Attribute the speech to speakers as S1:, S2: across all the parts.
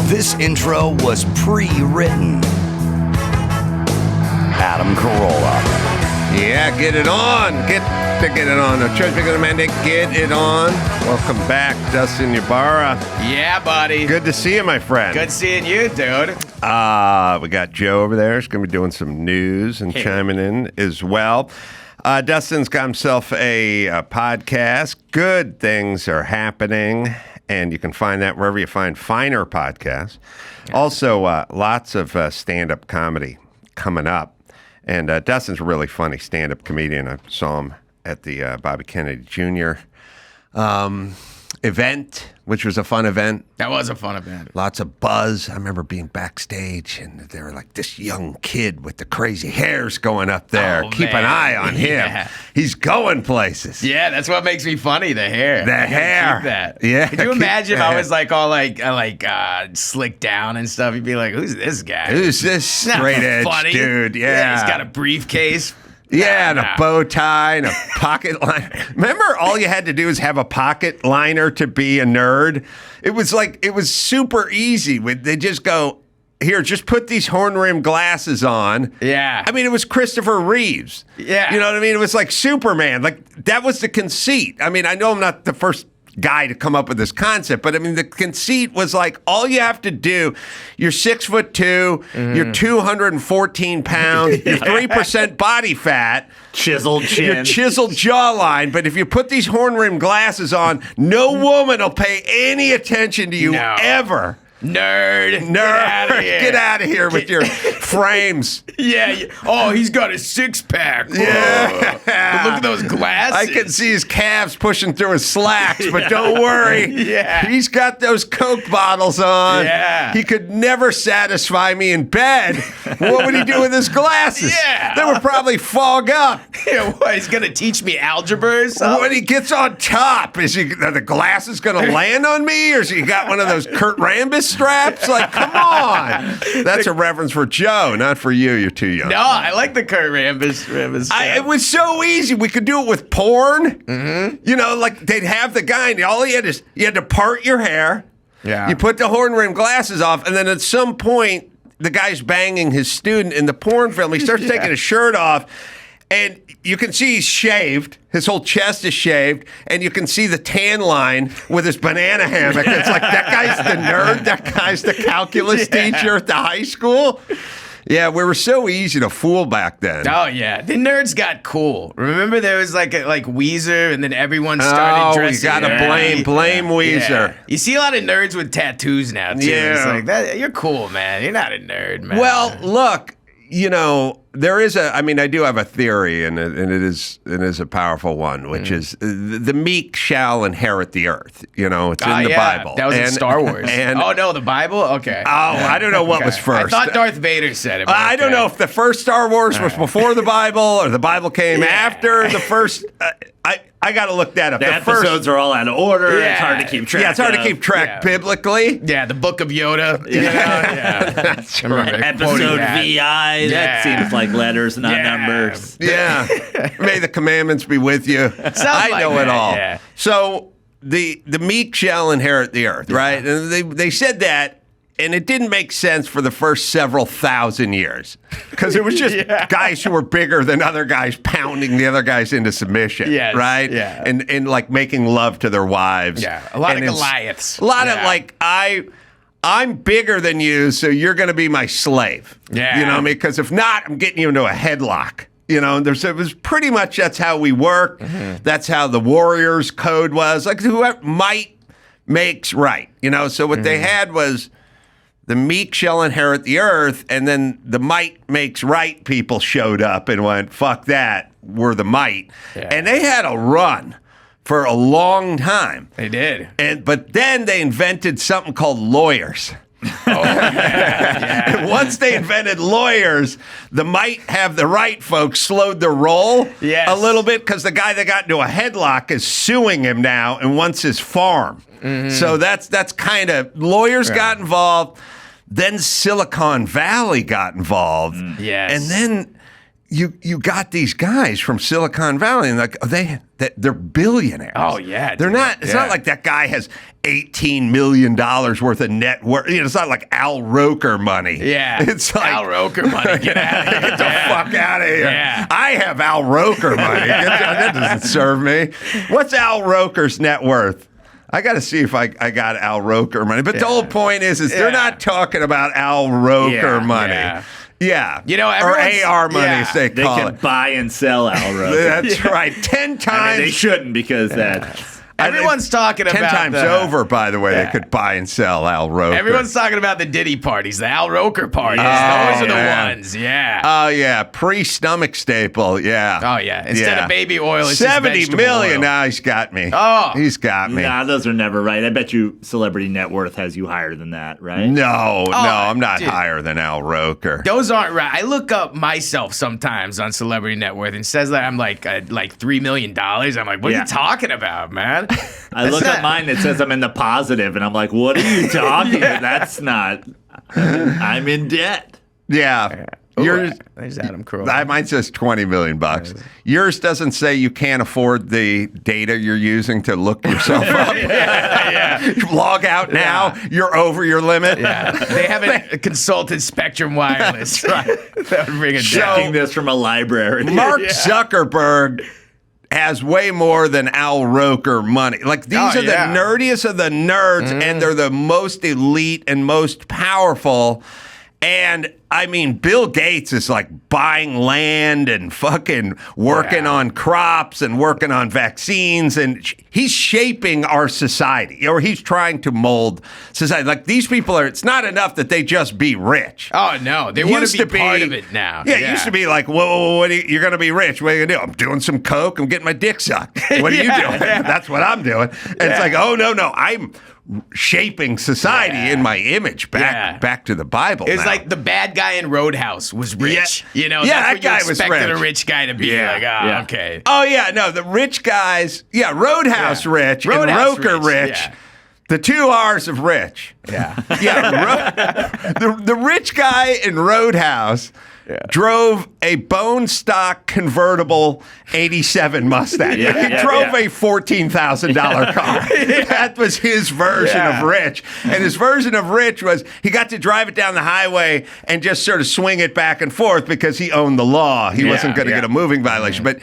S1: This intro was pre-written. Adam Carolla.
S2: Yeah, get it on. Get it on. The Church Big Menendez, get it on. Welcome back, Dustin Ybarra.
S3: Yeah, buddy.
S2: Good to see you, my friend.
S3: Good seeing you, dude.
S2: We got Joe over there. He's going to be doing some news and chiming in as well. Dustin's got himself a podcast. Good things are happening, and you can find that wherever you find finer podcasts. Also, lots of stand-up comedy coming up. And Dustin's a really funny stand-up comedian. I saw him at the Bobby Kennedy Jr. Event, which was a fun event.
S3: That was a fun event.
S2: Lots of buzz. I remember being backstage, and they were like, this young kid with the crazy hairs going up there. Keep an eye on him.
S3: Yeah.
S2: He's going places.
S3: Yeah, that's what makes me funny, the hair.
S2: The hair.
S3: Keep that.
S2: Yeah.
S3: Could you imagine if I was like all slicked down and stuff? You'd be like, who's this guy?
S2: Who's this straight edge
S3: funny.
S2: dude? Yeah.
S3: He's got a briefcase.
S2: Yeah, and a bow tie and a pocket liner. Remember, all you had to do was have a pocket liner to be a nerd? It was super easy. They just go, here, just put these horn-rimmed glasses on.
S3: Yeah.
S2: I mean, it was Christopher Reeves.
S3: Yeah.
S2: You know what I mean? It was like Superman. Like, that was the conceit. I mean, I know I'm not the first guy to come up with this concept, but I mean, the conceit was like, all you have to do, you're 6'2", you're 214 pounds, you're 3% body fat,
S4: chiseled chin,
S2: your chiseled jawline, but if you put these horn-rimmed glasses on, no woman will pay any attention to you ever.
S3: Nerd.
S2: Get out of here with your frames.
S3: Yeah. Oh, he's got a six-pack.
S2: Yeah.
S3: But look at those glasses.
S2: I can see his calves pushing through his slacks, but don't worry.
S3: Yeah.
S2: He's got those Coke bottles on.
S3: Yeah.
S2: He could never satisfy me in bed. What would he do with his glasses?
S3: Yeah.
S2: They would probably fog up.
S3: Yeah, what, he's going to teach me algebra or something?
S2: When he gets on top, are the glasses going to land on me, or has he got one of those Kurt Rambis straps? Like, come on. That's a reference for Joe, not for you. You're too young.
S3: No, I like the Kurt Rambis strap.
S2: It was so easy. We could do it with porn. Mm-hmm. You know, like they'd have the guy, and all he had is you had to part your hair.
S3: Yeah.
S2: You put the horn-rimmed glasses off, and then at some point, the guy's banging his student in the porn film. He starts taking his shirt off, and you can see he's shaved. His whole chest is shaved, and you can see the tan line with his banana hammock. It's like, that guy's the nerd. That guy's the calculus teacher at the high school. Yeah, we were so easy to fool back then.
S3: Oh, yeah. The nerds got cool. Remember there was like Weezer, and then everyone started dressing.
S2: Oh, you got to blame Weezer.
S3: Yeah. You see a lot of nerds with tattoos now, too.
S2: Yeah.
S3: It's like, that, you're cool, man. You're not a nerd, man.
S2: Well, look, you know, I do have a theory, and it is a powerful one, which is the meek shall inherit the earth. You know, it's in the Bible.
S3: That was in Star Wars. Oh, no, the Bible? Okay.
S2: Oh, I don't know what was first.
S3: I thought Darth Vader said it.
S2: I don't know if the first Star Wars was before the Bible or the Bible came after the first. I got to look that up.
S4: The episodes are all out of order.
S3: Yeah.
S4: It's hard to keep track.
S2: Yeah, it's hard to keep track biblically.
S3: Yeah, the Book of Yoda. Yeah.
S2: That's right.
S4: Episode VI. That seems like letters, not numbers.
S2: Yeah. May the commandments be with you. I know it all.
S3: Yeah.
S2: So the meek shall inherit the earth, right? And they said that, and it didn't make sense for the first several thousand years because it was just guys who were bigger than other guys pounding the other guys into submission, right?
S3: Yeah.
S2: And like making love to their wives.
S3: Yeah, a lot of Goliaths.
S2: A lot of like, I'm bigger than you, so you're going to be my slave.
S3: Yeah.
S2: You know what I mean? Because if not, I'm getting you into a headlock. You know, it was pretty much that's how we work. Mm-hmm. That's how the Warriors code was. Like, whoever might makes right. You know, so what they had was the meek shall inherit the earth, and then the might makes right people showed up and went, fuck that, we're the might. Yeah. And they had a run for a long time.
S3: They did.
S2: But then they invented something called lawyers. And once they invented lawyers, the might have the right folks slowed the roll a little bit because the guy that got into a headlock is suing him now and wants his farm. Mm-hmm. So that's kind of, lawyers got involved. Then Silicon Valley got involved.
S3: Yes.
S2: And then you got these guys from Silicon Valley, and like they're billionaires.
S3: Oh yeah,
S2: they're not. It's not like that guy has $18 million worth of net worth. You know, it's not like Al Roker money.
S3: Yeah,
S2: it's like
S3: Al Roker money. Get out of here.
S2: Get the fuck out of here.
S3: Yeah.
S2: I have Al Roker money. That doesn't serve me. What's Al Roker's net worth? I got to see if I got Al Roker money. But the whole point is they're not talking about Al Roker money. Yeah.
S3: You know,
S2: or AR money, as they
S4: They
S2: call
S4: can
S2: it.
S4: buy and sell Al Roker.
S2: That's right. 10 times.
S4: I mean, they shouldn't because
S3: Everyone's talking
S2: 10
S3: about
S2: 10 times over, by the way, they could buy and sell Al Roker.
S3: Everyone's talking about the Diddy parties, the Al Roker parties. Those are the ones, yeah.
S2: Oh, yeah. Pre-stomach staple, yeah.
S3: Oh, yeah. Instead of baby oil, it's
S2: 70
S3: just
S2: million.
S3: oil.
S2: Now he's got me.
S3: Oh.
S2: He's got me.
S4: Nah, those are never right. I bet you Celebrity Net Worth has you higher than that, right?
S2: No, I'm not
S3: dude.
S2: higher than Al Roker.
S3: Those aren't right. I look up myself sometimes on Celebrity Net Worth and it says that I'm like $3 million. I'm like, what are you talking about, man?
S4: I look at mine, it says I'm in the positive, and I'm like, what are you talking about? That's not. I'm in debt.
S2: Yeah. Yours,
S3: there's Adam Carolla.
S2: mine says 20 million bucks. Yours doesn't say you can't afford the data you're using to look yourself up. Log out now. You're over your limit.
S3: Yeah. They haven't consulted Spectrum Wireless. That would bring it down.
S4: Checking this from a library.
S2: Mark Zuckerberg has way more than Al Roker money. Like, these are the nerdiest of the nerds, and they're the most elite and most powerful. And I mean, Bill Gates is like buying land and fucking working on crops and working on vaccines, and he's shaping our society, or he's trying to mold society. Like, these people are, it's not enough that they just be rich.
S3: Oh, no. They want to be part of it now.
S2: Yeah, it used to be like, whoa, you're going to be rich. What are you going to do? I'm doing some coke. I'm getting my dick sucked. What are you doing? That's what I'm doing. And it's like, oh, no, I'm shaping society in my image back to the Bible.
S3: It's
S2: now.
S3: like the bad guy in Roadhouse was rich. You know,
S2: that
S3: that's
S2: guy
S3: what you
S2: was
S3: expected
S2: rich.
S3: a rich guy to be. Like, okay.
S2: Oh, yeah, no, the rich guys, Roadhouse rich and
S3: Roadhouse
S2: Roker rich.
S3: Yeah.
S2: The 2 R's of rich.
S3: Yeah.
S2: The rich guy in Roadhouse drove a bone stock convertible 87 Mustang. He drove a $14,000 car. That was his version of rich. And his version of rich was he got to drive it down the highway and just sort of swing it back and forth because he owned the law. He wasn't going to get a moving violation. But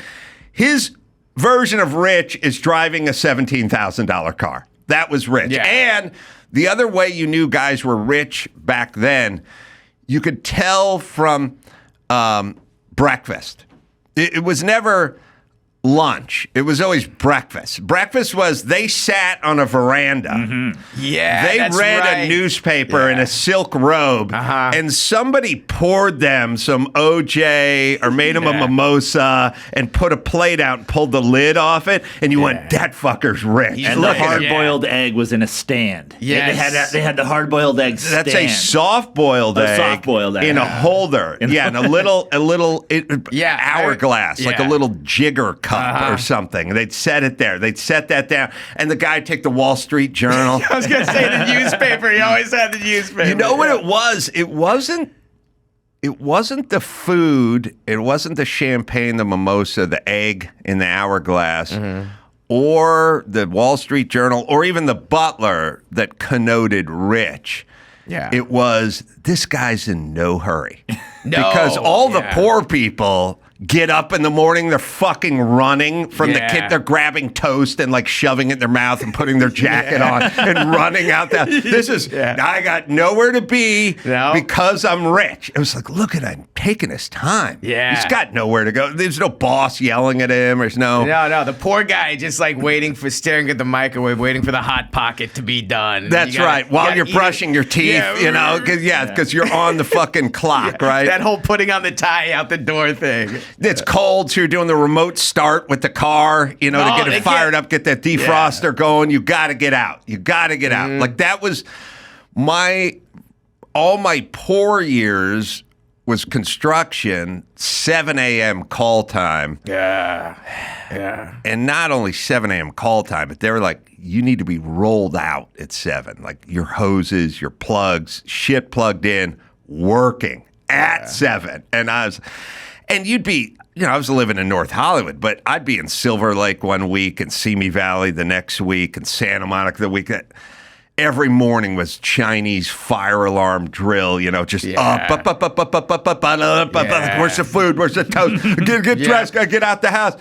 S2: his version of rich is driving a $17,000 car. That was rich.
S3: Yeah.
S2: And the other way you knew guys were rich back then, you could tell from breakfast. It was never lunch. It was always breakfast. Breakfast was they sat on a veranda.
S3: Yeah,
S2: They
S3: that's
S2: read
S3: right.
S2: a newspaper in a silk robe, and somebody poured them some OJ or made them a mimosa and put a plate out and pulled the lid off it, and you went, that fucker's rich.
S4: And the hard-boiled egg was in a stand.
S3: Yes.
S4: They had the hard-boiled egg stand.
S2: That's a soft-boiled egg,
S4: soft-boiled egg.
S2: in a holder. In a little hourglass, like a little jigger cup or something. They'd set it there. They'd set that down, and the guy would take the Wall Street Journal.
S3: I was going to say the newspaper. He always had the newspaper.
S2: You know what it was? It wasn't the food. It wasn't the champagne, the mimosa, the egg in the hourglass, or the Wall Street Journal, or even the butler that connoted rich.
S3: Yeah.
S2: It was, this guy's in no hurry.
S3: No,
S2: because all the poor people get up in the morning, they're fucking running from the kid. They're grabbing toast and like shoving it in their mouth and putting their jacket on and running out there. This is, I got nowhere to be because I'm rich. It was like, look at him taking his time.
S3: Yeah.
S2: He's got nowhere to go. There's no boss yelling at him. There's no.
S3: No, the poor guy just like staring at the microwave, waiting for the Hot Pocket to be done.
S2: That's right. While you're brushing your teeth, because you're on the fucking clock, right?
S3: That whole putting on the tie out the door thing.
S2: It's cold, so you're doing the remote start with the car, to get it fired up, get that defroster going. You got to get out. Like, that was all my poor years was construction, 7 a.m. call time. Yeah. And not only 7 a.m. call time, but they were like, you need to be rolled out at 7. Like, your hoses, your plugs, shit plugged in, working at 7. And you'd be, I was living in North Hollywood, but I'd be in Silver Lake one week and Simi Valley the next week and Santa Monica the week. Every morning was Chinese fire alarm drill, just up. Where's the food? Where's the toast? Get dressed, gotta get out the house.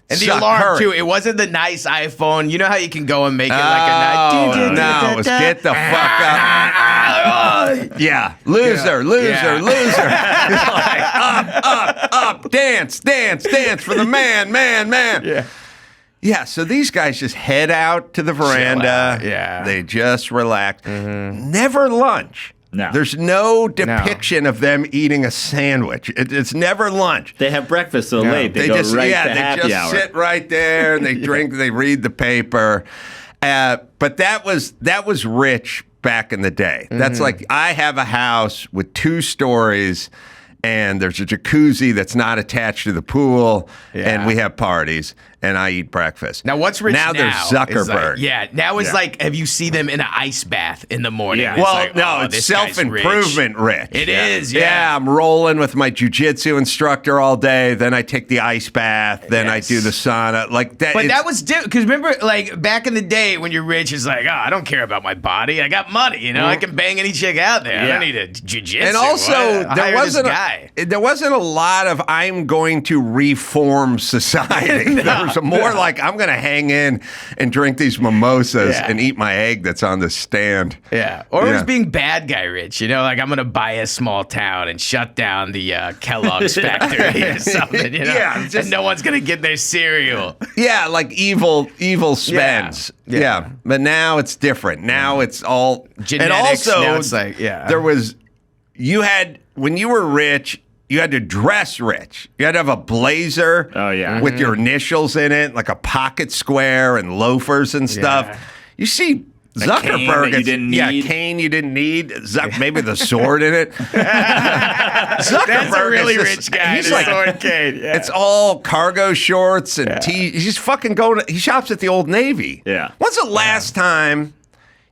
S3: And the alarm, too, it wasn't the nice iPhone. You know how you can go and make it like a nice...
S2: No, it was get the fuck up. Yeah, loser. Up, dance for the man. Yeah, so these guys just head out to the veranda.
S3: Yeah.
S2: They just relax. Never lunch.
S4: No.
S2: There's no depiction of them eating a sandwich. It's never lunch.
S4: They have breakfast so late. They go
S2: just,
S4: right to
S2: they
S4: happy
S2: just
S4: hour.
S2: sit right there and they drink, they read the paper. But that was rich back in the day. That's like, I have a house with 2 stories and there's a jacuzzi that's not attached to the pool and we have parties. And I eat breakfast.
S3: Now, what's rich now?
S2: There's Zuckerberg.
S3: Now it's like, have you seen them in an ice bath in the morning?
S4: Yeah.
S3: It's
S2: Well,
S3: like,
S2: no, it's self-improvement rich.
S3: It is,
S2: yeah. I'm rolling with my jujitsu instructor all day. Then I take the ice bath. Then I do the sauna. Like that.
S3: But that was different. Because remember, like, back in the day when you're rich, it's like, I don't care about my body. I got money, I can bang any chick out there. I don't need a jujitsu.
S2: And also, there wasn't a lot of I'm going to reform society. There was more like I'm going to hang in and drink these mimosas and eat my egg that's on the stand.
S3: Yeah. Or it was being bad guy rich, like I'm going to buy a small town and shut down the Kellogg's factory or something, and no one's going to get their cereal.
S2: Yeah, like evil spends. Yeah. But now it's different. Now it's all
S3: genetics.
S2: And also,
S3: now it's like,
S2: when you were rich, you had to dress rich. You had to have a blazer with your initials in it, like a pocket square and loafers and stuff.
S3: Yeah.
S2: You see Zuckerberg.
S4: You didn't need.
S2: Cane you didn't need. Maybe the sword in it. Zuckerberg
S3: That's a really rich guy.
S2: He's like,
S3: sword cane. Yeah.
S2: It's all cargo shorts and he's just fucking he shops at the Old Navy.
S4: Yeah.
S2: When's the last time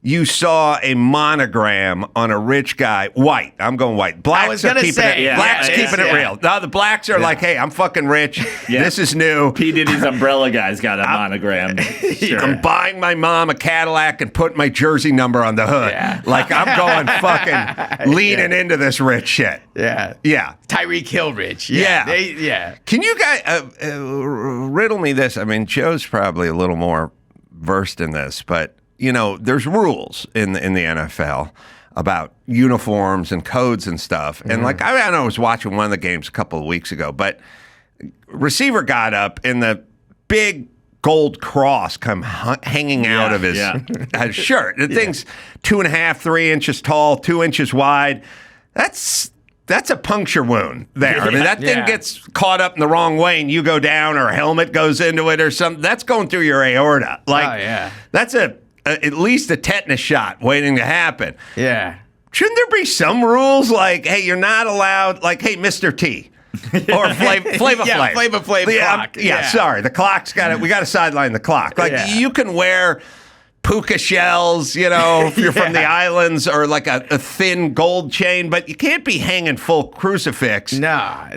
S2: you saw a monogram on a rich guy, white? I'm going white. Blacks are keeping it real. Now the blacks are like, hey, I'm fucking rich.
S4: Yeah.
S2: This is new.
S4: P. Diddy's umbrella guy's got a monogram. Sure.
S2: I'm buying my mom a Cadillac and putting my jersey number on the hood.
S3: Yeah.
S2: Like I'm going fucking leaning into this rich shit.
S3: Yeah.
S2: Yeah.
S3: Tyreek Hill rich.
S2: Yeah. Can you guys riddle me this? I mean, Joe's probably a little more versed in this, but there's rules in the NFL about uniforms and codes and stuff. And like, I was watching one of the games a couple of weeks ago, but receiver got up and the big gold cross come hanging out of his shirt. The thing's 2.5, 3 inches tall, 2 inches wide. That's a puncture wound there. I mean, that thing gets caught up in the wrong way and you go down or a helmet goes into it or something. That's going through your aorta. Like, that's at least a tetanus shot waiting to happen.
S3: Yeah.
S2: Shouldn't there be some rules like, hey, you're not allowed, like, hey, Mr. T or Flava Flav.
S3: Yeah, Flava Flav clock.
S2: Sorry. The clock's we got to sideline the clock. Like, you can wear puka shells, if you're from the islands, or like a thin gold chain, but you can't be hanging full crucifix.
S3: No.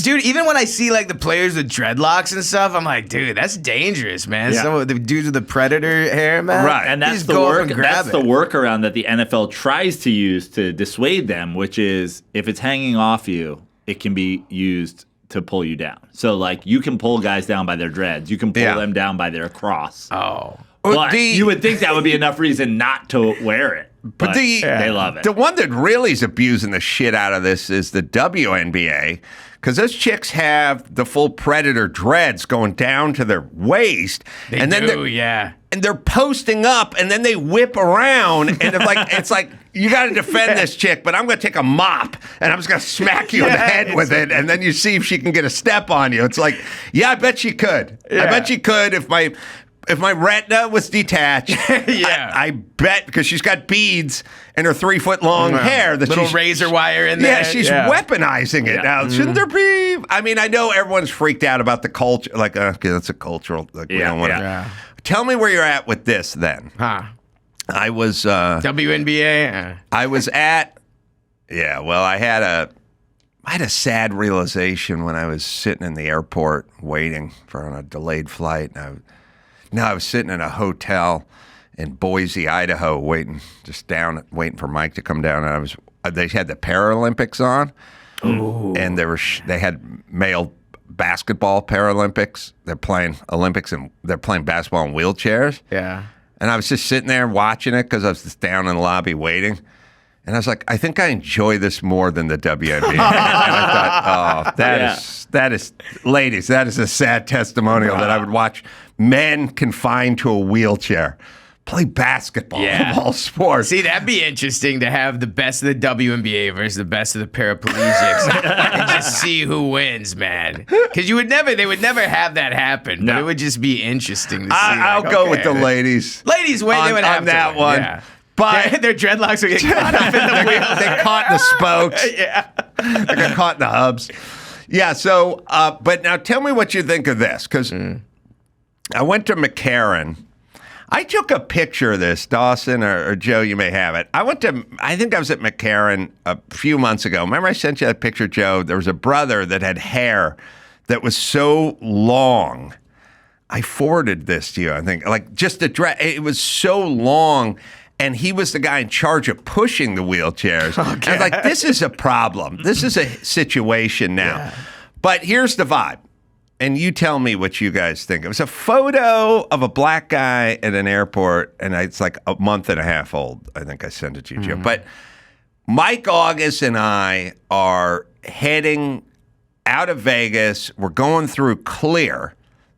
S3: Dude, even when I see like the players with dreadlocks and stuff, I'm like, dude, that's dangerous, man.
S2: Yeah.
S3: Some of the dudes with the predator hair, man.
S2: Right.
S4: And that's the workaround that the NFL tries to use to dissuade them, which is if it's hanging off you, it can be used to pull you down. So like you can pull guys down by their dreads. You can pull them down by their cross.
S3: Oh.
S4: But you would think that would be enough reason not to wear it. But they love it.
S2: The one that really is abusing the shit out of this is the WNBA, because those chicks have the full predator dreads going down to their waist.
S3: And
S2: they're posting up, and then they whip around, and it's like you got to defend this chick, but I'm going to take a mop, and I'm just going to smack you in the head with it, and then you see if she can get a step on you. It's like, I bet she could. I bet she could if my retina was detached. I bet, because she's got beads and her 3-foot long hair. That
S3: little razor wire in there.
S2: Yeah, she's weaponizing it now. Shouldn't there be? I mean, I know everyone's freaked out about the culture. Like, okay, that's a cultural. Like, we don't want to. Tell me where you're at with this then. I was
S3: WNBA.
S2: I was at. Yeah, well, I had a I had a sad realization when I was sitting in the airport waiting on a delayed flight. And I was sitting in a hotel in Boise, Idaho, waiting for Mike to come down. And they had the Paralympics on. Ooh. And they had male basketball Paralympics. They're playing Olympics and they're playing basketball in wheelchairs.
S3: Yeah.
S2: And I was just sitting there watching it because I was just down in the lobby waiting. And I was like, I think I enjoy this more than the WNBA. And I thought, that is, ladies, that is a sad testimonial that I would watch men confined to a wheelchair play basketball of all sports.
S3: See, that'd be interesting to have the best of the WNBA versus the best of the paraplegics and just see who wins, man. Because they would never have that happen. But it would just be interesting to see.
S2: I'll go with the ladies.
S3: Ladies win. They would have
S2: that
S3: to
S2: one.
S3: Yeah.
S2: But
S3: their dreadlocks are getting caught up in the wheels.
S2: They caught in the spokes. They got caught in the hubs. Yeah. So, but now tell me what you think of this, because I went to McCarran. I took a picture of this, Dawson or Joe, you may have it. I think I was at McCarran a few months ago. Remember I sent you that picture, Joe? There was a brother that had hair that was so long. I forwarded this to you, I think. Like just it was so long, and he was the guy in charge of pushing the wheelchairs. Okay. I was like, this is a problem. This is a situation now. Yeah. But here's the vibe. And you tell me what you guys think. It was a photo of a black guy at an airport, and it's like a month and a half old. I think I sent it to you, Joe. But Mike August and I are heading out of Vegas. We're going through Clear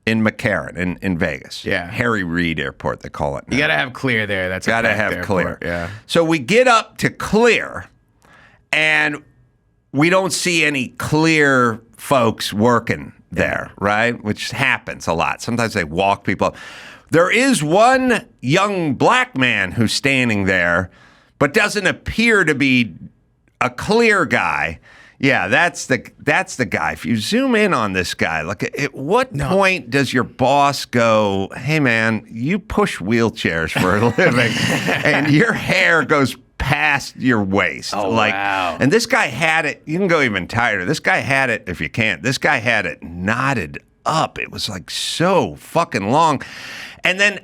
S2: in McCarran in Vegas.
S3: Yeah.
S2: Harry Reid Airport, they call it now.
S3: You got to have Clear there. That's
S2: got to have
S3: airport.
S2: Clear.
S3: Yeah.
S2: So we get up to Clear, and we don't see any Clear folks working there, right? Which happens a lot. Sometimes they walk people up. There is one young black man who's standing there, but doesn't appear to be a Clear guy. Yeah, that's the guy. If you zoom in on this guy, look, at what point does your boss go, hey man, you push wheelchairs for a living and your hair goes past your waist.
S3: Oh, wow.
S2: And this guy had it, you can go even tighter. This guy had it, if you can't, this guy had it knotted up. It was like so fucking long. And then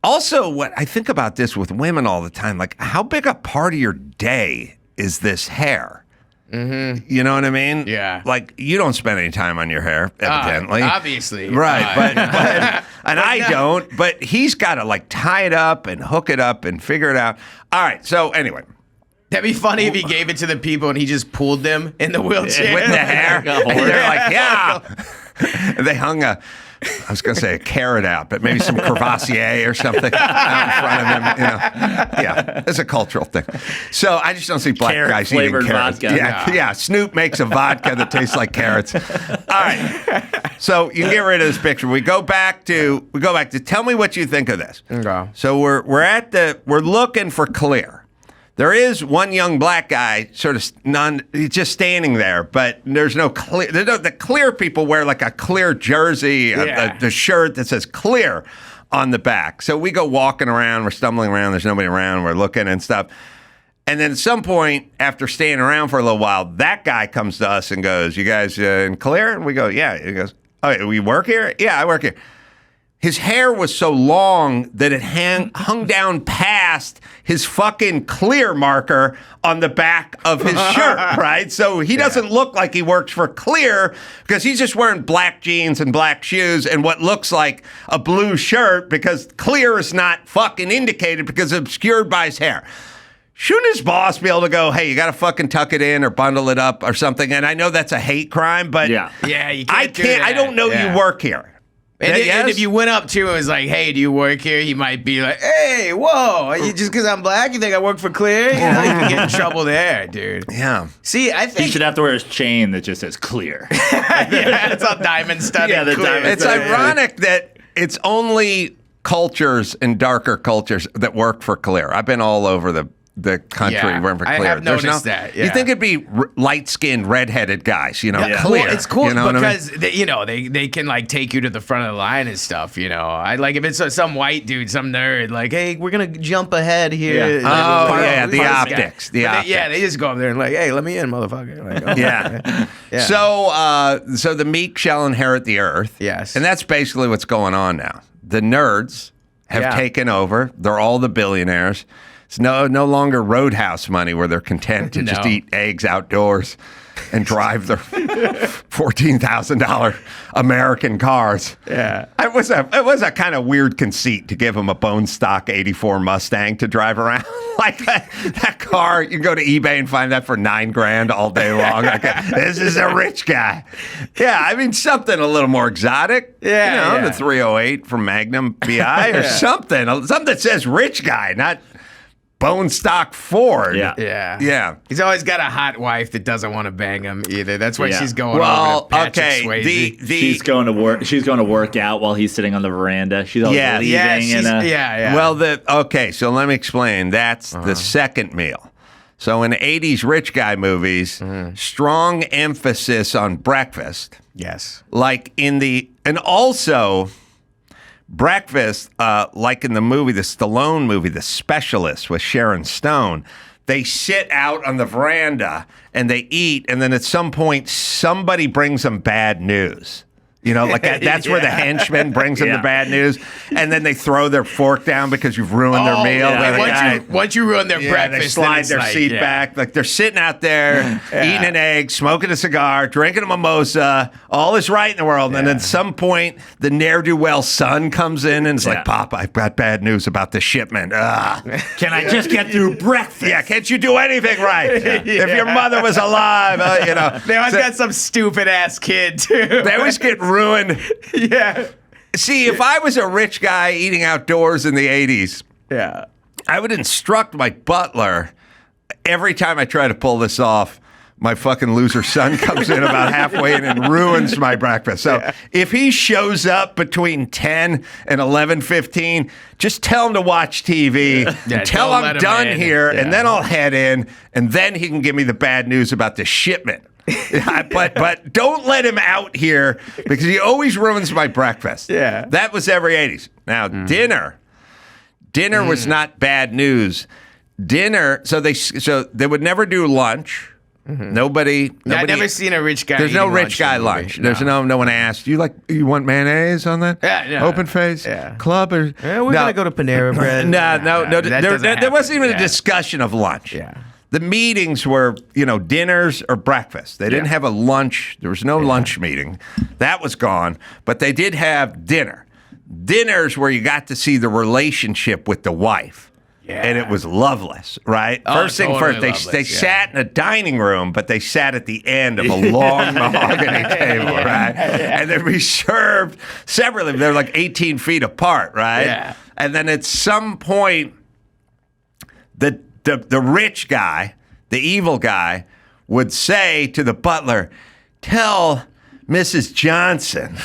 S2: also what I think about this with women all the time, like how big a part of your day is this hair? Mm-hmm. You know what I mean?
S3: Yeah.
S2: Like you don't spend any time on your hair, evidently.
S3: Obviously.
S2: Right. But I don't. But he's got to like tie it up and hook it up and figure it out. All right. So anyway.
S3: That'd be funny if he gave it to the people and he just pulled them in the wheelchair.
S2: With the hair. And they're like, yeah. They hung I was going to say a carrot out, but maybe some Crevassier or something out in front of him. You know, yeah, it's a cultural thing. So I just don't see black guys eating carrots.
S4: Vodka.
S2: Yeah. Snoop makes a vodka that tastes like carrots. All right, so you can get rid of this picture. We go back to tell me what you think of this.
S3: Okay.
S2: So we're looking for Clear. There is one young black guy, he's just standing there, but there's no Clear. The Clear people wear like a Clear jersey, the shirt that says Clear on the back. So we go walking around, we're stumbling around, there's nobody around, we're looking and stuff. And then at some point, after staying around for a little while, that guy comes to us and goes, you guys in Clear? And we go, yeah. He goes, oh, we work here? Yeah, I work here. His hair was so long that it hung down past his fucking Clear marker on the back of his shirt, right? So he doesn't look like he works for Clear because he's just wearing black jeans and black shoes and what looks like a blue shirt because Clear is not fucking indicated because it's obscured by his hair. Shouldn't his boss be able to go, hey, you got to fucking tuck it in or bundle it up or something? And I know that's a hate crime, but
S3: you can't
S2: I don't know you work here.
S3: And if you went up to him and was like, hey, do you work here? He might be like, hey, whoa, just because I'm black, you think I work for Clear? You know, you can get in trouble there, dude.
S2: Yeah.
S3: See, I think
S4: he should have to wear his chain that just says Clear.
S3: It's all diamond studded.
S4: Yeah, the diamond.
S2: It's ironic that it's only cultures and darker cultures that work for Clear. I've been all over the the country
S3: Yeah,
S2: weren't clear.
S3: I have
S2: There's
S3: noticed that, yeah.
S2: You think it'd be light-skinned, redheaded guys, clear.
S3: Well, it's cool
S2: you know
S3: because
S2: what I mean?
S3: they can like take you to the front of the line and stuff. I like if it's some white dude, some nerd, like, hey, we're gonna jump ahead here.
S4: Yeah.
S3: Like,
S2: the optics.
S3: But they just go up there and like, hey, let me in, motherfucker. Like, oh,
S2: Yeah.
S3: yeah.
S2: So the meek shall inherit the earth.
S3: Yes.
S2: And that's basically what's going on now. The nerds have taken over. They're all the billionaires. It's no longer Roadhouse money where they're content to just eat eggs outdoors and drive their $14,000 American cars.
S3: Yeah.
S2: It was a kind of weird conceit to give them a bone stock 84 Mustang to drive around. Like that car, you can go to eBay and find that for $9,000 all day long. Like, this is a rich guy. Yeah, I mean something a little more exotic.
S3: Yeah,
S2: the 308 from Magnum BI or something that says rich guy, not bone stock Ford.
S3: Yeah. He's always got a hot wife that doesn't want to bang him either. That's why she's going over to Patrick Swayze.
S4: She's going to work. She's going to work out while he's sitting on the veranda. She's always leaving.
S2: Well, so let me explain. That's the second meal. So in 80s rich guy movies, strong emphasis on breakfast.
S3: Yes.
S2: Like and also breakfast, like in the Stallone movie, The Specialist with Sharon Stone, they sit out on the veranda and they eat, and then at some point somebody brings them bad news. Like that's where the henchman brings them the bad news, and then they throw their fork down because you've ruined their meal.
S3: Once you ruin their breakfast,
S2: they slide their seat back. Like they're sitting out there eating an egg, smoking a cigar, drinking a mimosa. All is right in the world. And at some point, the ne'er-do-well son comes in and is like, "Pop, I've got bad news about the shipment.
S4: Can I just get through breakfast?
S2: Yeah, can't you do anything right? If your mother was alive,
S3: They always got some stupid ass kid too.
S2: They always get ruined.
S3: Yeah.
S2: See, if I was a rich guy eating outdoors in the 80s, I would instruct my butler every time I try to pull this off. My fucking loser son comes in about halfway in and ruins my breakfast. So if he shows up between 10 and 11:15, just tell him to watch TV. Tell I'm done here, and then I'll head in, and then he can give me the bad news about the shipment. but don't let him out here because he always ruins my breakfast.
S3: Yeah.
S2: That was every 80s. Now, dinner was not bad news. Dinner, so they would never do lunch. Nobody.
S3: I've never seen a rich guy.
S2: There's no rich guy lunch. There's no one asked. You want mayonnaise on that?
S3: Yeah.
S2: Open face club or?
S3: We're gonna go to Panera Bread.
S2: No. There wasn't even a discussion of lunch.
S3: Yeah.
S2: The meetings were, dinners or breakfast. They didn't have a lunch. There was no lunch meeting. That was gone. But they did have dinner. Dinners where you got to see the relationship with the wife. Yeah. And it was loveless, right? First thing first, they sat in a dining room, but they sat at the end of a long mahogany table, right? And they'd be served separately. They're like 18 feet apart, right?
S3: Yeah.
S2: And then at some point, the rich guy, the evil guy, would say to the butler, "Tell Mrs. Johnson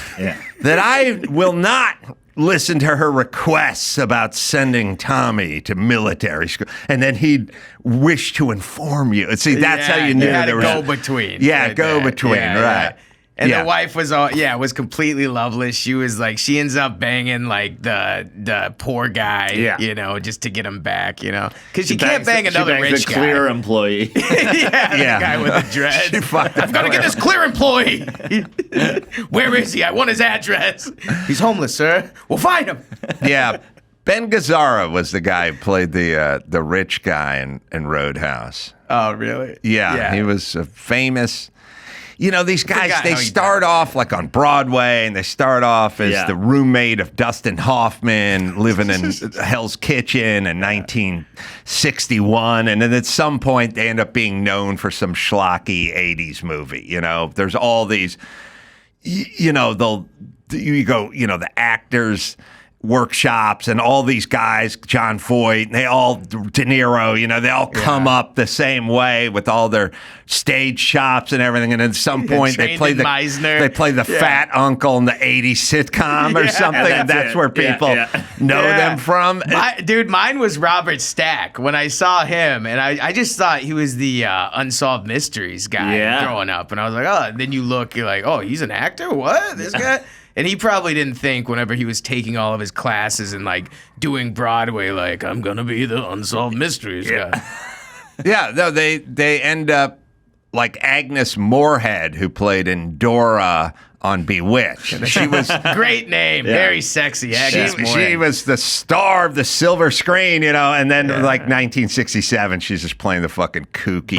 S2: that I will not listen to her requests about sending Tommy to military school." And then he'd wish to inform you. See, that's how you knew there was
S3: a go-between.
S2: Yeah, go-between, right.
S3: And the wife was was completely loveless. She was like, she ends up banging like the poor guy, just to get him back, because she can't bang another rich guy.
S4: Clear employee.
S3: The guy with the dreads. I've got to get this clear employee. Where is he? I want his address. He's homeless, sir. We'll find him.
S2: Yeah. Ben Gazzara was the guy who played the rich guy in Roadhouse.
S3: Oh, really?
S2: Yeah. He was a famous. These guys, they start off like on Broadway, and they start off as the roommate of Dustin Hoffman living in Hell's Kitchen in 1961. And then at some point, they end up being known for some schlocky 80s movie. There's all these, the actors workshops, and all these guys, John Voight, and they all, De Niro, they all come up the same way with all their stage shops and everything. And at some point, they play the fat uncle in the 80s sitcom or something, and that's where people know them from.
S3: Mine was Robert Stack. When I saw him, and I just thought he was the Unsolved Mysteries guy growing up. And I was like, oh, and then you're like, oh, he's an actor? What? This guy? And he probably didn't think whenever he was taking all of his classes and like doing Broadway, like, I'm going to be the Unsolved Mysteries guy.
S2: Yeah, no, they end up like Agnes Moorehead, who played in Dora on Bewitched. She was
S3: great name, very sexy. Agnes Moorehead.
S2: She was the star of the silver screen, and then like 1967, she's just playing the fucking kooky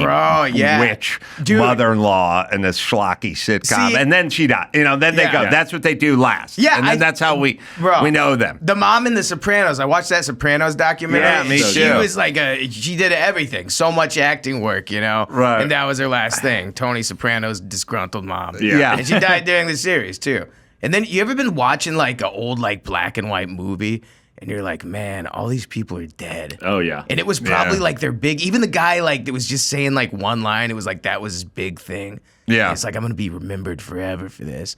S2: witch mother-in-law in this schlocky sitcom, and then she died. Then they go. That's what they do last. Yeah, and then that's how we know them.
S3: The mom in The Sopranos. I watched that Sopranos documentary.
S2: Yeah, me too.
S3: She was like she did everything. So much acting work,
S2: Right.
S3: And that was her last thing. Tony Soprano's disgruntled mom.
S2: Yeah.
S3: And she died during the series too. And then you ever been watching like an old like black and white movie and you're like, man, all these people are dead.
S4: Oh yeah.
S3: And it was probably like their big, even the guy like that was just saying like one line, it was like that was his big thing.
S2: Yeah.
S3: And it's like, I'm gonna be remembered forever for this.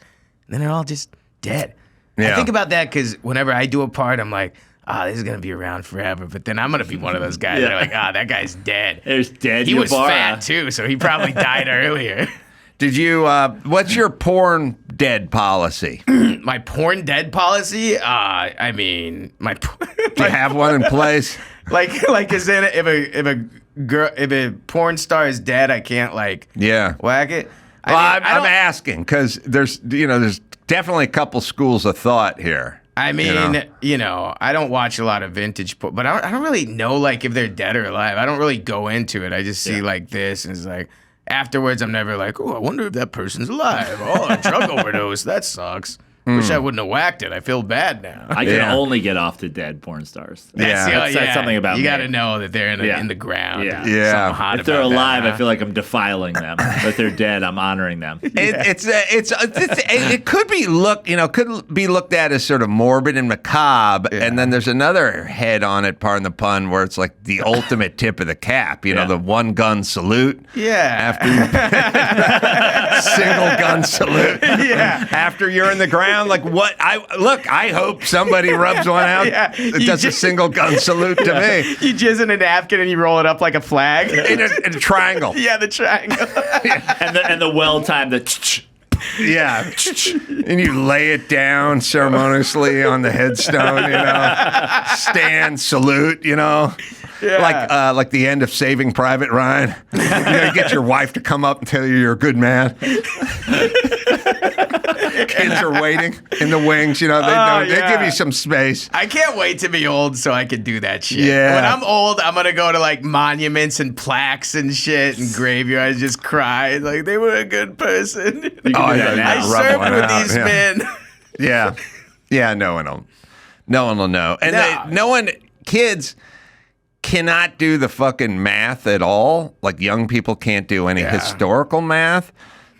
S3: And then they're all just dead.
S2: Yeah.
S3: I think about that because whenever I do a part, I'm like, this is gonna be around forever. But then I'm gonna be one of those guys that are like, that guy's dead.
S4: There's dead.
S3: He was fat too, so he probably died earlier.
S2: Did you, what's your porn dead policy?
S3: My porn dead policy? I mean,
S2: Do you have one in place?
S3: like is it if a porn star is dead, I can't like whack it?
S2: I'm asking because there's definitely a couple schools of thought here.
S3: I mean, I don't watch a lot of vintage porn, but I don't really know like if they're dead or alive. I don't really go into it. I just see like this and it's like, afterwards, I'm never like, oh, I wonder if that person's alive. Oh, a drug overdose. That sucks. Wish I wouldn't have whacked it. I feel bad now.
S4: I can only get off to dead porn stars.
S3: That's
S4: something about
S3: you
S4: me.
S3: got to know that they're in the ground.
S2: Yeah.
S4: If they're alive, I feel like I'm defiling them. If they're dead, I'm honoring them.
S2: It could be looked at as sort of morbid and macabre, and then there's another head on it, pardon the pun, where it's like the ultimate tip of the cap. The one gun salute.
S3: Yeah.
S2: Single gun salute.
S3: Yeah.
S2: After you're in the ground, like what? I hope somebody rubs one out. It does a single gun salute to me.
S3: You jizz in a napkin and you roll it up like a flag
S2: in a triangle.
S3: Yeah, the triangle.
S4: and the well timed
S2: Yeah, and you lay it down ceremoniously on the headstone. Stand, salute. Like the end of Saving Private Ryan. You get your wife to come up and tell you you're a good man. Kids are waiting in the wings. They give you some space.
S3: I can't wait to be old so I can do that shit.
S2: Yeah.
S3: When I'm old, I'm gonna go to like monuments and plaques and shit and graveyards, just cry like they were a good person. I served with these men.
S2: Yeah. No one will know, and kids cannot do the fucking math at all. Like young people can't do any historical math.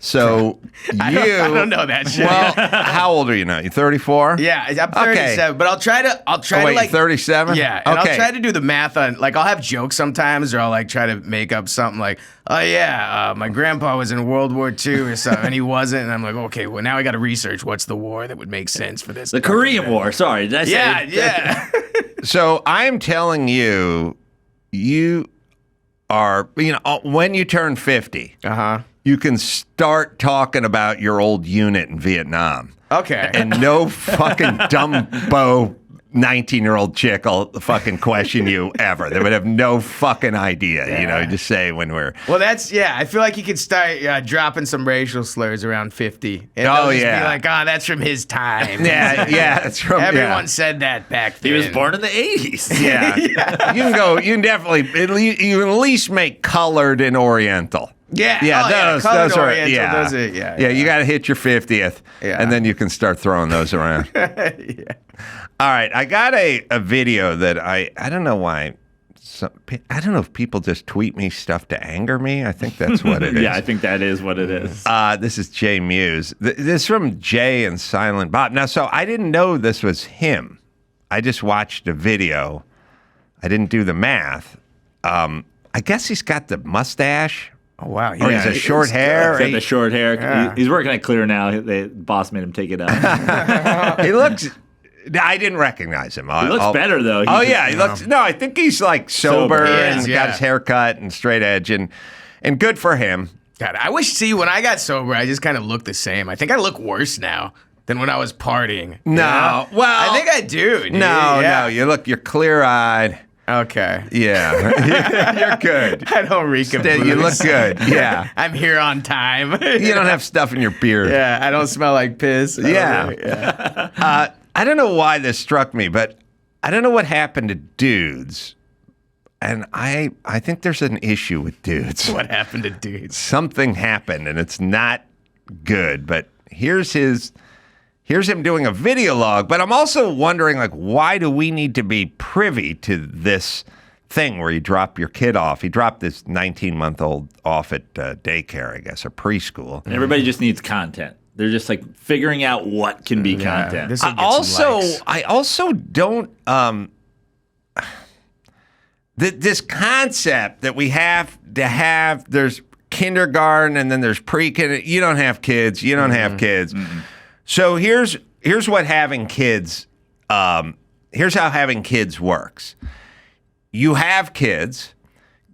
S2: So
S3: I don't know that shit.
S2: Well, how old are you now? You 34?
S3: Yeah, I'm 37. But I'll try to like
S2: 37?
S3: Yeah, and I'll try to do the math on like I'll have jokes sometimes, or I'll like try to make up something like, oh yeah, my grandpa was in World War II or something, and he wasn't. And I'm like, okay, well now I got to research what's the war that would make sense for this.
S4: The Korean War. Sorry, did I say?
S3: Yeah.
S2: So I'm telling you, you are when you turn 50. You can start talking about your old unit in Vietnam.
S3: Okay.
S2: And no fucking Dumbo 19-year-old chick will fucking question you ever. They would have no fucking idea, just say when we're...
S3: Well, I feel like you could start dropping some racial slurs around 50. And they'll just be like, that's from his time.
S2: Yeah, that's from...
S3: Everyone said that back then.
S4: He was born in the 80s.
S2: Yeah. You can definitely... You can at least make colored and oriental.
S3: Yeah,
S2: those
S3: are
S2: oriental. You got to hit your 50th, and then you can start throwing those around. All right, I got a video that I don't know why. I don't know if people just tweet me stuff to anger me. I think that's what it is.
S4: Yeah, I think that is what it is.
S2: This is Jamie Mewes. This is from Jay and Silent Bob. Now, so I didn't know this was him. I just watched a video. I didn't do the math. I guess he's got the mustache.
S3: Oh, wow.
S2: Or he's a short hair.
S4: He's got the short hair.
S3: Yeah.
S4: He's working at Clear now. The boss made him take it out.
S2: He looks... I didn't recognize him.
S4: He looks better, though.
S2: He looks... No, I think he's like sober and got his hair cut and straight edge, and good for him.
S3: God, I wish, when I got sober, I just kind of looked the same. I think I look worse now than when I was partying.
S2: No. Well...
S3: I think I do, dude.
S2: No. You're clear-eyed.
S3: Okay.
S2: Yeah. You're good.
S3: I don't reek of booze.
S2: You look good. Yeah.
S3: I'm here on time.
S2: You don't have stuff in your beard.
S3: Yeah, I don't smell like piss.
S2: Yeah. I don't know why this struck me, but I don't know what happened to dudes. And I think there's an issue with dudes.
S3: What happened to dudes?
S2: Something happened, and it's not good. But here's him doing a video log. But I'm also wondering, like, why do we need to be privy to this thing where you drop your kid off? He dropped this 19-month-old off at daycare, I guess, or preschool.
S4: And everybody just needs content. They're just like figuring out what can be content.
S2: I also don't. This concept that we have to have. There's kindergarten and then there's pre-kindergarten. You don't have kids. You don't have kids. Mm-hmm. So here's what having kids. Here's how having kids works. You have kids.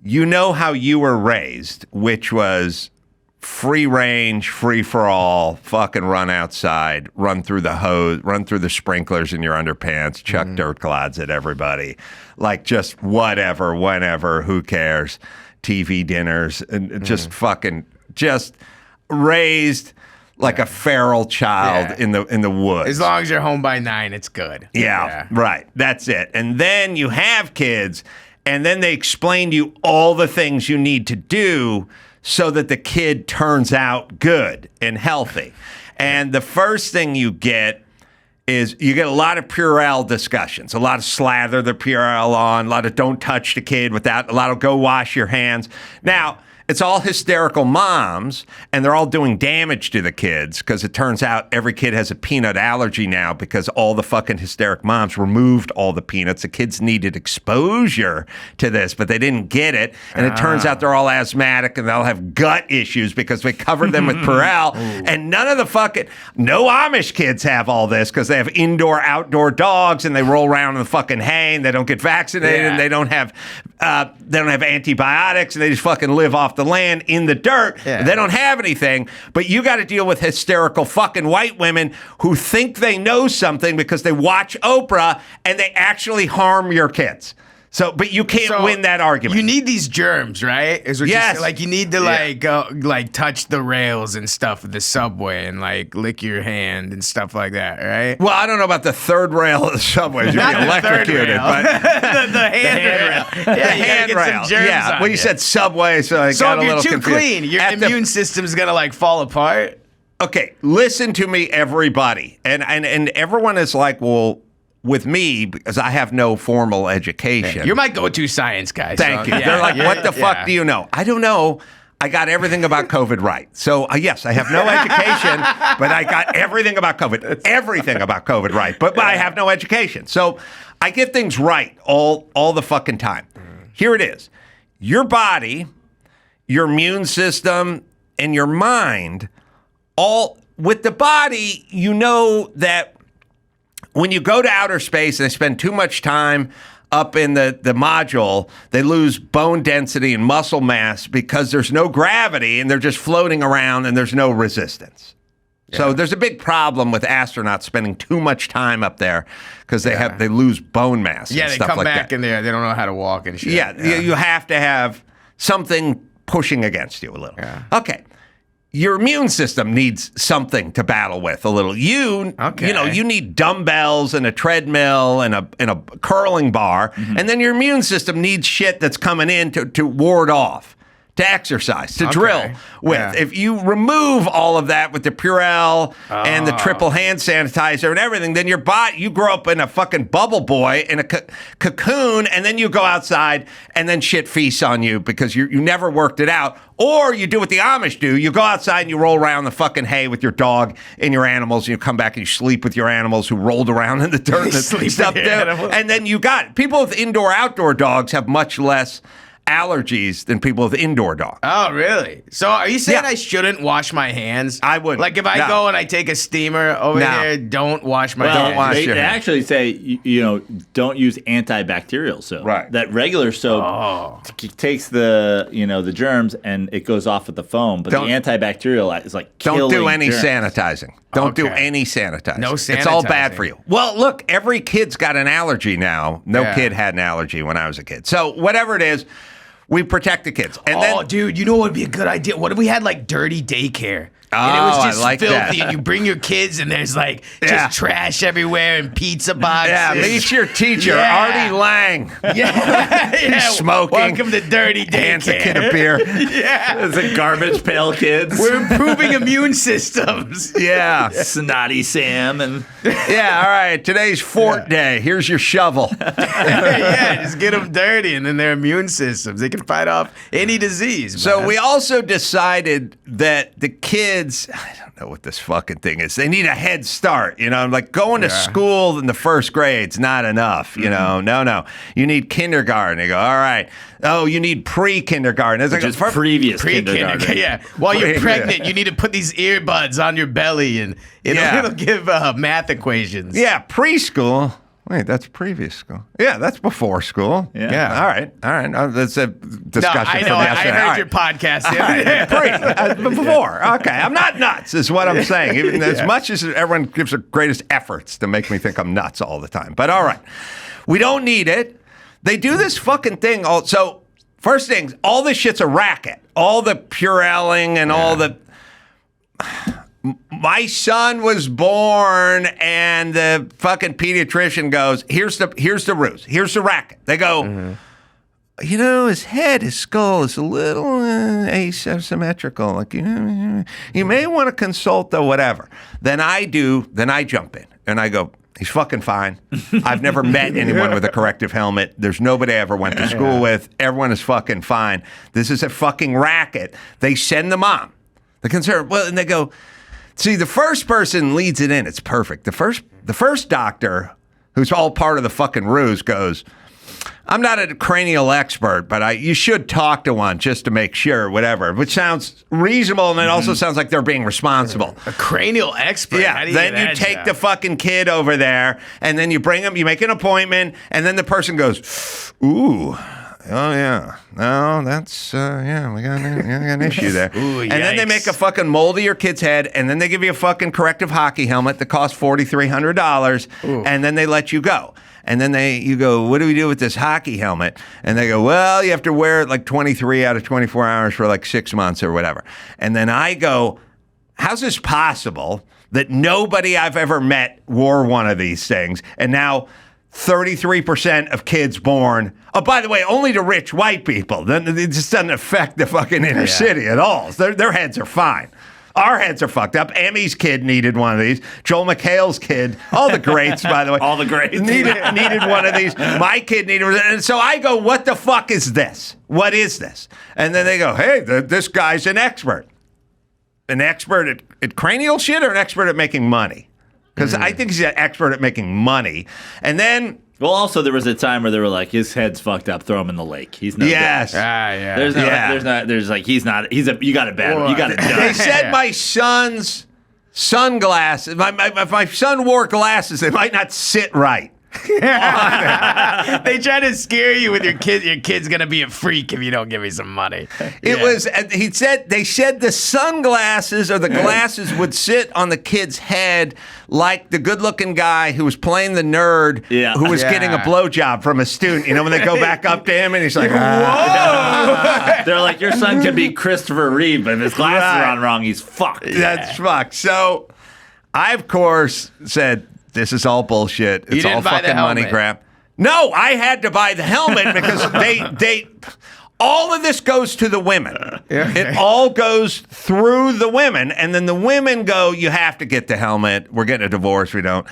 S2: You know how you were raised, which was free range, free for all, fucking run outside, run through the hose, run through the sprinklers in your underpants, chuck dirt clods at everybody. Like just whatever, whenever, who cares? TV dinners, and just fucking just raised like a feral child in the woods.
S3: As long as you're home by 9, it's good.
S2: Yeah, right. That's it. And then you have kids, and then they explain to you all the things you need to do so that the kid turns out good and healthy. And the first thing you get is you get a lot of Purell discussions, a lot of slather the Purell on, a lot of don't touch the kid without, a lot of go wash your hands. Now, it's all hysterical moms, and they're all doing damage to the kids because it turns out every kid has a peanut allergy now because all the fucking hysteric moms removed all the peanuts. The kids needed exposure to this, but they didn't get it. And it turns out they're all asthmatic and they'll have gut issues because we covered them with Purell. And none of the no Amish kids have all this because they have indoor, outdoor dogs and they roll around in the fucking hay and they don't get vaccinated and they don't have antibiotics and they just fucking live off the land in the dirt. Yeah. They don't have anything, but you got to deal with hysterical fucking white women who think they know something because they watch Oprah and they actually harm your kids. So, but you can't win that argument.
S3: You need these germs, right?
S2: Yes.
S3: Like you need to go touch the rails and stuff of the subway and like lick your hand and stuff like that, right?
S2: Well, I don't know about the third rail of the subway. You'd be electrocuted, but
S3: the handrail. Yeah,
S2: the handrail. Yeah. Well, you said subway, so I got a little confused.
S3: If you're too clean, your immune system's gonna like fall apart.
S2: Okay, listen to me, everybody, and everyone is like, well. With me, because I have no formal education.
S3: You're my go-to science guy.
S2: Thank you. Yeah, they're like, what the fuck do you know? I don't know. I got everything about COVID right. So, yes, I have no education, but I got everything about COVID. Everything about COVID right. But I have no education. So I get things right all the fucking time. Here it is. Your body, your immune system, and your mind, all with the body, you know that when you go to outer space and they spend too much time up in the module, they lose bone density and muscle mass because there's no gravity and they're just floating around and there's no resistance. Yeah. So there's a big problem with astronauts spending too much time up there because they lose bone mass.
S3: Yeah,
S2: and
S3: they
S2: stuff
S3: come
S2: like
S3: back
S2: that.
S3: in there. They don't know how to walk and shit.
S2: Yeah, you have to have something pushing against you a little.
S3: Yeah.
S2: Okay. Your immune system needs something to battle with a little. You need dumbbells and a treadmill and a curling bar, and then your immune system needs shit that's coming in to ward off, to exercise, to drill with.
S3: Yeah.
S2: If you remove all of that with the Purell and the triple hand sanitizer and everything, then your body, you grow up in a fucking bubble boy in a cocoon, and then you go outside and then shit feasts on you because you never worked it out. Or you do what the Amish do. You go outside and you roll around the fucking hay with your dog and your animals, and you come back and you sleep with your animals who rolled around in the dirt and stuff there. And then you got it. People with indoor-outdoor dogs have much less allergies than people with indoor dogs.
S3: Oh, really? So are you saying I shouldn't wash my hands?
S2: I wouldn't.
S3: Like if I go and I take a steamer over here, don't wash my hands.
S2: Don't wash
S4: they
S2: your hands.
S4: actually say, don't use antibacterial soap.
S2: Right.
S4: That regular soap takes the, the germs and it goes off with the foam. But the antibacterial is like killing
S2: Don't do any
S4: germs.
S2: sanitizing. Don't do any sanitizing.
S3: No sanitizing.
S2: It's all bad for you. Well, look, every kid's got an allergy now. No kid had an allergy when I was a kid. So whatever it is, we protect the kids. And then,
S3: dude, you know what would be a good idea? What if we had like dirty daycare? And it was just
S2: I like
S3: filthy,
S2: that.
S3: and you bring your kids, and there's like just trash everywhere and pizza boxes.
S2: Yeah, meet your teacher,
S3: Yeah.
S2: Artie Lang.
S3: Yeah,
S2: smoking.
S3: Welcome to dirty
S2: Hands a
S3: daycare.
S2: kid of beer.
S3: Yeah,
S4: It's a garbage pail kids.
S3: we're improving immune systems.
S2: Yeah.
S4: Snotty Sam and
S2: Yeah, all right. Today's fort day. Here's your shovel.
S3: Yeah, just get them dirty, and then their immune systems, they can fight off any disease.
S2: So
S3: man.
S2: we also decided that the kids, I don't know what this fucking thing is. They need a head start, like going to school in the first grade's not enough, No. You need kindergarten. They go, all right. Oh, you need pre-kindergarten. It's like
S4: just previous kindergarten.
S3: Yeah, while you're pregnant, you need to put these earbuds on your belly, and it'll give math equations.
S2: Yeah, preschool. Wait, that's previous school. Yeah, that's before school.
S4: Yeah.
S2: All right. That's a discussion
S3: I
S2: from
S3: know.
S2: yesterday.
S3: I heard
S2: All right.
S3: your podcast. The other day.
S2: Before. Okay. I'm not nuts, is what I'm saying. Even as much as everyone gives their greatest efforts to make me think I'm nuts all the time. But all right. We don't need it. They do this fucking thing. So, first things, all this shit's a racket. All the Purelling and all the... My son was born, and the fucking pediatrician goes, here's the ruse. Here's the racket. They go... his skull is a little asymmetrical. Like, you may want to consult the whatever. Then I jump in and I go, he's fucking fine. I've never met anyone with a corrective helmet. There's nobody I ever went to school with. Everyone is fucking fine. This is a fucking racket. They send the mom, the concern. Well, and they go, see, the first person leads it in. It's perfect. The first doctor, who's all part of the fucking ruse, goes, I'm not a cranial expert, but you should talk to one just to make sure, whatever, which sounds reasonable, and it also sounds like they're being responsible.
S3: A cranial expert.
S2: Yeah,
S3: How do
S2: then
S3: get
S2: you
S3: that
S2: take
S3: job?
S2: the fucking kid over there, and then you bring him, you make an appointment, and then the person goes, ooh, oh yeah, no, that's, we got an issue there.
S3: Ooh,
S2: and then they
S3: yikes.
S2: make a fucking mold of your kid's head, and then they give you a fucking corrective hockey helmet that costs $4,300, and then they let you go. And then you go, what do we do with this hockey helmet? And they go, well, you have to wear it like 23 out of 24 hours for like 6 months or whatever. And then I go, how's this possible that nobody I've ever met wore one of these things? And now 33% of kids born, oh, by the way, only to rich white people. Then it just doesn't affect the fucking inner city at all. Their heads are fine. Our heads are fucked up. Emmy's kid needed one of these. Joel McHale's kid, all the greats, by the way.
S4: All the greats.
S2: Needed one of these. My kid needed one. And so I go, what the fuck is this? What is this? And then they go, hey, this guy's an expert. An expert at cranial shit or an expert at making money? Because I think he's an expert at making money. And then...
S4: Well, also there was a time where they were like, his head's fucked up, throw him in the lake. He's no
S2: Yes.
S4: good.
S3: Yeah.
S4: You got it bad. You got it
S2: They
S4: done.
S2: said my son's sunglasses, if my son wore glasses, they might not sit right.
S3: They try to scare you with your kid. Your kid's gonna be a freak if you don't give me some money.
S2: It was. They said the sunglasses or the glasses would sit on the kid's head like the good-looking guy who was playing the nerd who was getting a blowjob from a student. When they go back up to him and he's like,
S3: Whoa!
S4: They're like, your son can be Christopher Reeve, but if his glasses are on wrong, he's fucked.
S2: That's fucked. So I, of course, said, this is all bullshit. It's all fucking money grab. No, I had to buy the helmet because All of this goes to the women. It all goes through the women, and then the women go, you have to get the helmet. We're getting a divorce. We don't.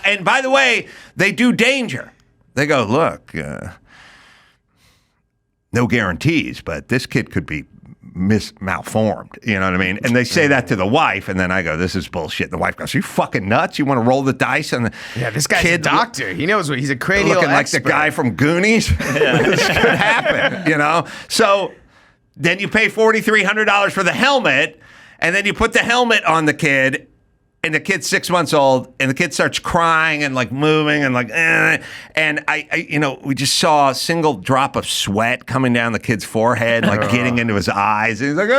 S2: And by the way, they do danger. They go, look, no guarantees, but this kid could be malformed. You know what I mean? And they say that to the wife, and then I go, this is bullshit. The wife goes, are you fucking nuts? You want to roll the dice? And
S3: this guy's a doctor. He knows what he's a cranial
S2: looking
S3: expert.
S2: like the guy from Goonies. This could happen, you know? So then you pay $4,300 for the helmet, and then you put the helmet on the kid, and the kid's 6 months old, and the kid starts crying and like moving and like, and I we just saw a single drop of sweat coming down the kid's forehead, like getting into his eyes. And he's like, and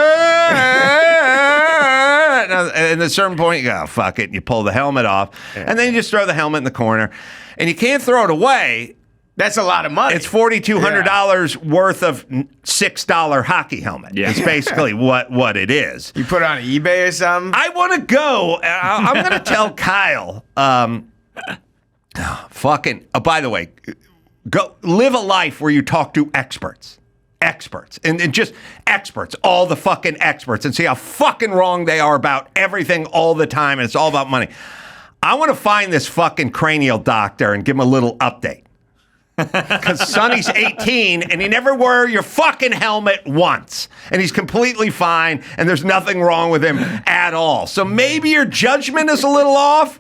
S2: at a certain point, you go, oh, fuck it. You pull the helmet off, and then you just throw the helmet in the corner, and you can't throw it away.
S3: That's a lot of money.
S2: It's $4,200 worth of $6 hockey helmet.
S4: Yeah.
S2: It's basically what it is.
S3: You put it on eBay or something?
S2: I want to go. I'm going to tell Kyle. By the way, go live a life where you talk to experts, and just experts, all the fucking experts, and see how fucking wrong they are about everything all the time, and it's all about money. I want to find this fucking cranial doctor and give him a little update. Because Sonny's 18 and he never wore your fucking helmet once. And he's completely fine and there's nothing wrong with him at all. So maybe your judgment is a little off.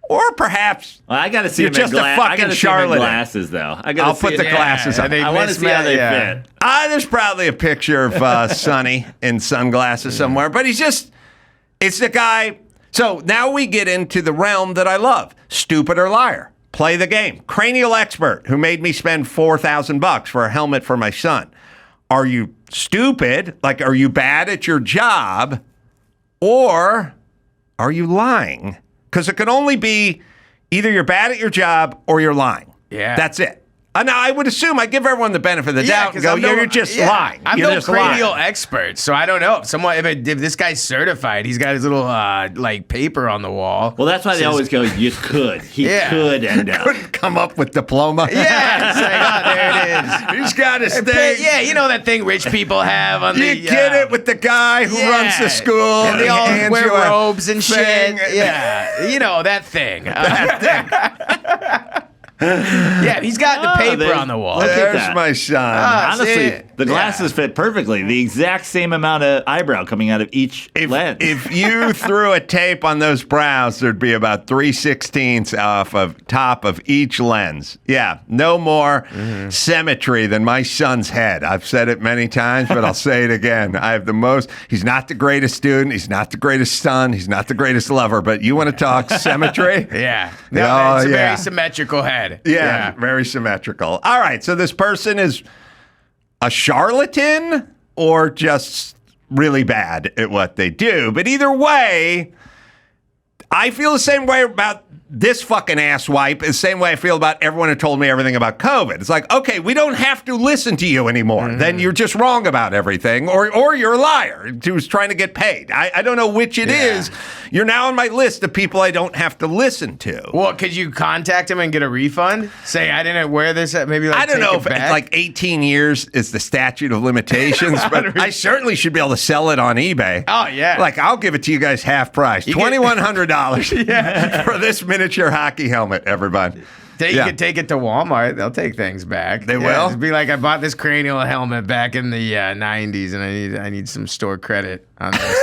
S2: Or perhaps
S4: I got to see
S2: you're just a fucking charlatan.
S4: Glasses, though.
S2: I'll put the glasses on.
S4: I want to see how they fit.
S2: There's probably a picture of Sonny in sunglasses somewhere. But it's the guy. So now we get into the realm that I love. Stupid or liar. Play the game. Cranial expert who made me spend $4,000 for a helmet for my son. Are you stupid? Like, are you bad at your job? Or are you lying? Because it can only be either you're bad at your job or you're lying.
S3: Yeah.
S2: That's it. Now, I would assume I give everyone the benefit of the doubt and go, you're just lying.
S3: I'm
S2: you're
S3: no
S2: just
S3: cranial
S2: lying.
S3: expert, so I don't know. If this guy's certified, he's got his little paper on the wall.
S4: Well, that's why they always go, you could. He could end up.
S2: Couldn't come up with diploma.
S3: Yeah, it's like, there it is.
S2: He's got to stay.
S3: Yeah, you know that thing rich people have on
S2: You get it with the guy who runs the school.
S3: And they all
S2: hands
S3: wear
S2: you a
S3: robes and shit.
S2: thing.
S3: Yeah, you know that thing.
S2: That thing.
S3: Yeah, he's got the paper on the wall.
S4: Look at
S2: There's
S4: that.
S2: my son.
S4: Honestly, the glasses fit perfectly. The exact same amount of eyebrow coming out of each lens.
S2: If you threw a tape on those brows, there'd be about 3/16 off of top of each lens. Yeah, no more symmetry than my son's head. I've said it many times, but I'll say it again. I have the most. He's not the greatest student. He's not the greatest son. He's not the greatest lover. But you want to talk symmetry?
S3: Yeah. No, it's a
S2: yeah.
S3: very symmetrical head.
S2: Yeah, very symmetrical. All right, so this person is a charlatan or just really bad at what they do. But either way, I feel the same way about this fucking asswipe is the same way I feel about everyone who told me everything about COVID. It's like, okay, we don't have to listen to you anymore. Then you're just wrong about everything, or you're a liar who's trying to get paid. I don't know which it is. You're now on my list of people I don't have to listen to.
S3: Well, could you contact him and get a refund? Say, I didn't wear this. Maybe
S2: I don't know
S3: take
S2: if
S3: it back?
S2: like 18 years is the statute of limitations, but I certainly should be able to sell it on eBay.
S3: Oh, yeah.
S2: Like, I'll give it to you guys half price. $2,100 for this miniature hockey helmet, everybody.
S3: You could take it to Walmart. They'll take things back.
S2: They will?
S3: Just be like, I bought this cranial helmet back in the 90s, and I need some store credit on this.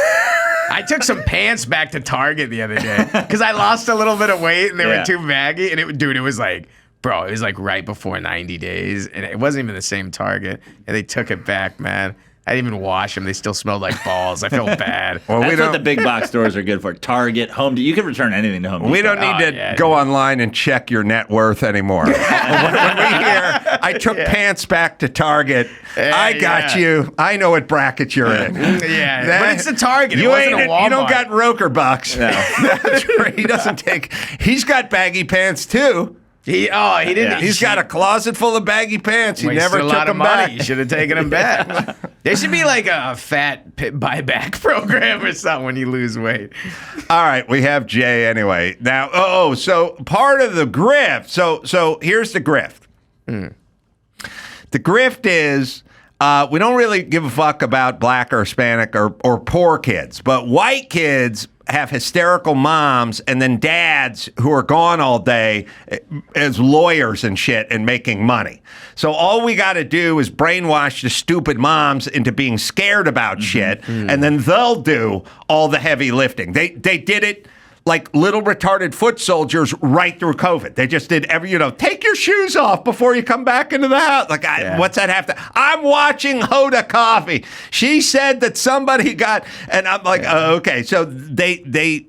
S3: I took some pants back to Target the other day because I lost a little bit of weight, and they were too baggy. And it was like, bro, it was like right before 90 days, and it wasn't even the same Target. And they took it back, man. I didn't even wash them. They still smelled like balls. I felt bad.
S2: Well,
S4: That's what the big box stores are good for. Target, Home Depot. You can return anything to Home Depot.
S2: We don't need to go online and check your net worth anymore. when we hear, I took pants back to Target, I got you. I know what bracket you're in.
S3: Yeah, but it's a Target. It wasn't a Walmart.
S2: You don't got Roker bucks. No. That's right. He doesn't take. He's got baggy pants too.
S3: He didn't.
S2: Yeah. He's got a closet full of baggy pants. He never took them back.
S3: You should have taken them back. There should be like a fat buyback program or something when you lose weight.
S2: All right, we have Jay anyway. Now, so part of the grift. So here's the grift. The grift is we don't really give a fuck about black or Hispanic or poor kids, but white kids have hysterical moms and then dads who are gone all day as lawyers and shit and making money. So all we got to do is brainwash the stupid moms into being scared about shit, and then they'll do all the heavy lifting. They did it like little retarded foot soldiers right through COVID. They just did take your shoes off before you come back into the house. Like, what's that have to? I'm watching Hoda Coffee. She said that somebody got, and I'm like, oh, okay. So they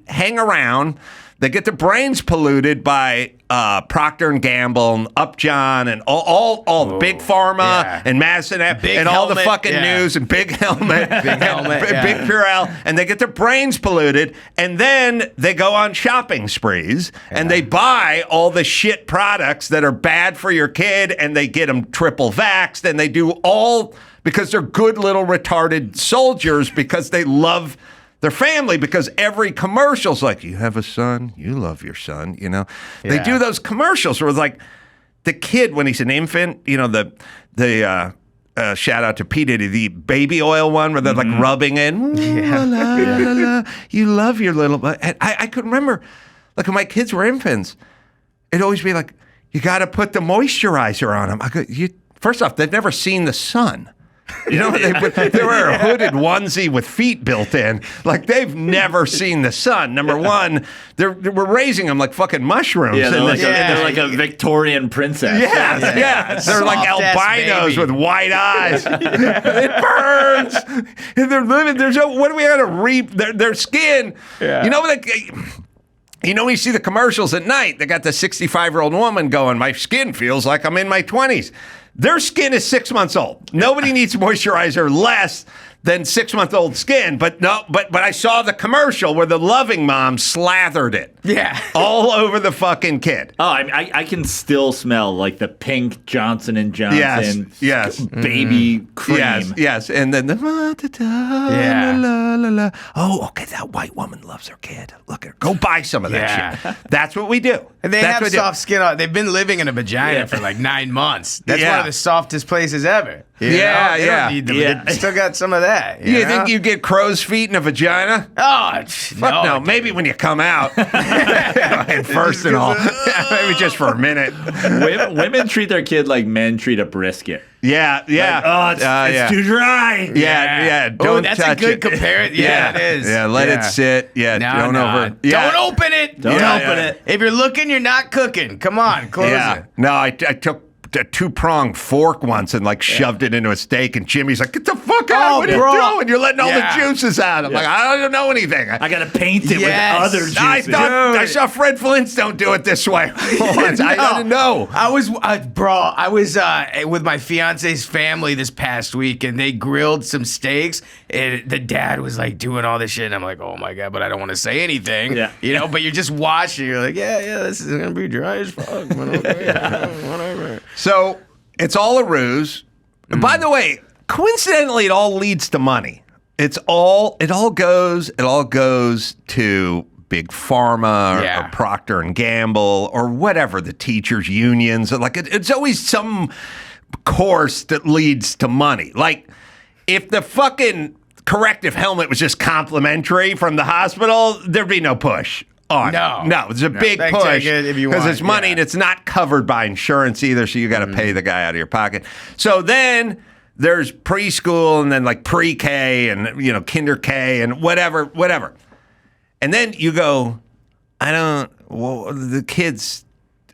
S2: hang around. They get their brains polluted by Procter and Gamble and Upjohn and all the big pharma and Madison and all the fucking news and Big Helmet, Big Purell, and they get their brains polluted, and then they go on shopping sprees and they buy all the shit products that are bad for your kid, and they get them triple vaxxed, and they do all because they're good little retarded soldiers because they love their family, because every commercial's like, you have a son, you love your son, They do those commercials where it's like the kid when he's an infant, the shout out to P. Diddy, the baby oil one where they're like rubbing in. La, la, la, la. You love your little. And I could remember, like when my kids were infants, it'd always be like, you got to put the moisturizer on them. I go, first off, they've never seen the sun. They wear a hooded onesie with feet built in. Like, they've never seen the sun. Number one, we're raising them like fucking mushrooms.
S4: Yeah, they're like a Victorian princess.
S2: Yes. They're like albinos with white eyes. It burns. And they're living. What do we got to reap? Their skin. Yeah. When you see the commercials at night, they got the 65-year-old woman going, my skin feels like I'm in my 20s. Their skin is 6 months old. Nobody needs moisturizer less than 6-month-old skin. But I saw the commercial where the loving mom slathered it. Yeah. All over the fucking kid.
S4: Oh, I can still smell like the pink Johnson & Johnson baby cream.
S2: Yes. And then the la, la, la. Oh, okay, that white woman loves her kid. Look at her. Go buy some of that shit. That's what we do.
S3: And they have soft skin. They've been living in a vagina for like 9 months. That's one of the softest places ever. They don't need them. They still got some of that.
S2: You think you get crow's feet in a vagina?
S3: Oh,
S2: fuck no. Maybe when you come out. And first and all. Maybe just for a minute.
S4: Women treat their kid like men treat a brisket.
S2: Yeah.
S4: It's too dry.
S2: Yeah.
S3: Don't that's touch a good comparison. Yeah, it is.
S2: Yeah, let it sit. Yeah, don't open it.
S3: Don't open it. If you're looking, you're not cooking. Come on, close it.
S2: No, I took a 2-pronged fork once and shoved it into a steak, and Jimmy's like, get the fuck out. What are you doing? You're letting all the juices out. I'm like, I don't know anything.
S4: I got to paint it with other juices.
S2: I saw Fred Flintstone do it this way. I didn't know.
S3: I was with my fiance's family this past week, and they grilled some steaks, and the dad was like doing all this shit, and I'm like, oh my God, but I don't want to say anything. Yeah. But you're just watching. You're like, this is going to be dry as fuck. Whatever.
S2: So it's all a ruse. By the way, coincidentally, it all leads to money. It all goes to big pharma or Procter and Gamble or whatever, the teachers' unions. Like it's always some course that leads to money. Like if the fucking corrective helmet was just complimentary from the hospital, there'd be no push. No, it's a big push because it's money and it's not covered by insurance either, so you got to pay the guy out of your pocket. So then there's preschool and then like pre-K and kinder K and whatever. And then you go, the kid's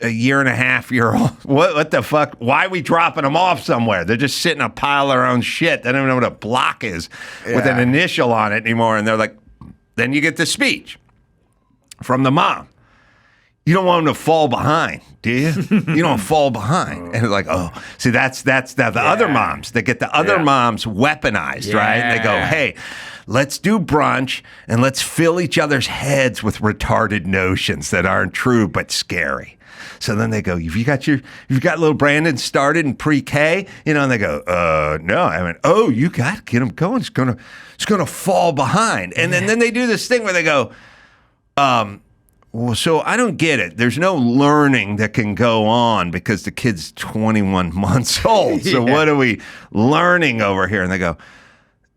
S2: a year and a half year old. What the fuck? Why are we dropping them off somewhere? They're just sitting a pile of their own shit. They don't even know what a block is with an initial on it anymore. And they're like, then you get the speech from the mom. You don't want them to fall behind, do you? You don't fall behind. And it's like, see, that's the other moms. They get the other moms weaponized, right? And they go, hey, let's do brunch and let's fill each other's heads with retarded notions that aren't true but scary. So then they go, you've got little Brandon started in pre-K, and they go, no. I went, you got to get him going. It's gonna fall behind. And then they do this thing where they go, well, so I don't get it. There's no learning that can go on because the kid's 21 months old. So what are we learning over here? And they go,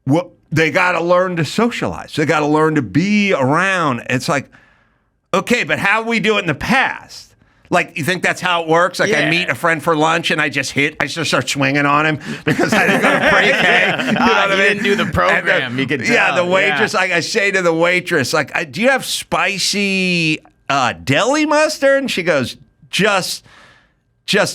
S2: well, they got to learn to socialize. They got to learn to be around. It's like, okay, but how we do it in the past? Like, you think that's how it works? Like, I meet a friend for lunch and I just start swinging on him because I didn't go to pre-K. You know what I mean?
S3: Didn't do the program. You could tell.
S2: Yeah, the waitress, like I say to the waitress, like, do you have spicy deli mustard? And she goes, just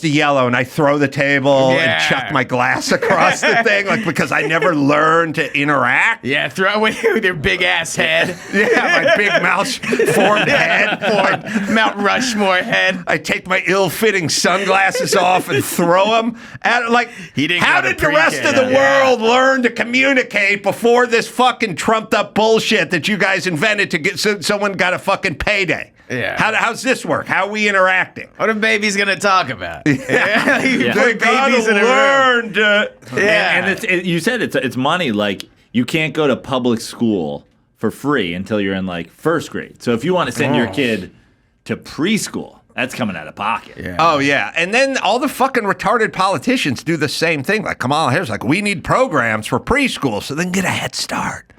S2: the yellow. And I throw the table and chuck my glass across the thing, like, because I never learned to interact.
S3: Yeah, throw away with your big ass head.
S2: My big mouse-formed head.
S3: Mount Rushmore head.
S2: I take my ill-fitting sunglasses off and throw them at, like, how did the rest of the world learn to communicate before this fucking trumped-up bullshit that you guys invented to get someone got a fucking payday?
S3: Yeah.
S2: How's this work? How are we interacting?
S3: What are babies going to talk about?
S2: They gotta learn to...
S4: And you said it's money. Like, you can't go to public school for free until you're in, like, first grade. So if you want to send your kid to preschool, that's coming out of pocket.
S2: Yeah. Oh, yeah. And then all the fucking retarded politicians do the same thing. Like, Kamala Harris, like, we need programs for preschool so they can get a head start.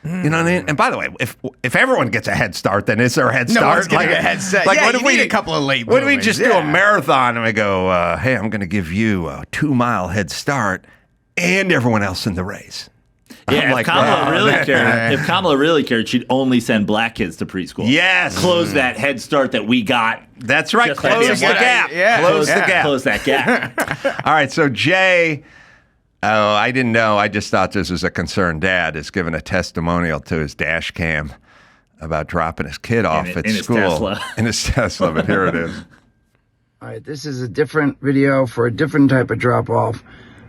S2: You know what I mean? And by the way, if everyone gets a head start, then is there a head start?
S3: No one's getting a head start.
S2: Like,
S3: what if we need a couple of late
S2: What if we
S3: bloomers?
S2: just do a marathon and we go, hey, I'm going to give you a 2-mile head start and everyone else in the race?
S4: Yeah, if Kamala really cared, she'd only send black kids to preschool.
S2: Yes.
S4: Close that head start that we got.
S2: That's right.
S4: Just
S2: Close the gap. Close the gap.
S4: Close that gap.
S2: All right, so Jay... Oh, I didn't know. I just thought this was a concerned dad is giving a testimonial to his dash cam about dropping his kid off at school. In his Tesla, but here it is.
S5: All right, this is a different video for a different type of drop-off.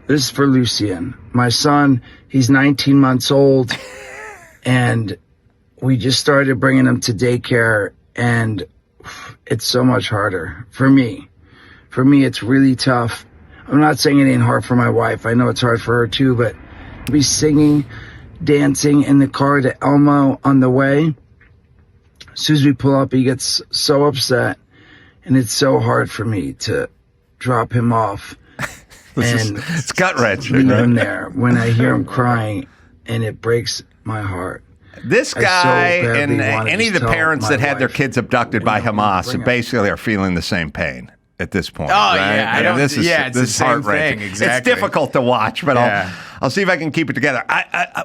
S5: This is for Lucien. My son, he's 19 months old, and we just started bringing him to daycare, and it's so much harder for me. For me, it's really tough. I'm not saying it ain't hard for my wife. I know it's hard for her too, but to be singing, dancing in the car to Elmo on the way. As soon as we pull up, he gets so upset, and it's so hard for me to drop him off and
S2: it's gut-wrenching.
S5: leave him there when I hear him crying, and it breaks my heart.
S2: This guy and any of the parents that had their kids abducted by Hamas basically are feeling the same pain at this point.
S3: Oh,
S2: right?
S3: yeah.
S2: This is
S3: it's the same
S2: heart-wrenching.
S3: thing. Exactly.
S2: It's difficult to watch, but I'll see if I can keep it together.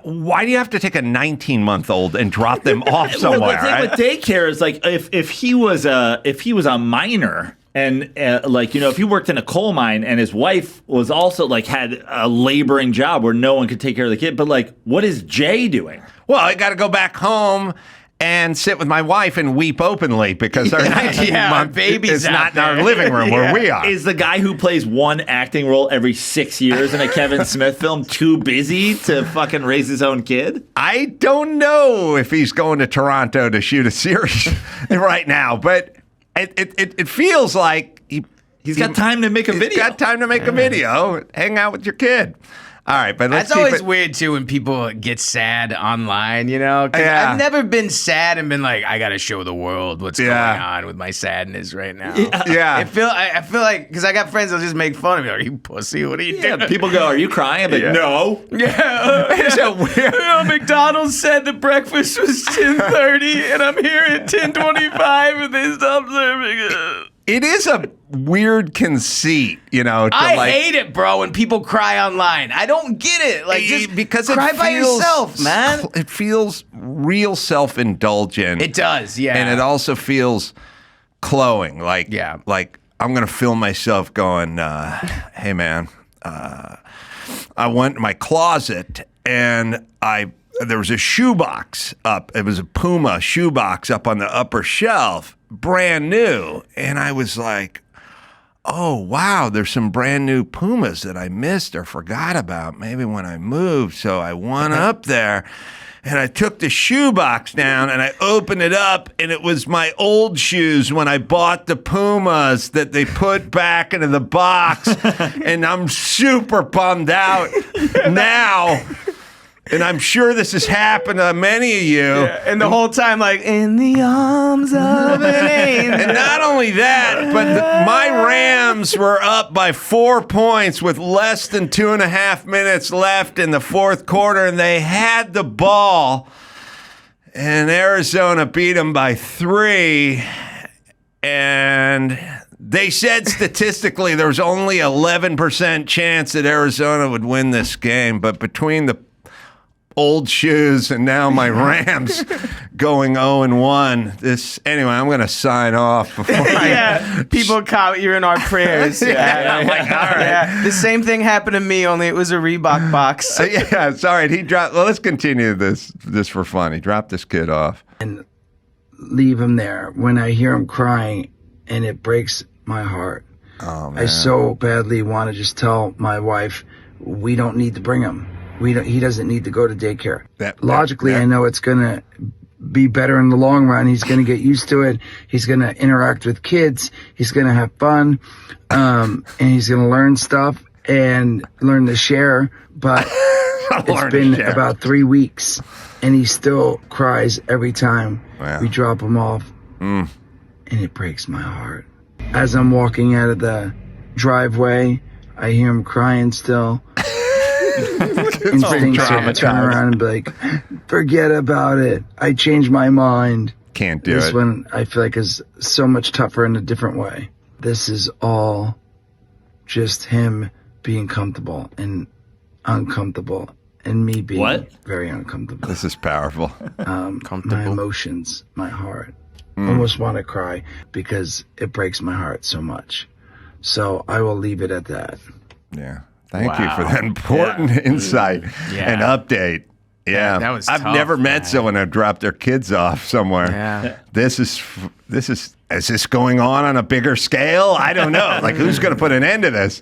S2: Why do you have to take a 19-month-old and drop them off somewhere?
S4: Well, the thing with daycare is, like, if he was a minor and if he worked in a coal mine and his wife was also, like, had a laboring job where no one could take care of the kid, but, like, what is Jay doing?
S2: Well, I got to go back home and sit with my wife and weep openly because our 19-month baby is not in our living room where we are.
S4: Is the guy who plays one acting role every 6 years in a Kevin Smith film too busy to fucking raise his own kid?
S2: I don't know if he's going to Toronto to shoot a series right now, but it feels like
S4: he's got time to make a video.
S2: He's got time to make a video. Hang out with your kid. All right, but let's
S3: That's always weird, too, when people get sad online, you know? 'Cause I've never been sad and been like, I got to show the world what's going on with my sadness right now.
S2: Yeah.
S3: I feel like, because I got friends that'll just make fun of me. Like, you pussy, what are you doing?
S4: People go, are you crying? I'm like, no.
S3: Yeah. It's so weird. McDonald's said the breakfast was 10:30, and I'm here at 10:25, and they stopped serving it.
S2: It is a weird conceit, you know.
S3: I hate it, bro, when people cry online. I don't get it. Like, just
S2: because
S3: cry by yourself, man.
S2: It feels real self-indulgent.
S3: It does, yeah.
S2: And it also feels cloying. Like I'm going to film myself going, hey, man, I went in my closet and there was a shoebox up. It was a Puma shoebox up on the upper shelf. Brand new. And I was like, oh, wow, there's some brand new Pumas that I missed or forgot about maybe when I moved. So I went up there and I took the shoebox down and I opened it up and it was my old shoes when I bought the Pumas that they put back into the box. And I'm super bummed out now. And I'm sure this has happened to many of you.
S3: Yeah, and the whole time, like, in the arms of an angel.
S2: And not only that, but my Rams were up by 4 points with less than 2.5 minutes left in the fourth quarter, and they had the ball. And Arizona beat them by 3. And they said statistically there was only 11% chance that Arizona would win this game. But between the old shoes and now my Rams going 0-1. Anyway, I'm going to sign off before
S3: people comment you're in our prayers.
S2: I'm like, all right.
S3: Yeah. The same thing happened to me, only it was a Reebok box.
S2: Sorry. He dropped. Well, let's continue this for fun. He dropped this kid off.
S5: And leave him there when I hear him crying, and it breaks my heart.
S2: Oh, man.
S5: I so badly want to just tell my wife, we don't need to bring him. He doesn't need to go to daycare. Logically, I know it's going to be better in the long run. He's going to get used to it. He's going to interact with kids. He's going to have fun. And he's going to learn stuff and learn to share. But it's been about 3 weeks, and he still cries every time we drop him off. And it breaks my heart. As I'm walking out of the driveway, I hear him crying still. Instincts are to turn around and be like, forget about it. I changed my mind.
S2: Can't do
S5: This
S2: it.
S5: one I feel like is so much tougher in a different way. This is all just him being comfortable and uncomfortable, and me being very uncomfortable.
S2: This is powerful.
S5: My emotions, my heart. Almost want to cry because it breaks my heart so much. So I will leave it at that.
S2: Yeah. Thank you for that important insight and update. Yeah,
S3: that was
S2: I've
S3: tough,
S2: never met
S3: man.
S2: someone who dropped their kids off somewhere.
S3: Yeah.
S2: Is this going on a bigger scale? I don't know. Like, who's going to put an end to this?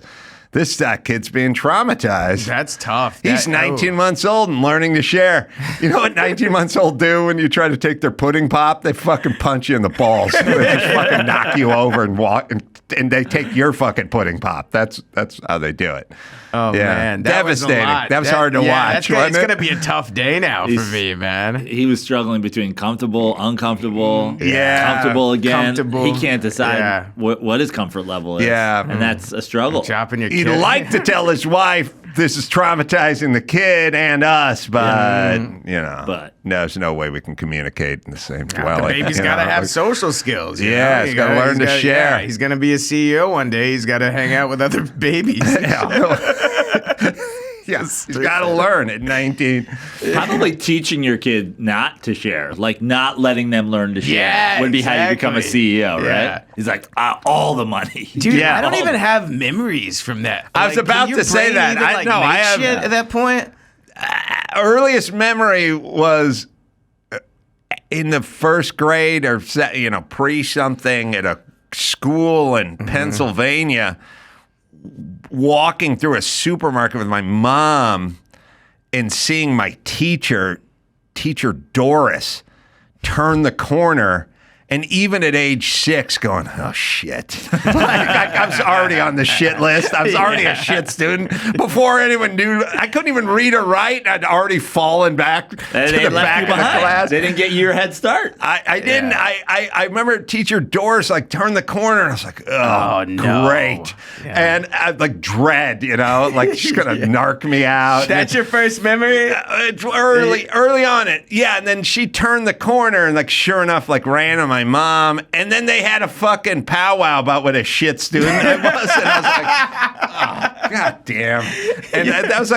S2: This kid's being traumatized.
S3: That's tough.
S2: He's 19 months old and learning to share. You know what 19 months old do when you try to take their pudding pop? They fucking punch you in the balls. They just fucking knock you over and walk, and they take your fucking pudding pop. That's how they do it.
S3: Oh, man. That
S2: Devastating.
S3: Was a lot.
S2: That was hard to watch, wasn't
S3: It's
S2: it?
S3: going to be a tough day now for me, man.
S4: He was struggling between comfortable, uncomfortable, comfortable again.
S3: Comfortable.
S4: He can't decide
S3: Yeah.
S4: what his comfort level is.
S2: Yeah.
S4: And that's a struggle.
S3: Chopping your
S2: He'd
S3: kid.
S2: like to tell his wife this is traumatizing the kid and us, but
S4: But-
S2: there's no way we can communicate in the same
S3: The
S2: dwelling.
S3: baby's
S2: you
S3: got to
S2: know,
S3: have
S2: like-
S3: social skills. you
S2: Yeah,
S3: know?
S2: he's gotta learn to share.
S3: Yeah, he's going to be a CEO one day. He's got to hang out with other babies.
S2: Yes, he's got to learn at 19.
S4: Probably teaching your kid not to share, like not letting them learn to share,
S3: Yeah,
S4: would be how you become a
S3: exactly.
S4: CEO,
S3: Yeah.
S4: right? He's like, all the money.
S3: Dude,
S2: Yeah.
S3: I don't even have memories from that.
S2: I was
S3: Like,
S2: about
S3: can your
S2: to say
S3: brain
S2: that.
S3: even,
S2: I
S3: like,
S2: know,
S3: make
S2: I have-
S3: shit at that point.
S2: Earliest memory was in the first grade or pre something at a school in Pennsylvania, walking through a supermarket with my mom and seeing my teacher Doris, turn the corner. And even at age 6, going, oh, shit. I was already on the shit list. I was already a shit student. Before anyone knew, I couldn't even read or write. I'd already fallen back to
S4: They
S2: the
S4: left
S2: back
S4: you
S2: of the
S4: behind.
S2: class.
S4: They didn't get you your head start.
S2: I didn't. I remember teacher Doris turned the corner and I was like, oh
S3: no.
S2: great.
S3: Yeah.
S2: And like dread, like she's going to narc me out.
S3: That's your first memory?
S2: It's early on it. Yeah. And then she turned the corner and sure enough, ran on my mom. And then they had a fucking powwow about what a shit student I was. And I was like, oh, God damn. And that was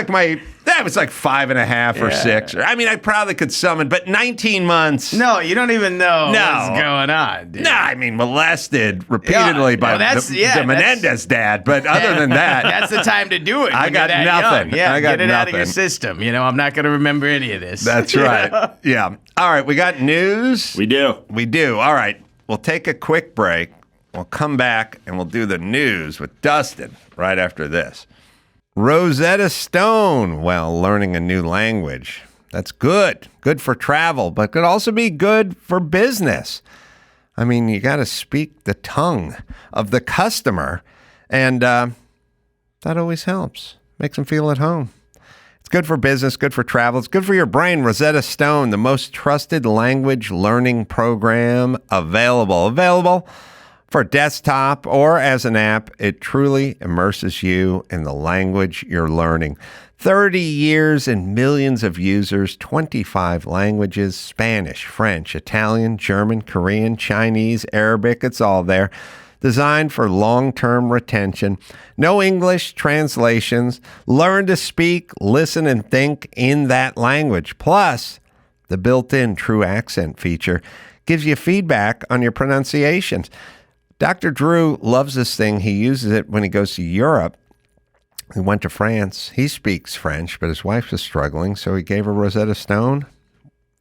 S2: that was 5.5 or 6. I mean, I probably could summon, but 19 months.
S3: No, you don't even know what's going on, dude.
S2: No, I mean, molested repeatedly by the Menendez dad. But other than that,
S3: that's the time to do it.
S2: I
S3: when
S2: got
S3: you're that
S2: nothing.
S3: young. Yeah,
S2: I got
S3: get it out of your
S2: nothing.
S3: system. I'm not going to remember any of this.
S2: that's right. Yeah. All right, we got news.
S4: We do.
S2: We do. All right. We'll take a quick break. We'll come back and we'll do the news with Dustin right after this. Rosetta Stone, learning a new language. That's good. Good for travel, but could also be good for business. I mean, you got to speak the tongue of the customer, and that always helps. Makes them feel at home. It's good for business, good for travel. It's good for your brain. Rosetta Stone, the most trusted language learning program available. Available for desktop or as an app. It truly immerses you in the language you're learning. 30 years and millions of users, 25 languages, Spanish, French, Italian, German, Korean, Chinese, Arabic, it's all there. Designed for long-term retention. No English translations. Learn to speak, listen, and think in that language. Plus, the built-in true accent feature gives you feedback on your pronunciations. Dr. Drew loves this thing. He uses it when he goes to Europe. He went to France. He speaks French, but his wife was struggling, so he gave her Rosetta Stone.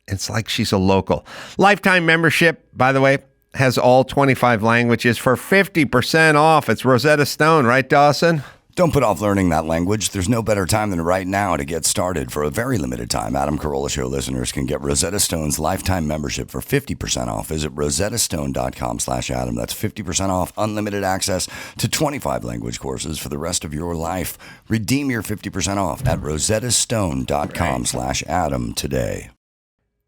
S2: It's like she's a local. Lifetime membership, by the way, has all 25 languages for 50% off. It's Rosetta Stone, right, Dawson?
S1: Don't put off learning that language. There's no better time than right now to get started. For a very limited time, Adam Carolla Show listeners can get Rosetta Stone's lifetime membership for 50% off. Visit rosettastone.com/Adam. That's 50% off, unlimited access to 25 language courses for the rest of your life. Redeem your 50% off at rosettastone.com/Adam today.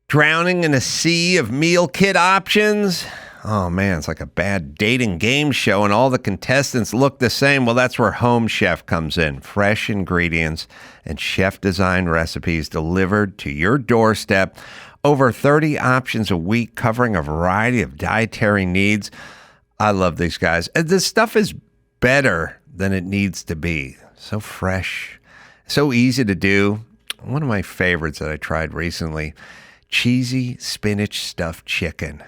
S2: Drowning in a sea of meal kit options? Oh man, it's like a bad dating game show and all the contestants look the same. Well, that's where Home Chef comes in. Fresh ingredients and chef-designed recipes delivered to your doorstep. Over 30 options a week covering a variety of dietary needs. I love these guys. This stuff is better than it needs to be. So fresh, so easy to do. One of my favorites that I tried recently, cheesy spinach stuffed chicken.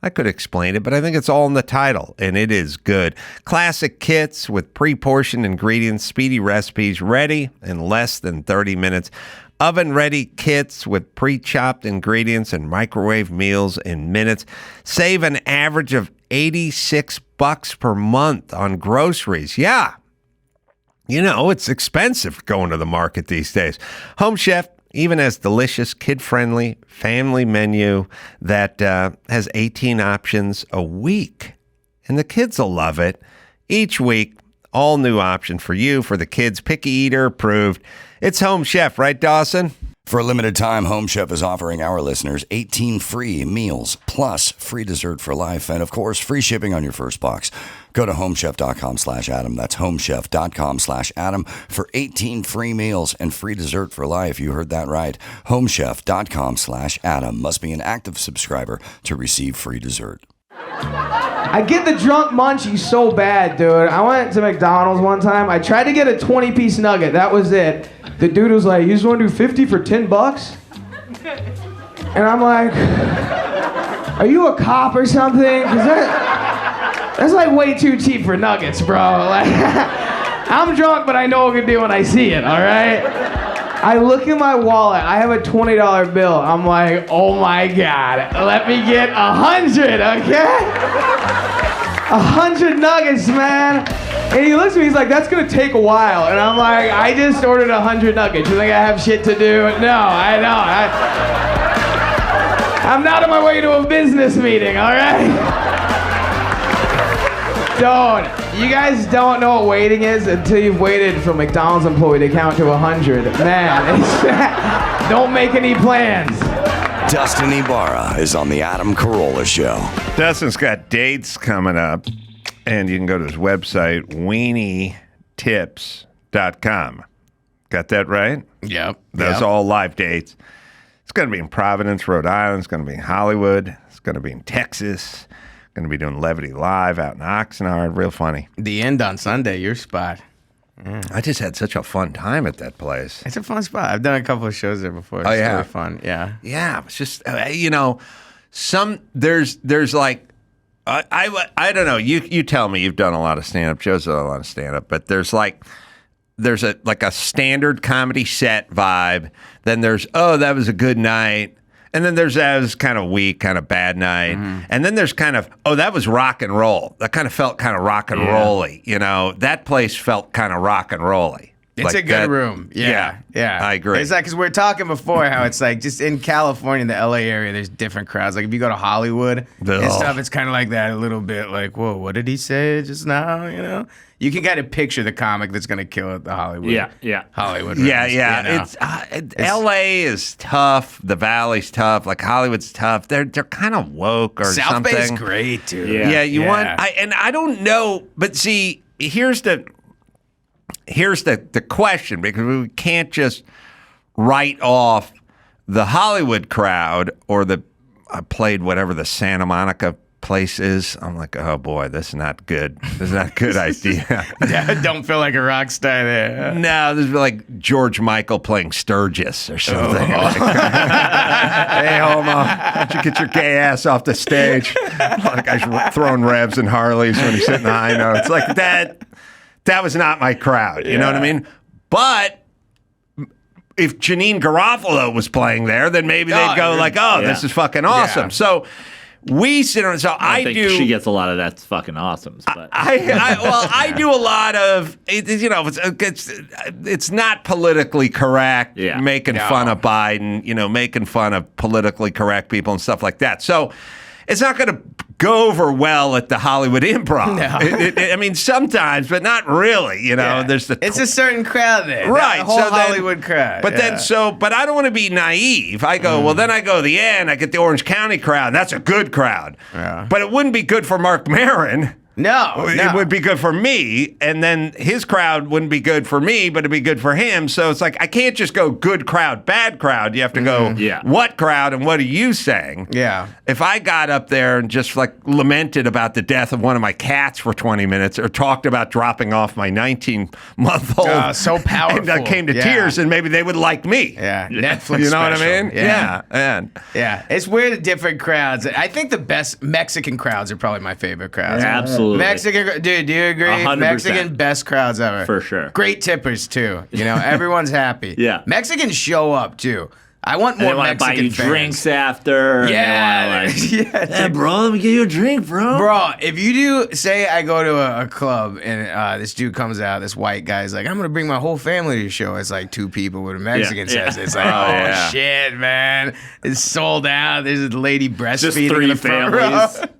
S2: I could explain it, but I think it's all in the title, and it is good. Classic kits with pre-portioned ingredients, speedy recipes, ready in less than 30 minutes. Oven-ready kits with pre-chopped ingredients and microwave meals in minutes. Save an average of $86 per month on groceries. Yeah. You know, it's expensive going to the market these days. Home Chef even has delicious, kid-friendly family menu that has 18 options a week. And the kids will love it. Each week, all new option for you, for the kids. Picky eater approved. It's Home Chef, right, Dawson?
S1: For a limited time, Home Chef is offering our listeners 18 free meals plus free dessert for life. And of course, free shipping on your first box. Go to homechef.com/Adam. That's homechef.com/Adam for 18 free meals and free dessert for life. You heard that right. Homechef.com/Adam. Must be an active subscriber to receive free dessert.
S6: I get the drunk munchies so bad, dude. I went to McDonald's one time. I tried to get a 20-piece nugget. That was it. The dude was like, "You just want to do 50 for $10?" And I'm like, "Are you a cop or something? 'Cause that's like way too cheap for nuggets, bro." Like, I'm drunk, but I know what I can do when I see it, all right? I look in my wallet. I have a $20 bill. I'm like, oh my God, let me get 100, okay? 100 nuggets, man. And he looks at me, he's like, "That's gonna take a while." And I'm like, "I just ordered 100 nuggets. You think I have shit to do?" No, I don't. I'm not on my way to a business meeting, all right? You guys don't know what waiting is until you've waited for a McDonald's employee to count to 100. Man, don't make any plans.
S1: Dustin Ybarra is on the Adam Carolla Show.
S2: Dustin's got dates coming up, and you can go to his website, weenietips.com. Got that right?
S3: Yep.
S2: Those are all live dates. It's going to be in Providence, Rhode Island. It's going to be in Hollywood. It's going to be in Texas. Going to be doing Levity Live out in Oxnard. Real funny.
S3: The End on Sunday, your spot.
S2: I just had such a fun time at that place.
S3: It's a fun spot. I've done a couple of shows there before. It's
S2: yeah?
S3: really fun. Yeah.
S2: Yeah, it's just, there's like, I don't know. You tell me. You've done a lot of stand-up. Joe's done a lot of stand-up. But there's a standard comedy set vibe. Then there's, oh, that was a good night. And then there's that was kind of weak, kind of bad night. Mm-hmm. And then there's kind of, oh, that was rock and roll. That kind of felt kind of rock and rolly. You know, that place felt kind of rock and rolly.
S3: It's
S2: Like
S3: a good
S2: that-
S3: room. Yeah.
S2: I agree.
S3: It's like, because we were talking before how it's like just in California, in the LA area, there's different crowds. Like if you go to Hollywood and stuff, it's kind of like that a little bit. Like, whoa, what did he say just now? You know, you can kind of picture the comic that's going to kill at the Hollywood.
S4: Yeah.
S3: Hollywood.
S2: Yeah,
S3: rooms,
S2: yeah.
S3: you know?
S2: L.A. is tough. The Valley's tough. Like Hollywood's tough. They're kind of woke or
S3: South
S2: something.
S3: Bay's great, dude.
S2: Yeah, you want. I don't know, but see, here's the question, because we can't just write off the Hollywood crowd or I played whatever the Santa Monica place is. I'm like, oh boy, this is not good. This is not a good idea.
S3: Don't feel like a rock star there.
S2: No, this is like George Michael playing Sturgis or something. Like, hey, homo, why don't you get your gay ass off the stage? Like guy's throwing revs and Harleys when he's hitting the high notes. Like that. That was not my crowd. You know what I mean? But if Janine Garofalo was playing there, then maybe they'd go like, "Oh, this is fucking awesome."
S3: Yeah.
S2: So we sit on. So I
S4: think
S2: do.
S4: She gets a lot of that's fucking awesome. But
S2: I do a lot of. You know, it's not politically correct.
S4: Yeah.
S2: Making fun of Biden. You know, making fun of politically correct people and stuff like that. So it's not going to go over well at the Hollywood Improv.
S3: No.
S2: I mean, sometimes, but not really. You know, there's
S3: it's a certain crowd there,
S2: right?
S3: The whole
S2: so then,
S3: Hollywood crowd.
S2: But then, but I don't want to be naive. I go, well, then I go to the end. I get the Orange County crowd. That's a good crowd.
S3: Yeah.
S2: But it wouldn't be good for Mark Maron.
S3: No.
S2: It would be good for me, and then his crowd wouldn't be good for me, but it'd be good for him. So it's like I can't just go good crowd, bad crowd. You have to go what crowd and what are you saying?
S3: Yeah.
S2: If I got up there and just like lamented about the death of one of my cats for 20 minutes or talked about dropping off my 19-month-old,
S3: so powerful.
S2: And I came to tears, and maybe they would like me.
S3: Yeah, Netflix.
S2: You know what I
S3: special.
S2: mean? Yeah.
S3: Yeah, it's weird at different crowds. I think the best Mexican crowds are probably my favorite crowds.
S4: Absolutely.
S3: Mexican, dude, do you agree?
S4: 100%.
S3: Mexican best crowds ever.
S4: For sure.
S3: Great tippers too. You know, everyone's happy.
S4: Yeah.
S3: Mexicans show up too. I want more
S4: They want to buy
S3: Mexican
S4: you
S3: fans.
S4: drinks after.
S3: Yeah,
S4: Hey, bro, let me get you a drink, bro.
S3: Bro, if you do, say I go to a club and this dude comes out, this white guy's like, I'm going to bring my whole family to the show. It's like two people with a Mexican says. It's like, shit, man. It's sold out. There's a lady breastfeeding
S4: Just
S3: in
S4: three
S3: the front row.
S4: families.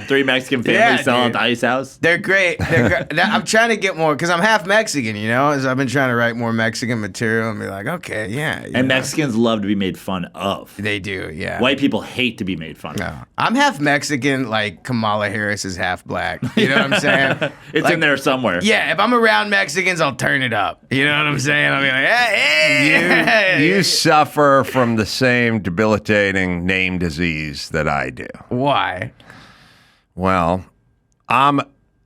S4: Three Mexican families selling at the Ice House.
S3: They're great. I'm trying to get more, because I'm half Mexican, you know? So I've been trying to write more Mexican material and be like, okay, yeah.
S4: And Mexicans love to be made fun of.
S3: They do, yeah.
S4: White people hate to be made fun of.
S3: No. I'm half Mexican, like Kamala Harris is half black. You know what I'm saying?
S4: It's
S3: like,
S4: in there somewhere.
S3: Yeah, if I'm around Mexicans, I'll turn it up. You know what I'm saying? I'll be like, hey.
S2: You suffer from the same debilitating name disease that I do.
S3: Why?
S2: Well, I'm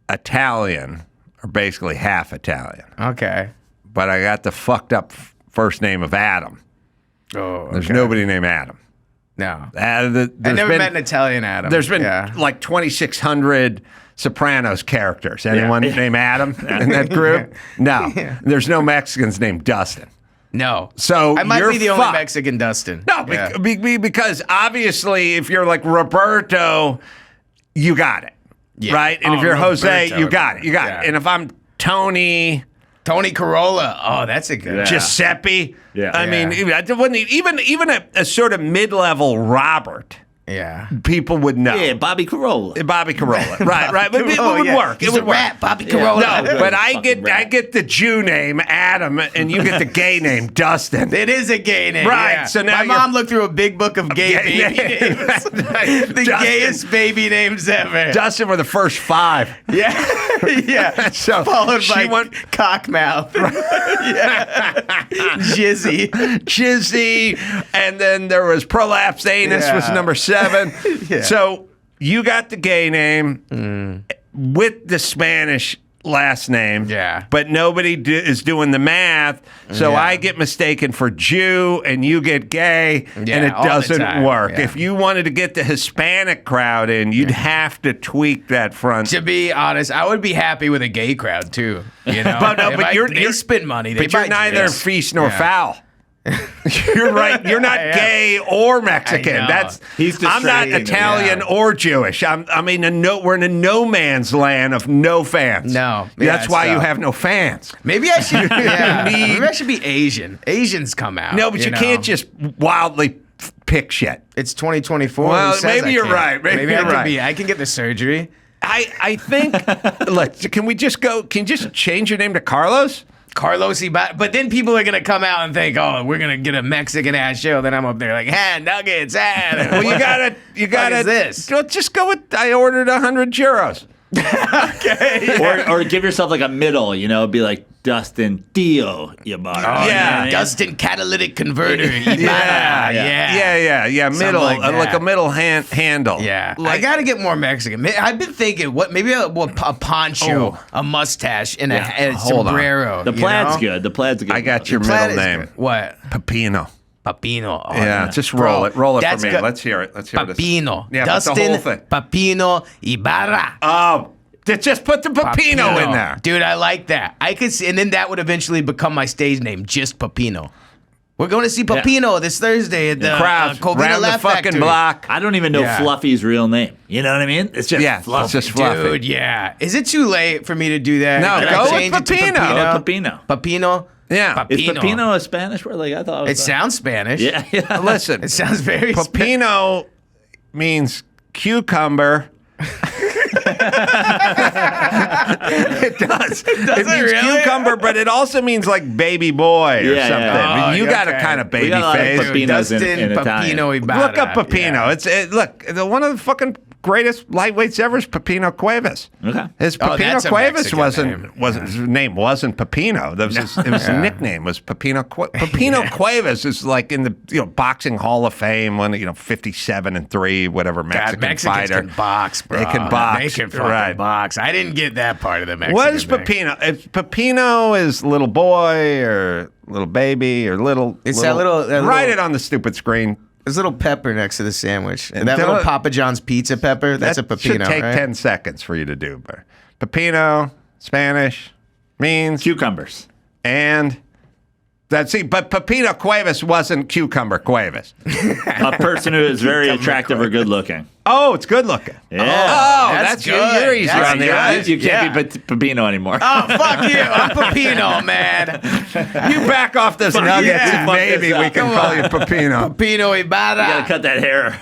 S2: Italian, or basically half Italian,
S3: Okay.
S2: but I got the fucked up first name of Adam.
S3: Oh,
S2: There's nobody named Adam.
S3: No.
S2: I
S3: never met an Italian Adam.
S2: There's been like 2,600 Sopranos characters. Anyone named Adam in that group? No. There's no Mexicans named Dustin.
S3: No.
S2: So
S3: I might
S2: you're
S3: be the only
S2: fucked.
S3: Mexican Dustin.
S2: No, because obviously if you're like Roberto, you got it.
S3: Yeah.
S2: Right? And if you're
S3: Roberto,
S2: Jose, you got it. You got it. And if I'm Tony
S3: Carolla, oh, that's a good
S2: Giuseppe,
S4: Yeah.
S2: I mean, even a sort of mid-level Robert,
S3: Yeah.
S2: people would know.
S4: Yeah, Bobby Carolla.
S2: Bobby Carolla. right. But it would work.
S3: He's
S2: It would
S3: a
S2: work.
S3: rat, Bobby Carolla.
S2: No, but I
S4: Fucking rat.
S2: get the Jew name Adam, and you get the gay name Dustin.
S3: It is a gay name.
S2: Right,
S3: Yeah.
S2: so now
S3: my
S2: you're-
S3: mom looked through a big book of gay baby names. The
S2: Dustin.
S3: gayest baby names ever.
S2: Dustin were the first 5.
S3: Yeah. Yeah.
S2: So
S3: Followed
S2: she
S3: by
S2: went-
S3: cockmouth. Yeah.
S2: Jizzy, and then there was prolapsed anus was
S3: Yeah.
S2: number 7.
S3: Yeah.
S2: So you got the gay name with the Spanish last name.
S3: Yeah.
S2: But nobody is doing the math, so
S3: Yeah.
S2: I get mistaken for Jew and you get gay,
S3: Yeah,
S2: and it
S3: all the
S2: doesn't
S3: time.
S2: work.
S3: Yeah.
S2: If you wanted to get the Hispanic crowd in, you'd have to tweak that front.
S3: To be honest, I would be happy with a gay crowd too. You know,
S2: But no,
S3: If
S2: but
S3: they
S2: you're
S3: spend money. They
S2: But you're
S3: buy
S2: neither
S3: drinks.
S2: feast nor
S3: Yeah.
S2: foul. You're right. You're not gay or Mexican.
S3: I know.
S2: That's
S4: He's
S2: I'm not
S4: distracting,
S2: Italian or Jewish. We're in a no man's land of no fans.
S3: No.
S2: That's
S3: Yeah,
S2: why
S3: so-
S2: you have no fans.
S3: Maybe I should. Yeah. Maybe I should be Asian. Asians come out.
S2: No, but you
S3: know?
S2: can't just wildly pick shit.
S3: It's 2024.
S2: Well,
S3: Who says
S2: maybe
S3: I
S2: you're
S3: can't?
S2: right. Maybe you're
S3: I can
S2: right.
S3: I can get the surgery.
S2: I think. Can we just go? Can you just change your name to Carlos?
S3: Carlos Ybarra. But then people are gonna come out and think, oh, we're gonna get a Mexican ass show. Then I'm up there like, nuggets,
S2: Well, you gotta.
S3: is this?
S2: Well, just go with. I ordered 100 gyros.
S4: Or give yourself like a middle, be like Dustin Theo Ybarra.
S3: Oh,
S2: Yeah.
S3: Dustin catalytic converter. Ybarra.
S2: Yeah. Middle,
S3: like
S2: like
S3: that.
S2: a middle handle.
S3: Yeah, I
S2: Like,
S3: gotta get more Mexican. I've been thinking, maybe a poncho, a mustache, and a
S2: hold on.
S3: sombrero.
S4: The
S3: you
S4: plaid's
S3: know?
S4: good. The plaid's a good.
S2: I got your
S3: Plaid
S2: middle
S3: is
S2: name,
S3: good. What?
S2: Pepino.
S3: Papino. Oh,
S2: Yeah, just
S3: Bro,
S2: roll it. Roll it
S3: that's
S2: for me.
S3: good.
S2: Let's hear it. Let's hear this.
S3: Papino.
S2: Yeah, but
S3: Dustin
S2: the whole thing.
S3: Papino Ybarra.
S2: Oh, just put the Pepino in there.
S3: Dude, I like that. I could see, and then that would eventually become my stage name, just Papino. We're going to see Papino this Thursday at the
S2: Crowds
S3: Covina
S2: round the
S3: Laugh
S2: fucking
S3: Factory.
S2: block.
S4: I don't even know
S3: Yeah.
S4: Fluffy's real name. You know what I mean? It's just
S2: Yeah,
S4: Fluffy.
S2: it's just fluffy.
S3: Dude, yeah. Is it too late for me to do that?
S2: No,
S3: Can
S2: go
S3: I
S2: with
S3: change it to
S2: Pepino.
S4: Go Pepino.
S3: Papino?
S2: Yeah.
S4: Is
S3: Pepino.
S4: Pepino a Spanish word? Like I thought.
S3: It sounds Spanish.
S4: Yeah.
S2: Listen,
S3: It sounds very
S2: Pepino means cucumber. It does. It means
S3: really?
S2: cucumber, but it also means like baby boy or
S4: Yeah,
S2: something.
S4: yeah.
S3: Oh,
S2: You got a
S3: okay.
S2: kind of
S4: We
S2: baby
S4: got a lot of
S2: face.
S4: Pepinos
S3: Dustin
S4: in Italian.
S3: Papino Ybarra.
S2: Look up Pepino.
S3: Yeah.
S2: Look, one of the fucking greatest lightweights ever is Pepino Cuevas.
S4: Okay.
S2: His
S3: Oh,
S2: Pepino
S3: that's a
S2: Cuevas
S3: Mexican
S2: wasn't his name wasn't Pepino. That was his nickname was Pepino. Pepino Cuevas is like in the boxing Hall of Fame, 57-3, whatever Mexican
S3: God, Mexicans
S2: fighter.
S3: can box, bro.
S2: They can box.
S3: They can fucking
S2: Right.
S3: box. I didn't get that part of the Mexican
S2: What is
S3: thing.
S2: Pepino? If Pepino is little boy or little baby or little.
S3: It's that little-
S2: Write it on the stupid screen.
S3: There's a little pepper next to the sandwich.
S2: And
S3: That
S2: don't-
S3: little Papa John's pizza pepper, that's a
S2: That should
S3: pepino,
S2: take
S3: right?
S2: 10 seconds for you to do. But Pepino, Spanish, means
S4: Cucumbers.
S2: and but Pepino Cuevas wasn't Cucumber Cuevas.
S4: A person who is very attractive or good looking.
S2: Oh, it's good looking.
S4: Yeah.
S2: Oh,
S3: that's
S2: you're
S3: good.
S2: easy
S3: That's
S2: on the
S3: good.
S2: eyes.
S4: You can't be Pepino anymore.
S3: Oh, fuck you. I'm Pepino, man.
S2: You back off this nuggets
S3: yeah.
S2: and
S4: Fuck
S2: maybe
S4: this
S2: we
S4: up.
S2: can
S3: Come
S2: call
S3: on.
S2: you Pepino.
S3: Pepino Ybarra.
S4: Gotta cut that hair.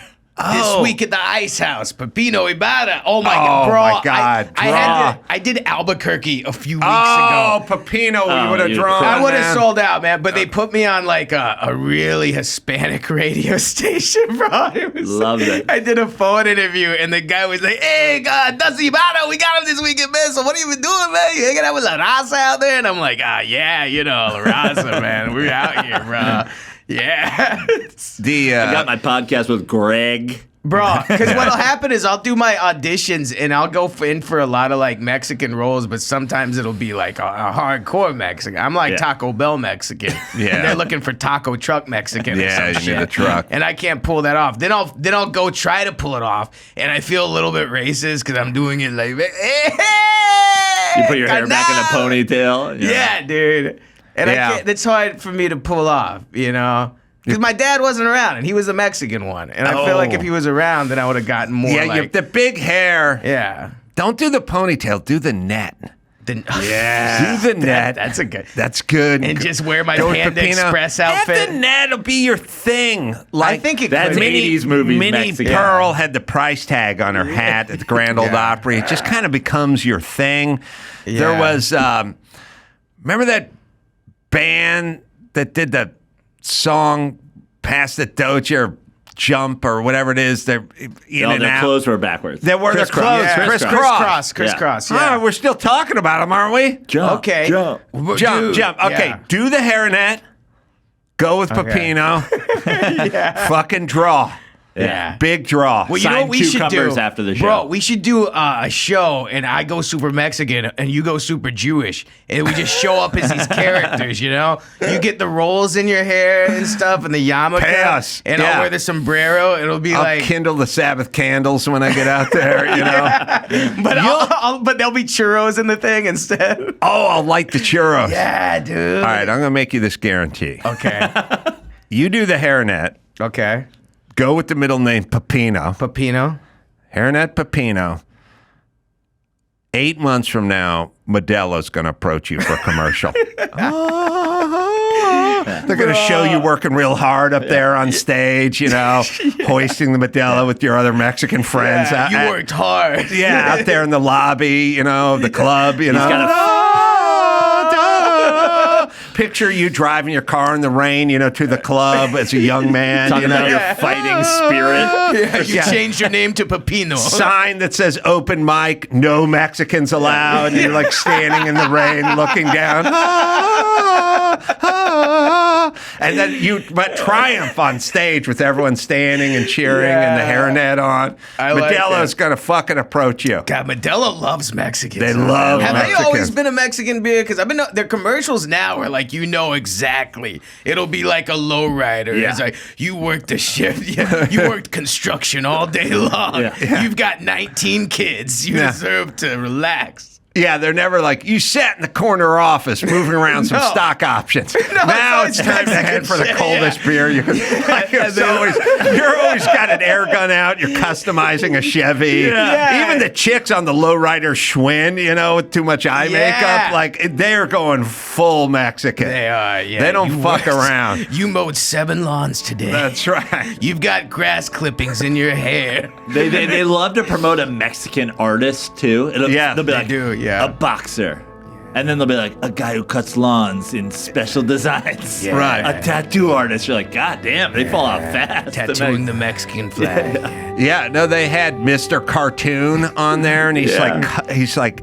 S3: This week at the Ice House, Pepino Ybarra. Oh my
S2: Oh,
S3: god, bro!
S2: my God,
S3: I did Albuquerque a few weeks
S2: Oh,
S3: ago.
S2: Pepino,
S4: Oh,
S2: you would have
S4: you
S2: drawn.
S3: I would have
S2: man.
S3: sold out, man. But they put me on like a really Hispanic radio station, bro. It was
S4: Loved it.
S3: I did a phone interview, and the guy was like, "Hey, God, Dustin Ybarra, we got him this weekend, man. So what have you been doing, man? You hanging out with La Raza out there?" And I'm like, yeah, La Raza, man. We're out here, bro. Yeah.
S4: I got my podcast with Greg.
S3: Bro, because what'll happen is I'll do my auditions and I'll go in for a lot of like Mexican roles, but sometimes it'll be like a hardcore Mexican. I'm like
S4: Yeah.
S3: Taco Bell Mexican.
S2: Yeah.
S3: And they're looking for taco truck Mexican.
S2: Yeah,
S3: or some
S2: you need
S3: shit.
S2: a truck.
S3: And I can't pull that off. Then I'll go try to pull it off, and I feel a little bit racist because I'm doing it like, hey,
S4: You put your hair back in a
S3: carnal.
S4: ponytail.
S3: Yeah, dude. And
S2: Yeah.
S3: I can't, it's hard for me to pull off, Because my dad wasn't around, and he was the Mexican one. And I feel like if he was around, then I would have gotten more
S2: Yeah,
S3: like...
S2: the big hair.
S3: Yeah.
S2: Don't do the ponytail. Do the net.
S3: Yeah.
S2: Do the net.
S3: That's a good...
S2: That's good.
S3: And just wear my
S2: Go with
S3: Panda
S2: Pepino.
S3: Express
S2: Have
S3: outfit.
S2: the net will be your thing.
S3: I think it
S4: That's
S3: could.
S4: Mini- 80s movies
S2: Minnie
S4: Mexican.
S2: Pearl had the price tag on her hat at the Grand Ole Opry. It just kind of becomes your thing. There
S3: Yeah.
S2: was, remember that band that did the song Pass the Doja or Jump or whatever it is? They're in
S4: No,
S2: and
S4: their
S2: out.
S4: clothes were backwards.
S2: They were their
S4: Crisscross.
S2: clothes.
S4: Yeah.
S2: Crisscross.
S3: Crisscross,
S2: Oh,
S3: yeah.
S2: we're still talking about them, aren't we?
S4: Jump.
S3: Okay.
S4: Jump.
S2: Jump. Okay,
S3: Yeah.
S2: do the hairnet. Go with Pepino. Fucking draw.
S3: Yeah.
S2: Big draw.
S3: Well, you know
S4: Sign
S3: what we should
S4: cucumbers
S3: do?
S4: after the show.
S3: Bro, we should do a show, and I go super Mexican, and you go super Jewish, and we just show up as these characters, You get the rolls in your hair and stuff, and the yarmulke.
S2: Pay us.
S3: And
S2: Yeah.
S3: I'll wear the sombrero. It'll be
S2: I'll
S3: like...
S2: kindle the Sabbath candles when I get out there,
S3: But there'll be churros in the thing instead.
S2: Oh, I'll light the churros.
S3: Yeah, dude.
S2: All right, I'm going to make you this guarantee.
S3: Okay.
S2: You do the hairnet.
S3: Okay.
S2: Go with the middle name Pepino.
S3: Pepino.
S2: Hairnet Pepino. 8 months from now, Modelo's going to approach you for a commercial. They're going to show you working real hard up there on stage, hoisting the Modelo with your other Mexican friends.
S3: Yeah, you worked hard.
S2: Yeah, out there in the lobby, of the club,
S4: He's got
S2: Picture you driving your car in the rain, to the club as a young man.
S4: talking about your fighting spirit.
S3: You changed your name to Pepino.
S2: Sign that says open mic, no Mexicans allowed. And you're like standing in the rain looking down. And then you triumph on stage with everyone standing and cheering and the hairnet on. Modelo's going to fucking approach you.
S3: God, Modelo loves Mexicans.
S2: They love
S3: Have
S2: Mexicans.
S3: they always been a Mexican beer? Because their commercials now are like, exactly. It'll be like a lowrider.
S4: Yeah.
S3: It's like, you worked a shift. You worked construction all day long.
S4: Yeah.
S3: You've got 19 kids. You deserve to relax.
S2: Yeah, they're never like, you sat in the corner office moving around some stock options. Now it's time to head for the coldest beer. You're always got an air gun out. You're customizing a Chevy.
S3: Yeah.
S2: Even the chicks on the lowrider Schwinn, with too much eye makeup, like they're going full Mexican.
S3: They are, yeah.
S2: They don't fuck around.
S3: You mowed 7 lawns today.
S2: That's right.
S3: You've got grass clippings in your hair.
S4: They love to promote a Mexican artist too. They'll be like, a boxer. And then they'll be like, a guy who cuts lawns in special designs.
S3: Yeah.
S2: Right.
S4: A tattoo artist. You're like, God damn, they fall out fast.
S3: Tattooing the Mexican flag.
S2: Yeah, no, they had Mr. Cartoon on there, and he's like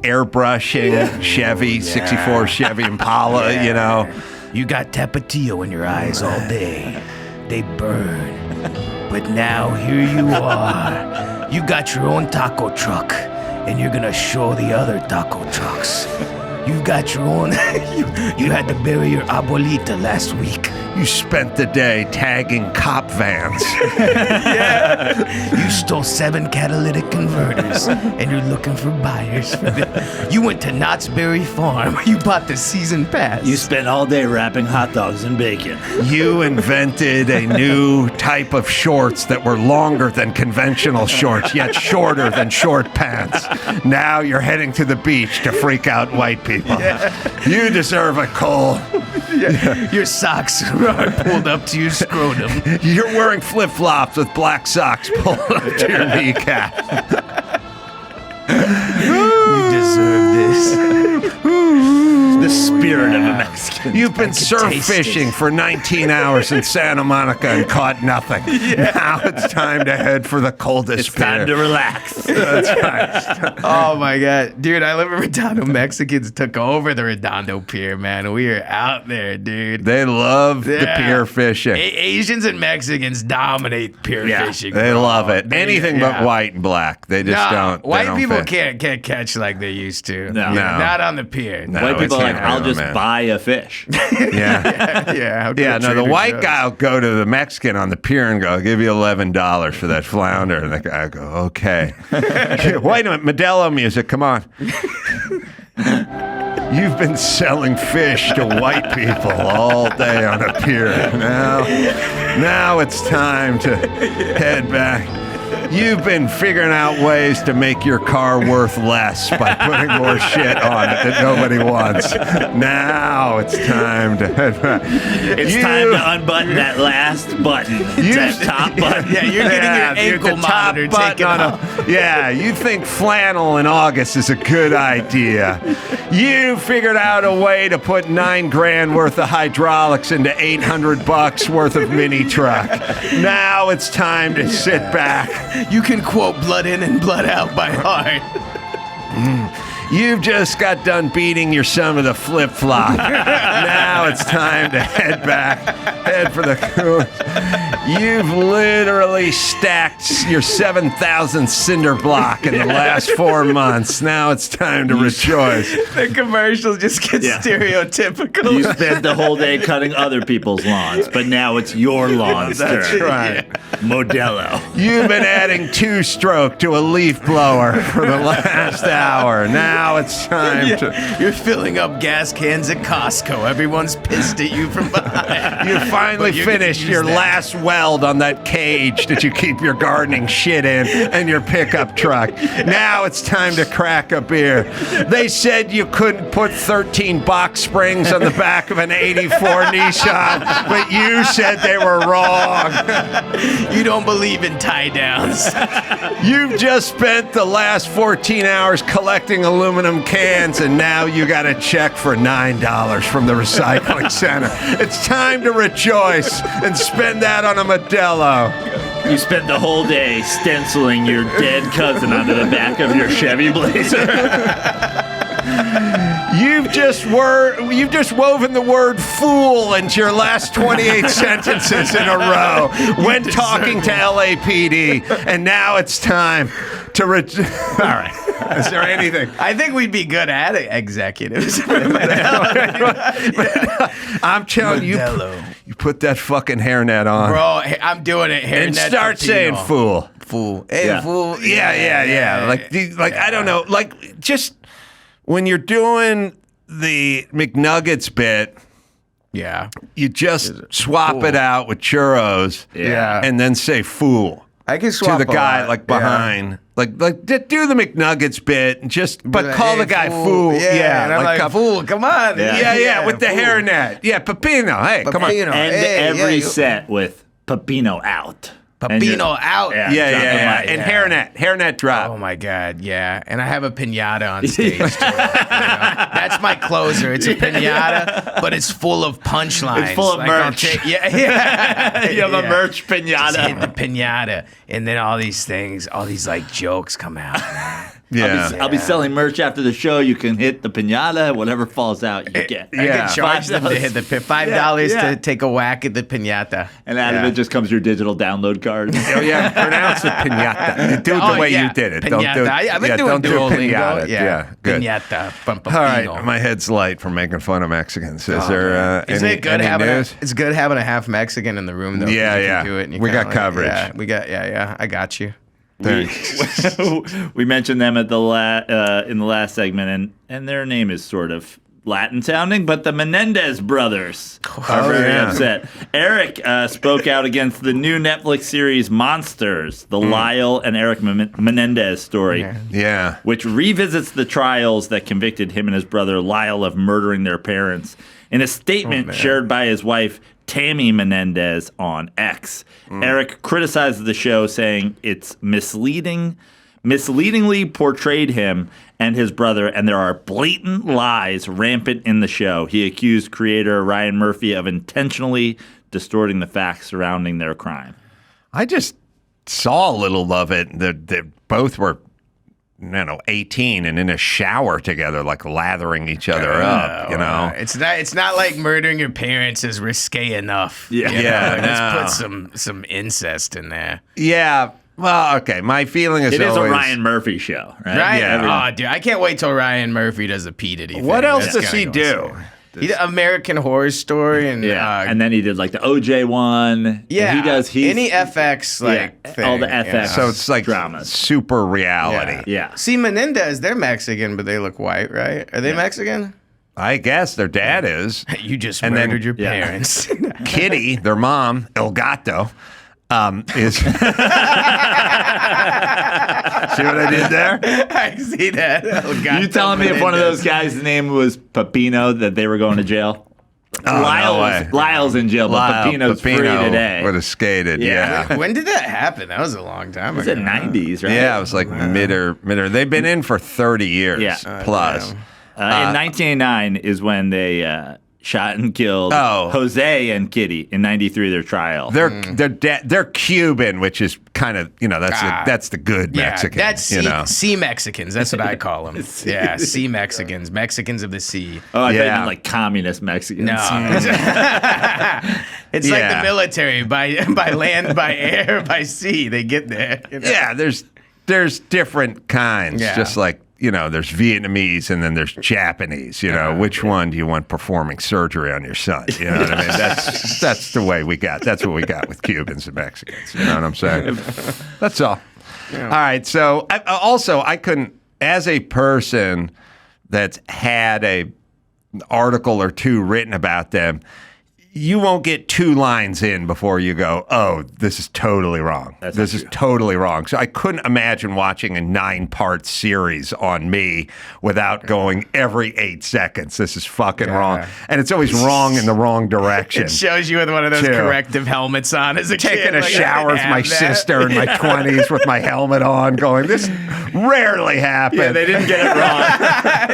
S2: airbrushing Chevy, 64 Chevy Impala,
S3: You got Tapatio in your eyes all day. They burn. But now here you are. You got your own taco truck, and you're gonna show the other taco trucks. You got your own. You had to bury your abuelita last week.
S2: You spent the day tagging cop vans.
S3: You stole 7 catalytic converters, and you're looking for buyers for them. You went to Knott's Berry Farm. You bought the season pass.
S4: You spent all day wrapping hot dogs in bacon.
S2: You invented a new type of shorts that were longer than conventional shorts, yet shorter than short pants. Now you're heading to the beach to freak out white people. You deserve a coal.
S3: Your socks are pulled up to your scrotum.
S2: You're wearing flip-flops with black socks pulled up to your kneecap.
S3: You deserve this.
S4: The spirit of a Mexican.
S2: You've been surf
S3: taste
S2: fishing for 19 hours in Santa Monica and caught nothing. Now it's time to head for the coldest
S4: It's time to
S2: beer.
S4: relax.
S2: That's right.
S3: Oh my God. Dude, I live in Redondo. Mexicans took over the Redondo Pier, man. We are out there, dude.
S2: They love the pier fishing.
S3: Asians and Mexicans dominate pier fishing.
S2: They
S3: bro.
S2: love it. Anything but white and black. They just don't. They
S3: White
S2: don't
S3: people
S2: fish.
S3: can't catch like they used to.
S4: No.
S3: Not on the pier.
S2: No.
S4: White people
S2: it's
S4: are like,
S2: not
S4: I'll
S2: real,
S4: just
S2: man.
S4: buy a fish.
S2: Yeah.
S3: Yeah.
S2: Yeah, no, the white guy will go to the Mexican on the pier and go, I'll give you $11 for that flounder. And the guy will go, okay. Wait a minute, Modelo music, come on. You've been selling fish to white people all day on a pier. Now it's time to head back. You've been figuring out ways to make your car worth less by putting more shit on it that nobody wants. Now it's time to head back.
S4: It's time to unbutton that last button. That top button.
S3: Yeah, you're getting your ankle
S2: the top
S3: monitor
S2: button
S3: taken
S2: on
S3: off.
S2: Yeah, you think flannel in August is a good idea. You figured out a way to put $9,000 worth of hydraulics into $800 worth of mini truck. Now it's time to sit back.
S3: You can quote blood in and blood out by heart.
S2: You've just got done beating your son with a flip-flop. Now it's time to head back. Head for the coolers. You've literally stacked your 7,000 cinder block in the last 4 months. Now it's time to rejoice.
S3: The commercials just get stereotypical.
S4: You spent the whole day cutting other people's lawns, but now it's your lawn's
S2: That's
S4: turn.
S2: right.
S4: Modelo.
S2: You've been adding 2-stroke to a leaf blower for the last hour. Now now it's time to.
S3: You're filling up gas cans at Costco. Everyone's pissed at you from behind.
S2: You finally finished your last weld on that cage that you keep your gardening shit in and your pickup truck. Now it's time to crack a beer. They said you couldn't put 13 box springs on the back of an 84 Nissan, but you said they were wrong.
S3: You don't believe in tie downs.
S2: You've just spent the last 14 hours collecting aluminum cans, and now you got a check for $9 from the recycling center. It's time to rejoice and spend that on a Modelo.
S4: You spent the whole day stenciling your dead cousin onto the back of your Chevy Blazer.
S2: You've just woven the word fool into your last 28 sentences in a row when talking to LAPD, and now it's time to all right. Is there anything?
S3: I think we'd be good at it, executives.
S2: I'm telling you, you put that fucking hairnet on.
S3: Bro, I'm doing it. Hairnet
S2: And start saying fool.
S3: Fool. Hey, fool.
S2: Yeah. Like I don't know. Like, just when you're doing the McNuggets bit, you just swap it out with churros, and then say fool.
S3: I can swap
S2: to the guy like behind. Yeah. Like do the McNuggets bit, but call the guy fool.
S3: Yeah, and I'm like fool, come on.
S2: Yeah, with the hairnet. Yeah, Pepino. Hey, come on.
S4: And every set with Pepino out.
S3: Pepino out.
S2: Yeah. And hairnet drop.
S3: Oh my God, yeah. And I have a pinata on stage. Too, That's my closer. It's a pinata, but it's full of punchlines.
S4: It's full of merch.
S3: You have
S4: a merch pinata.
S3: Just hit the pinata, and then all these things, all these like jokes come out.
S4: I'll be selling merch after the show. You can hit the pinata, whatever falls out, you get.
S3: I can charge them to hit the $5 to take a whack at the pinata.
S4: And out of it just comes your digital download card.
S2: Oh yeah, pronounce it pinata. Do it the way you did it.
S3: Pinata.
S2: Don't do it.
S3: I've been doing
S2: pinata.
S3: Yeah,
S2: good.
S3: Pinata.
S2: All right, my head's light from making fun of Mexicans. Is there
S3: Isn't it good
S2: any news?
S3: It's good having a half Mexican in the room though.
S2: Yeah.
S3: You can do it and you
S2: we got
S3: like,
S2: coverage.
S3: Yeah, we got. Yeah. I got you.
S4: We mentioned them at the in the last segment, and their name is sort of Latin sounding, but the Menendez brothers are very upset. Eric spoke out against the new Netflix series Monsters, the Lyle and Eric Menendez story, which revisits the trials that convicted him and his brother Lyle of murdering their parents. In a statement shared by his wife, Tammy Menendez, on X, Eric criticized the show, saying it's misleadingly portrayed him and his brother, and there are blatant lies rampant in the show. He accused creator Ryan Murphy of intentionally distorting the facts surrounding their crime.
S2: I just saw a little of it. They both were 18 and in a shower together, like lathering each other up,
S3: It's not like murdering your parents is risque enough. Let's put some incest in there.
S2: Yeah. Well, okay. My feeling is
S4: it is a Ryan Murphy show, right?
S3: Oh, dude, I can't wait till Ryan Murphy does a P. Diddy thing.
S2: What else does he do?
S3: He did American Horror Story and
S4: and then he did like the OJ one.
S3: Yeah,
S4: he does
S3: any FX thing,
S4: all the FX.
S2: So it's like
S4: dramas,
S2: super reality.
S4: Yeah.
S3: See, Menendez, they're Mexican, but they look white, right? Are they Mexican?
S2: I guess their dad is.
S3: You just murdered your parents.
S2: Kitty, their mom, El Gato, is. See what I did there?
S3: I see that.
S4: You telling me if one of those guys' name was Pepino that they were going to jail? Lyle's in jail, but Pepino's free today.
S2: Would have skated, yeah.
S3: When did that happen? That was a long time ago.
S4: It was the 90s, right?
S2: Yeah, it was like mid. They've been in for 30 years plus.
S4: In 1989 is when they shot and killed Jose and Kitty in '93. Their trial.
S2: They're Cuban, which is kind of that's the good Mexican.
S3: That's sea Mexicans. That's what I call them. Sea Mexicans, Mexicans of the sea.
S4: Oh, I thought you meant like communist Mexicans.
S3: No, it's like the military by land, by air, by sea. They get there.
S2: Yeah, there's different kinds, just like. There's Vietnamese and then there's Japanese. Which one do you want performing surgery on your son? You know what I mean? That's the way we got. That's what we got with Cubans and Mexicans. You know what I'm saying? That's all. Yeah. All right. So I couldn't as a person that's had an article or two written about them, you won't get 2 lines in before you go, oh, this is totally wrong. This is totally wrong. So I couldn't imagine watching a 9-part series on me without going every 8 seconds. This is fucking wrong. And it's always wrong in the wrong direction.
S3: It shows you with one of those corrective helmets on as a kid.
S2: Taking a shower with my sister in my 20s with my helmet on going, this rarely happens.
S4: Yeah, they didn't get it wrong.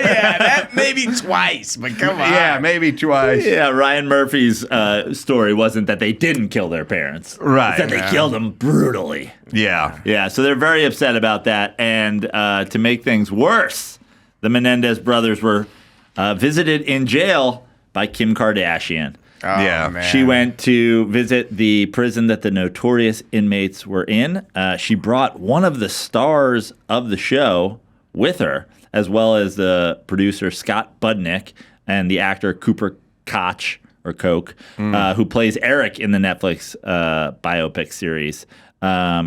S3: Yeah, that maybe twice, but come on.
S2: Yeah, maybe twice.
S4: Yeah, Ryan Murphy's story wasn't that they didn't kill their parents.
S2: Right.
S4: It's that they killed them brutally.
S2: Yeah.
S4: Yeah, so they're very upset about that. And to make things worse, the Menendez brothers were visited in jail by Kim Kardashian.
S3: Oh,
S2: Yeah.
S3: man.
S4: She went to visit the prison that the notorious inmates were in. She brought one of the stars of the show with her, as well as the producer Scott Budnick and the actor Cooper Koch, or Coke, who plays Eric in the Netflix biopic series.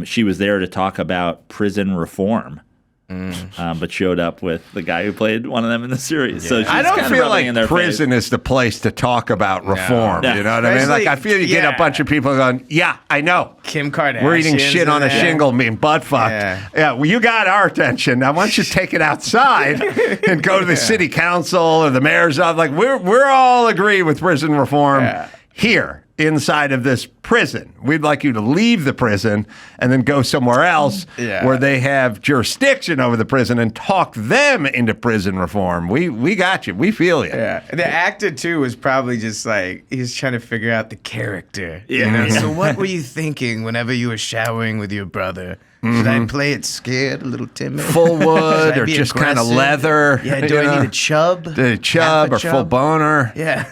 S4: She was there to talk about prison reform, but showed up with the guy who played one of them in the series. Yeah. So she's
S2: I don't
S4: kind of
S2: feel
S4: rubbing in
S2: like
S4: their
S2: prison
S4: face.
S2: is the place to talk about reform.
S4: No.
S2: You know what I mean? Like, I feel you get a bunch of people going, yeah, I know.
S3: Kim Kardashian.
S2: We're eating shit on a shingle, being butt fucked.
S3: Yeah.
S2: Well, you got our attention. Now, why don't you take it outside and go to the city council or the mayor's office? Like, we're all agree with prison reform here inside of this prison. We'd like you to leave the prison and then go somewhere else where they have jurisdiction over the prison and talk them into prison reform. We got you. We feel you.
S3: Yeah. The actor, too, was probably just like, he was trying to figure out the character.
S4: Yeah.
S3: You know? So what were you thinking whenever you were showering with your brother? Should I play it scared, a little timid?
S2: Full wood
S3: Should I
S2: or
S3: be
S2: just kind of
S3: aggressive?
S2: leather?
S3: Yeah, do I need a chub?
S2: A chub
S3: Half a
S2: or full boner?
S3: Yeah.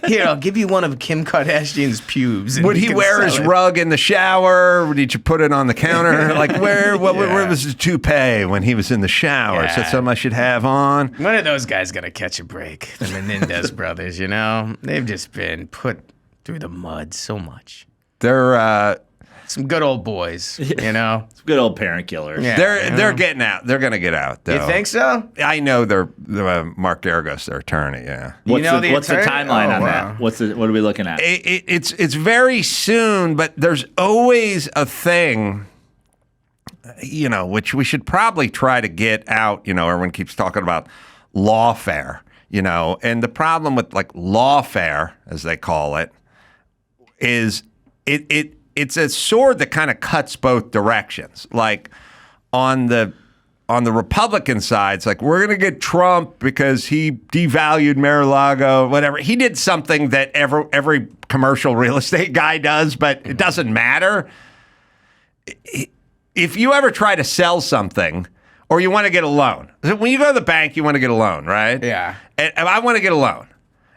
S3: Here, I'll give you one of Kim Kardashian's pubes. and
S2: Would
S3: you
S2: he
S3: can
S2: wear
S3: sell
S2: his
S3: it.
S2: rug in the shower? Did you put it on the counter? Like, where was his toupee when he was in the shower? Is that something I should have on?
S3: One of those guys got to catch a break. The Menendez brothers, you know? They've just been put through the mud so much.
S2: They're
S3: Some good old boys, you know?
S4: It's good old parent killers.
S3: Yeah.
S2: they're getting out. They're gonna get out. Though.
S3: You think so?
S2: I know they're Mark Dargos, their attorney. Yeah.
S4: What's,
S3: know
S4: the,
S3: the
S4: what's the
S3: attorney?
S4: timeline
S3: Oh,
S4: on
S3: wow.
S4: that? What are we looking at?
S2: It's very soon, but there's always a thing, you know, which we should probably try to get out. You know, everyone keeps talking about lawfare, you know, and the problem with like lawfare, as they call it, is it's a sword that kind of cuts both directions. Like on the Republican side, it's like, we're going to get Trump because he devalued Mar-a-Lago, whatever. He did something that every commercial real estate guy does, but it doesn't matter. If you ever try to sell something or you want to get a loan, when you go to the bank, you want to get a loan, right?
S3: Yeah.
S2: And I want to get a loan.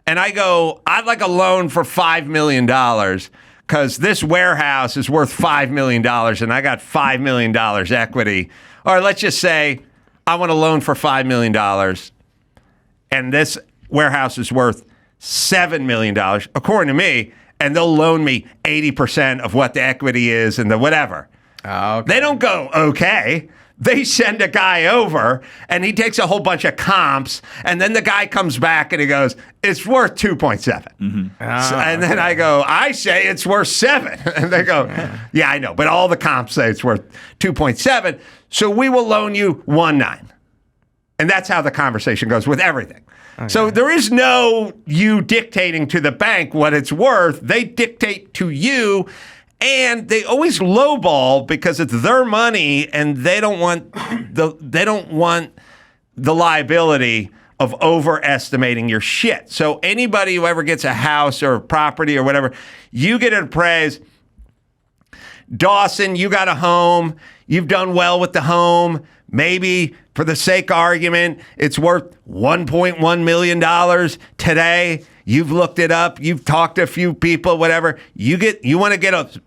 S2: And I go, I'd like a loan for $5 million because this warehouse is worth $5 million and I got $5 million equity. Or let's just say I want a loan for $5 million and this warehouse is worth $7 million, according to me, and they'll loan me 80% of what the equity is and the whatever.
S3: Oh, okay.
S2: They don't go, okay. They send a guy over and he takes a whole bunch of comps and then the guy comes back and he goes, it's worth 2.7.
S4: Mm-hmm.
S2: And then I go, I say it's worth 7. And they go, yeah, I know. But all the comps say it's worth 2.7. So we will loan you 1.9. And that's how the conversation goes with everything. Okay. So there is no you dictating to the bank what it's worth. They dictate to you. And they always lowball because it's their money, and they don't want the liability of overestimating your shit. So anybody who ever gets a house or property or whatever, you get it appraised. Dawson, you got a home. You've done well with the home. Maybe, for the sake of argument, it's worth $1.1 million today. You've looked it up. You've talked to a few people, whatever. You want to get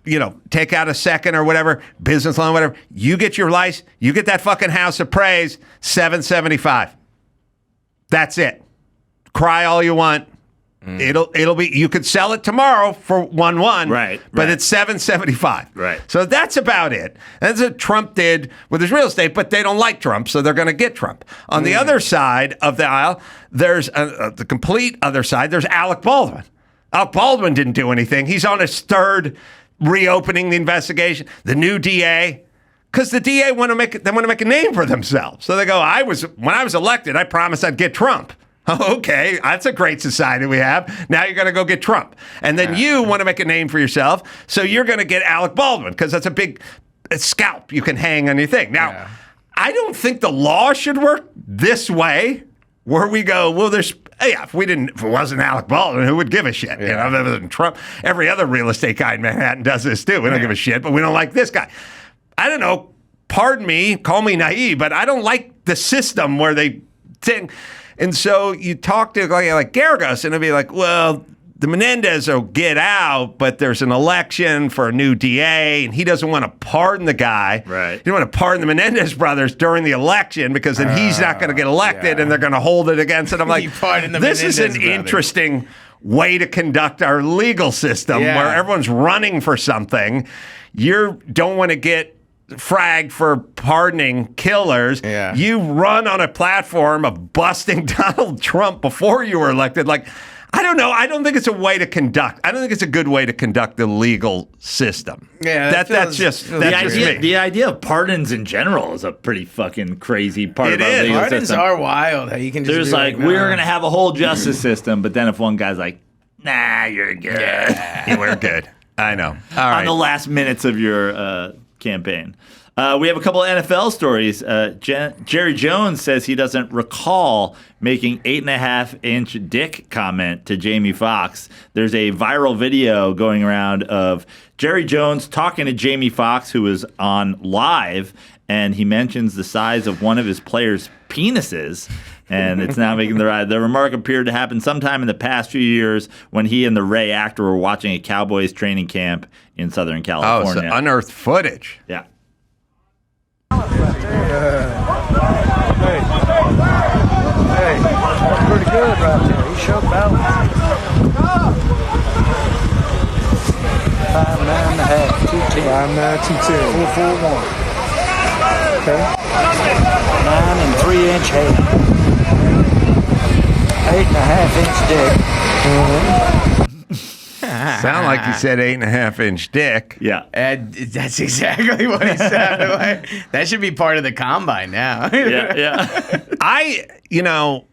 S2: take out a second or whatever, business loan, whatever. You get your license. You get that fucking house appraised, $775. That's it. Cry all you want. It'll be, you could sell it tomorrow for 1-1,
S4: right?
S2: But it's $7.75,
S4: right? So
S2: that's about it. That's what Trump did with his real estate, but they don't like Trump, so they're going to get Trump. On the other side of the aisle, there's the complete other side. There's Alec Baldwin. Alec Baldwin didn't do anything. He's on his third reopening the investigation. The new DA. Because the DA want to make a name for themselves. So they go, when I was elected, I promised I'd get Trump. Okay, that's a great society we have. Now you're going to go get Trump. And then you want to make a name for yourself, so you're going to get Alec Baldwin, because that's a big scalp you can hang on your thing. Now, I don't think the law should work this way, where we go, well, if it wasn't Alec Baldwin, who would give a shit? You know, other than Trump. Every other real estate guy in Manhattan does this too. We don't give a shit, but we don't like this guy. I don't know, pardon me, call me naive, but I don't like the system where they think. And so you talk to like Garagos, and it'll be like, well, the Menendez will get out, but there's an election for a new DA, and he doesn't want to pardon the guy.
S4: Right.
S2: He doesn't want to pardon the Menendez brothers during the election, because then he's not going to get elected, and they're going to hold it against it. I'm like, this is an interesting way to conduct our legal system, where everyone's running for something. You don't want to get fragged for pardoning killers. You run on a platform of busting Donald Trump before you were elected. Like, I don't know. I don't think it's a way to conduct. I don't think it's a good way to conduct the legal system.
S3: Yeah,
S2: that's just me.
S4: The idea of pardons in general is a pretty fucking crazy part of our legal
S3: Pardons
S4: system.
S3: are wild. You can just
S4: There's we're going to have a whole justice system, but then if one guy's like, nah, you're good.
S2: Yeah, we're good. I know. All right.
S4: On the last minutes of your campaign. We have a couple of NFL stories. Jerry Jones says he doesn't recall making 8.5-inch dick comment to Jamie Foxx. There's a viral video going around of Jerry Jones talking to Jamie Foxx, who is on live, and he mentions the size of one of his players' penises. And it's now making the ride. The remark appeared to happen sometime in the past few years when he and the Ray actor were watching a Cowboys training camp in Southern California.
S2: Oh, so unearthed footage.
S4: Yeah.
S7: Hey, that's pretty good right there. He showed balance. 5'9.5", 210. 5'9", 210. 4'1". Okay. 9 and 3-inch head. 8.5-inch dick.
S2: Sound like you said 8.5-inch dick.
S4: Yeah.
S3: That's exactly what he sounded like. That should be part of the combine now.
S2: Yeah.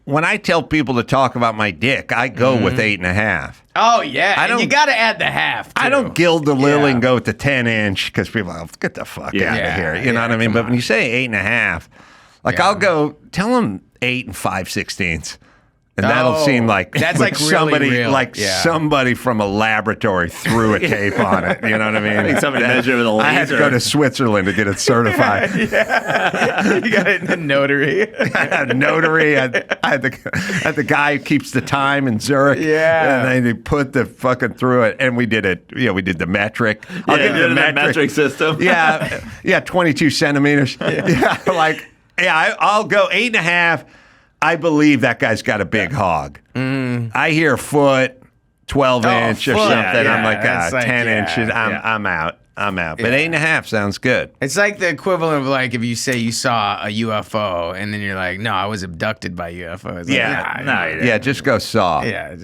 S2: When I tell people to talk about my dick, I go with 8.5.
S3: Oh, yeah. You got to add the half, too.
S2: I don't gild the lily and go with the 10-inch, because people are like, get the fuck out of here. You know what I mean? But when you say 8.5, I'll go, tell them 8 5/16. And that'll seem like
S3: that's like
S2: somebody
S3: really real.
S2: Somebody from a laboratory threw a tape on it. You know what I mean?
S4: I think somebody measured with a laser.
S2: I had to go to Switzerland to get it certified.
S3: You got it in the notary.
S2: I had a notary. I had the guy who keeps the time in Zurich.
S3: Yeah.
S2: And then they put the fucking through it, and we did it. We did the metric.
S4: I'll give you the metric system.
S2: Yeah, 22 centimeters. I'll go 8.5. I believe that guy's got a big hog. I hear foot, 12-inch or something. I'm like, 10 inches. I'm out. But 8.5 sounds good.
S3: It's like the equivalent of if you say you saw a UFO and then you're like, no, I was abducted by UFOs. Like,
S2: just go saw.
S3: I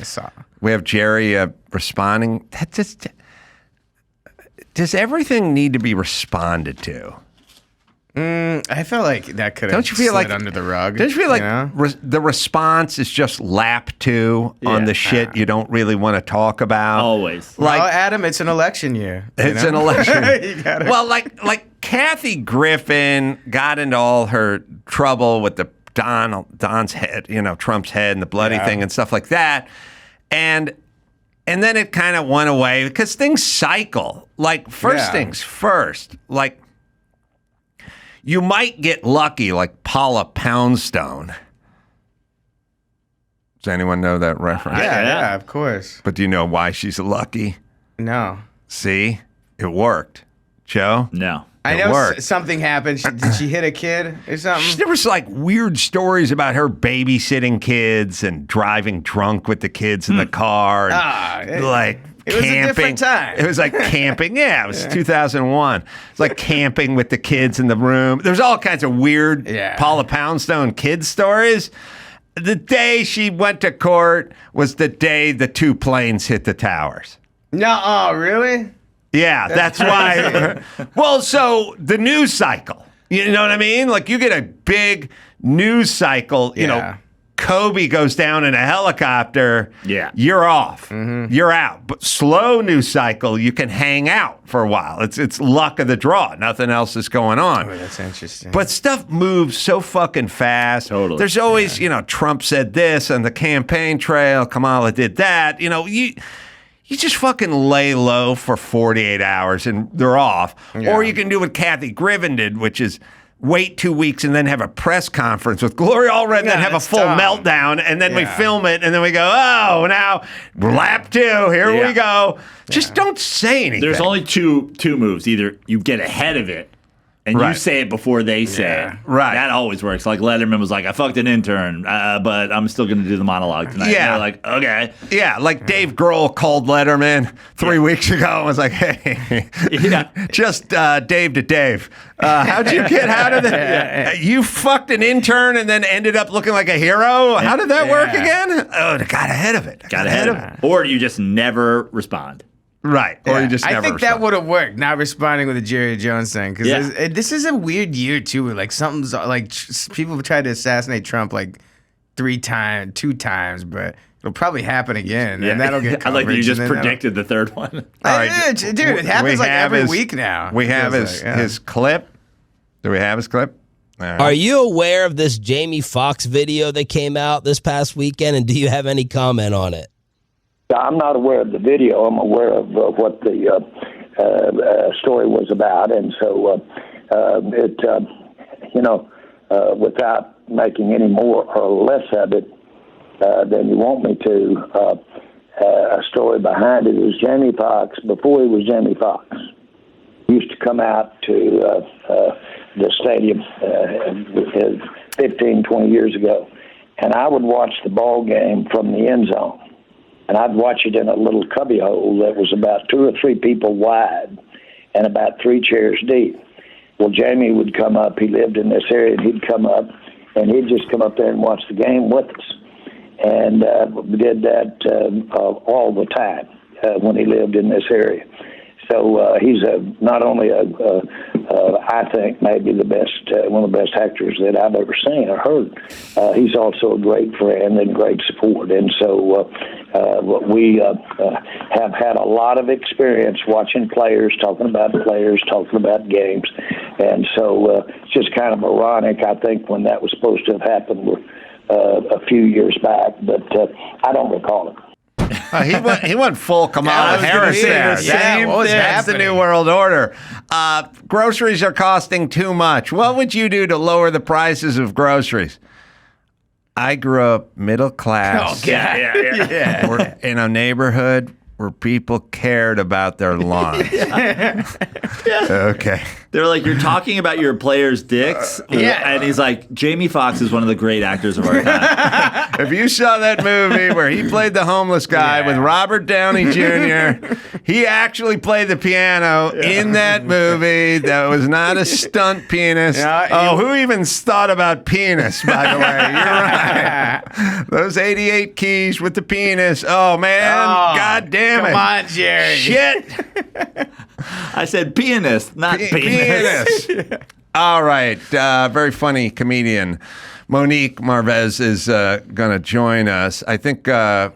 S3: saw.
S2: We have Jerry responding. Does everything need to be responded to?
S3: I feel like that could have
S2: Don't you feel
S3: slid
S2: like
S3: under the rug.
S2: Don't you feel like the response is just lap 2 on the shit you don't really want to talk about?
S4: Always.
S3: Well, Adam, it's an election year.
S2: It's an election. Well, like Kathy Griffin got into all her trouble with the Don's head, Trump's head and the bloody thing and stuff like that, and then it kind of went away because things cycle. Things first. You might get lucky like Paula Poundstone. Does anyone know that reference?
S3: Yeah, of course.
S2: But do you know why she's lucky?
S3: No.
S2: See? It worked. Joe?
S4: No.
S3: I
S2: It
S3: know
S2: worked.
S3: something happened. Did she hit a kid or something?
S2: There was like weird stories about her babysitting kids and driving drunk with the kids in the car. And like
S3: it was
S2: camping.
S3: a different time.
S2: It was like camping. Yeah, it was 2001. It's like camping with the kids in the room. There's all kinds of weird Paula Poundstone kid stories. The day she went to court was the day the 2 planes hit the towers.
S3: No, really?
S2: Yeah, that's why. Well, so the news cycle, you know what I mean? Like you get a big news cycle, you know, Kobe goes down in a helicopter.
S4: Yeah.
S2: You're off. You're out. But slow news cycle, you can hang out for a while. It's luck of the draw. Nothing else is going on.
S3: Oh, that's interesting.
S2: But stuff moves so fucking fast.
S4: Totally.
S2: There's always, you know, Trump said this on the campaign trail. Kamala did that. You know, you just fucking lay low for 48 hours and they're off.
S3: Yeah.
S2: Or you can do what Kathy Griffin did, which is wait 2 weeks and then have a press conference with Gloria Allred and then have a full meltdown. And then we film it and then we go, oh, now lap 2, here we go. Just don't say anything.
S4: There's only two moves. Either you get ahead of it and you say it before they say it.
S2: Right.
S4: That always works. Like Letterman was like, I fucked an intern, but I'm still going to do the monologue tonight.
S2: Yeah.
S4: And they're like, okay.
S2: Yeah, like Dave Grohl called Letterman 3 weeks ago and was like, hey, just Dave to Dave. How'd you get out of that? You fucked an intern and then ended up looking like a hero? How did that work again? Oh, got ahead of it.
S4: Got ahead of it. Or you just never respond.
S2: Right. Or you just never
S3: I think
S2: respond.
S3: that would have worked, not responding with the Jerry Jones thing. Because this is a weird year, too. Where, like, something's like people have tried to assassinate Trump like 2 times, but it'll probably happen again. And that'll get
S4: I like that you
S3: coverage,
S4: just
S3: and then
S4: predicted the third one.
S2: All right,
S3: dude, it happens like every week now.
S2: We have
S3: Feels
S2: his clip. Do we have his clip? All right.
S8: Are you aware of this Jamie Foxx video that came out this past weekend, and do you have any comment on it?
S9: I'm not aware of the video. I'm aware of what the story was about, and so without making any more or less of it than you want me to, a story behind it is Jamie Foxx. Before he was Jamie Foxx, used to come out to the stadium 15, 20 years ago, and I would watch the ball game from the end zone. And I'd watch it in a little cubby hole that was about 2 or 3 people wide and about 3 chairs deep. Well, Jamie would come up. He lived in this area, and he'd come up, and he'd just come up there and watch the game with us. And we did that all the time when he lived in this area. So he's not only I think maybe the best, one of the best actors that I've ever seen or heard. He's also a great friend and great support. And so we have had a lot of experience watching players, talking about games. And so it's just kind of ironic, I think, when that was supposed to have happened a few years back, but I don't recall it.
S2: He went full Kamala Harris there. That's the new world order. Groceries are costing too much. What would you do to lower the prices of groceries? I grew up middle class.
S3: Oh, God. Yeah.
S2: We're in a neighborhood where people cared about their lawns. Okay.
S4: They're like, you're talking about your players' dicks? And he's like, Jamie Foxx is one of the great actors of our time.
S2: If you saw that movie where he played the homeless guy with Robert Downey Jr., he actually played the piano in that movie. That was not a stunt penis. Who even thought about penis, by the way? You're right. Those 88 keys with the penis. Oh, man. God damn it.
S3: Come on, Jerry.
S2: Shit.
S4: I said pianist, not penis.
S2: All right. Very funny comedian Monique Marvez is going to join us. I think we're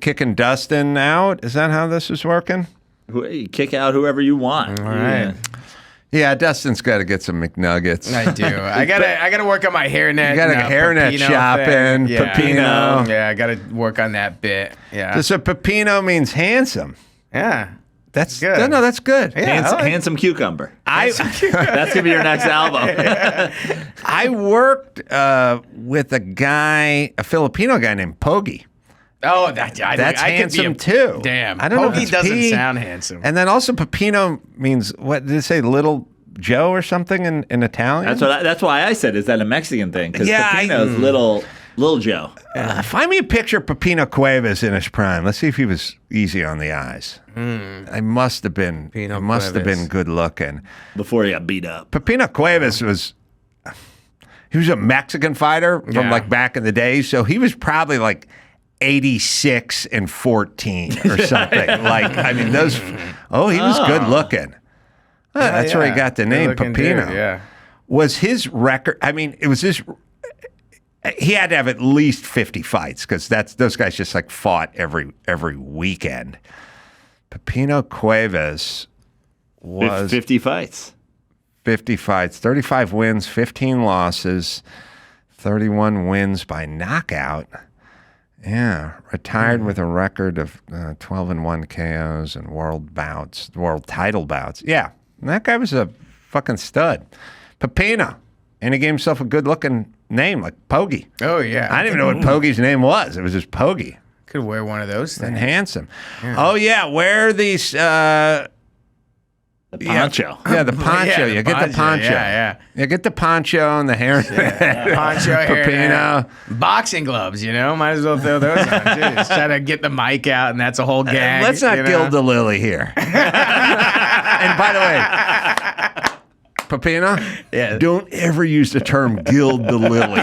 S2: kicking Dustin out. Is that how this is working?
S4: You kick out whoever you want.
S3: All right.
S2: Yeah, Dustin's got to get some McNuggets.
S3: I do. I gotta work on my hairnet.
S2: You got a hairnet shopping.
S3: Yeah.
S2: Pepino.
S3: Yeah, I gotta work on that bit. Yeah.
S2: So Pepino means handsome.
S3: Yeah.
S2: That's
S3: good.
S2: No, that's good.
S3: Yeah,
S4: Handsome cucumber. That's gonna be your next album.
S2: I worked with a Filipino guy named Pogi.
S3: Oh, that's
S2: handsome too.
S3: Damn.
S2: I don't know if
S3: Pogi
S2: it's
S3: doesn't
S2: P.
S3: sound handsome.
S2: And then also Pepino means, what did it say? Little Joe or something in Italian?
S4: That's why I said, is that a Mexican thing? Because
S2: Yeah,
S4: Pepino's little Joe.
S2: Find me a picture of Pepino Cuevas in his prime. Let's see if he was easy on the eyes. I must have been.
S3: Pepino
S2: must have
S3: Cuevas.
S2: been good looking.
S4: Before he got beat up.
S2: Pepino Cuevas was. He was a Mexican fighter from like back in the day, so he was probably like 86 and 14 or something. Like, I mean, those. Oh, he was good looking. That's where he got the name Pepino.
S3: Yeah.
S2: Was his record? I mean, it was his. He had to have at least 50 fights because those guys just like fought every weekend. Pepino Cuevas was
S4: 50 fights.
S2: 50 fights, 35 wins, 15 losses, 31 wins by knockout. Yeah, retired with a record of 12-1 KOs and world title bouts. Yeah, that guy was a fucking stud. Pepino, and he gave himself a good-looking name like Pogie.
S3: Oh, yeah.
S2: I didn't even know what Pogie's name was. It was just Pogie.
S3: Could wear one of those things.
S2: And handsome. Yeah. Oh, yeah, wear these...
S4: The poncho.
S2: Yeah, the poncho.
S3: Yeah,
S2: you get the poncho.
S3: Yeah.
S2: You get the poncho and the hair.
S3: Poncho,
S2: Pepino.
S3: Boxing gloves, might as well throw those on, too. Just try to get the mic out, and that's a whole gag.
S2: Let's not gild the lily here. And by the way, Pepino, don't ever use the term gild the lily.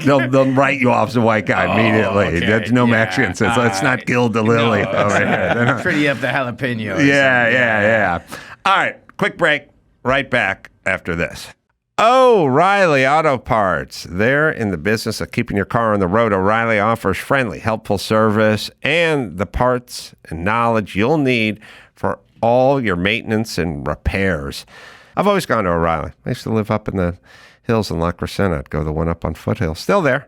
S2: They'll write you off as a white guy immediately.
S3: Okay.
S2: There's no Mexican says, let's not gild the lily over here.
S3: Pretty up the jalapeno.
S2: Yeah. All right, quick break. Right back after this. O'Reilly Auto Parts. They're in the business of keeping your car on the road. O'Reilly offers friendly, helpful service and the parts and knowledge you'll need for all your maintenance and repairs. I've always gone to O'Reilly. I used to live up in the hills in La Crescenta. I'd go to the one up on Foothill. Still there.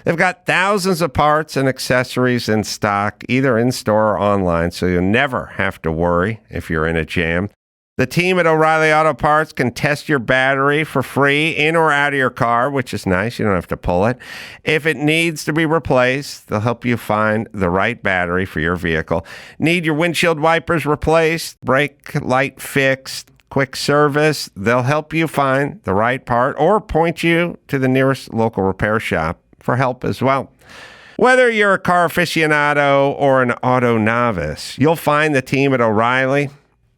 S2: They've got thousands of parts and accessories in stock, either in store or online, so you'll never have to worry if you're in a jam. The team at O'Reilly Auto Parts can test your battery for free in or out of your car, which is nice. You don't have to pull it. If it needs to be replaced, they'll help you find the right battery for your vehicle. Need your windshield wipers replaced, brake light fixed, quick service, they'll help you find the right part or point you to the nearest local repair shop for help as well. Whether you're a car aficionado or an auto novice, you'll find the team at O'Reilly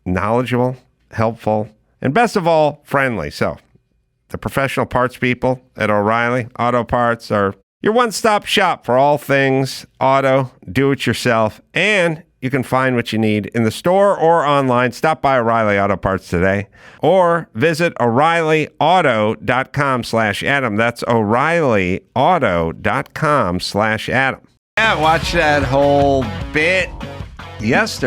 S2: knowledgeable, helpful, and best of all, friendly. So the professional parts people at O'Reilly Auto Parts are your one-stop shop for all things auto, do-it-yourself, and you can find what you need in the store or online. Stop by O'Reilly Auto Parts today or visit O'ReillyAuto.com/Adam. That's O'ReillyAuto.com/Adam. Yeah, watch that whole bit last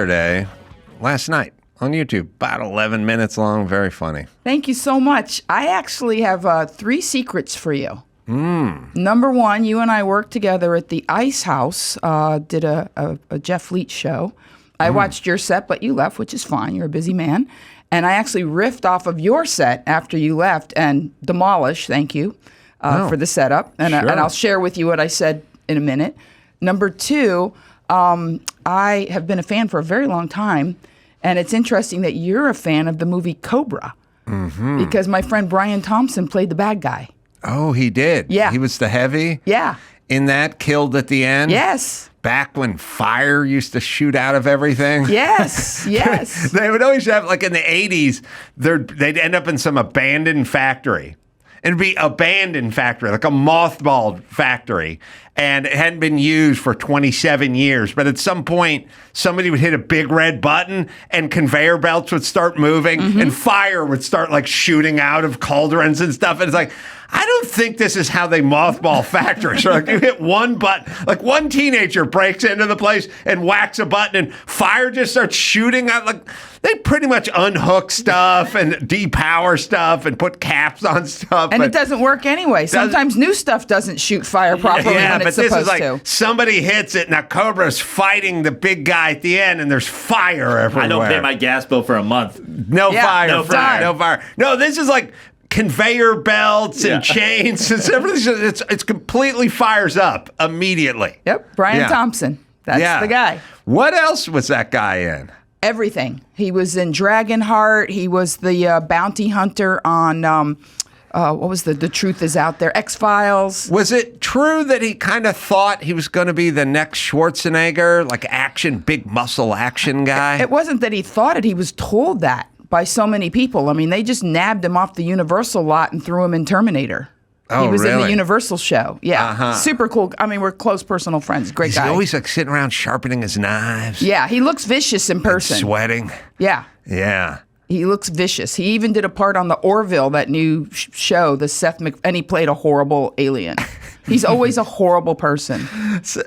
S2: night on YouTube. About 11 minutes long. Very funny.
S10: Thank you so much. I actually have 3 secrets for you. Number 1, you and I worked together at the Ice House, did a Jeff Leach show. I watched your set, but you left, which is fine. You're a busy man. And I actually riffed off of your set after you left and demolished, thank you, for the setup. And I'll share with you what I said in a minute. Number 2, I have been a fan for a very long time. And it's interesting that you're a fan of the movie Cobra. Because my friend Brian Thompson played the bad guy.
S2: Oh, he did?
S10: Yeah.
S2: He was the heavy?
S10: Yeah.
S2: In that, killed at the end?
S10: Yes.
S2: Back when fire used to shoot out of everything?
S10: Yes.
S2: They would always have, like in the 80s, they'd end up in some abandoned factory. It'd be abandoned factory, like a mothballed factory. And it hadn't been used for 27 years. But at some point, somebody would hit a big red button and conveyor belts would start moving and fire would start like shooting out of cauldrons and stuff. And it's like, I don't think this is how they mothball factories. So like you hit one button, like one teenager breaks into the place and whacks a button and fire just starts shooting out. Like they pretty much unhook stuff and depower stuff and put caps on stuff.
S10: And it doesn't work anyway. Sometimes new stuff doesn't shoot fire properly when it's supposed to.
S2: This is like somebody hits it, now Cobra's fighting the big guy at the end, and there's fire everywhere.
S4: I don't pay my gas bill for a month.
S2: No fire. No, this is like conveyor belts and chains. It's everything. It's completely fires up immediately.
S10: Yep, Brian Thompson. That's the guy.
S2: What else was that guy in?
S10: everything. He was in Dragonheart. He was the bounty hunter on what was the Truth Is Out There, X-Files.
S2: Was it true that he kind of thought he was going to be the next Schwarzenegger, like action, big muscle action guy?
S10: It wasn't that he thought it. He was told that by so many people. I mean, they just nabbed him off the Universal lot and threw him in Terminator.
S2: Oh,
S10: he was in the
S2: really?
S10: Universal show. Yeah. Super cool. I mean, we're close personal friends. Great guy.
S2: He's always like sitting around sharpening his knives.
S10: Yeah, he looks vicious in person.
S2: Sweating.
S10: Yeah.
S2: Yeah.
S10: He looks vicious. He even did a part on the Orville, that new show, and he played a horrible alien. He's always a horrible person.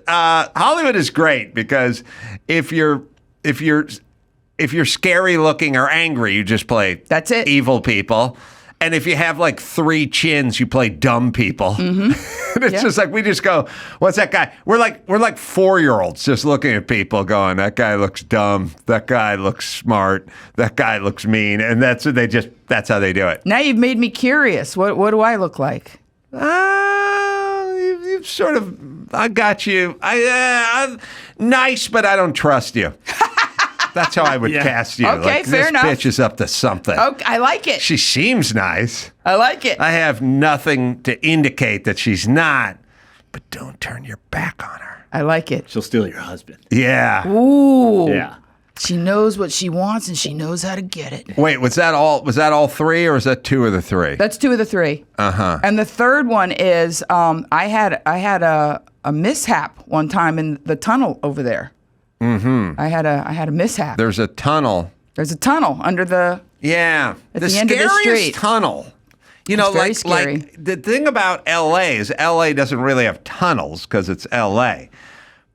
S2: Hollywood is great because if you're scary looking or angry, you just play
S10: That's it.
S2: evil people. And if you have like 3 chins, you play dumb people. Mm-hmm. It's just like we just go, what's that guy? We're like 4-year-olds just looking at people going, that guy looks dumb, that guy looks smart, that guy looks mean, and that's how they do it.
S10: Now you've made me curious. What do I look like?
S2: You've sort of, I got you. I'm nice, but I don't trust you. That's how I would cast you.
S10: Okay,
S2: like,
S10: fair enough.
S2: This bitch is up to something.
S10: Okay, I like it.
S2: She seems nice.
S10: I like it.
S2: I have nothing to indicate that she's not, but don't turn your back on her.
S10: I like it.
S4: She'll steal your husband.
S2: Yeah.
S10: Ooh.
S4: Yeah.
S10: She knows what she wants and she knows how to get it.
S2: Wait, was that all 3 or was that 2 of the 3?
S10: That's 2 of the 3.
S2: Uh-huh.
S10: And the third one is I had a mishap one time in the tunnel over there. Mm-hmm. I had a mishap.
S2: There's a tunnel.
S10: There's a tunnel under the
S2: Yeah.
S10: at the end of the street.
S2: Tunnel. You know,
S10: very scary.
S2: like the thing about LA is LA doesn't really have tunnels because it's LA.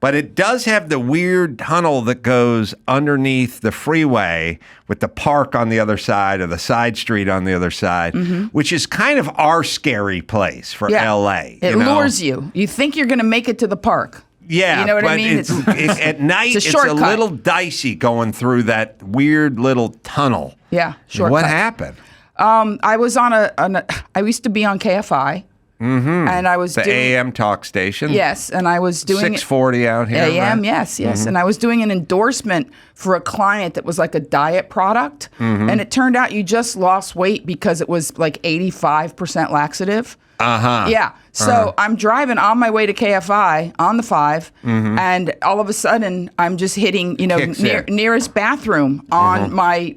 S2: But it does have the weird tunnel that goes underneath the freeway with the park on the other side or the side street on the other side, which is kind of our scary place for LA.
S10: It lures you. You think you're going to make it to the park.
S2: Yeah,
S10: you know what
S2: but
S10: I mean?
S2: At night,
S10: it's
S2: it's
S10: a
S2: a little dicey going through that weird little tunnel.
S10: Yeah, shortcut.
S2: What happened?
S10: I was on I used to be on KFI, and I was
S2: The
S10: doing
S2: AM talk station.
S10: Yes, and I was doing
S2: 640 out here.
S10: AM.
S2: right?
S10: Yes, and I was doing an endorsement for a client that was like a diet product, and it turned out you just lost weight because it was like 85% laxative. Yeah. So I'm driving on my way to KFI on the 5, and all of a sudden I'm just hitting, nearest bathroom on my,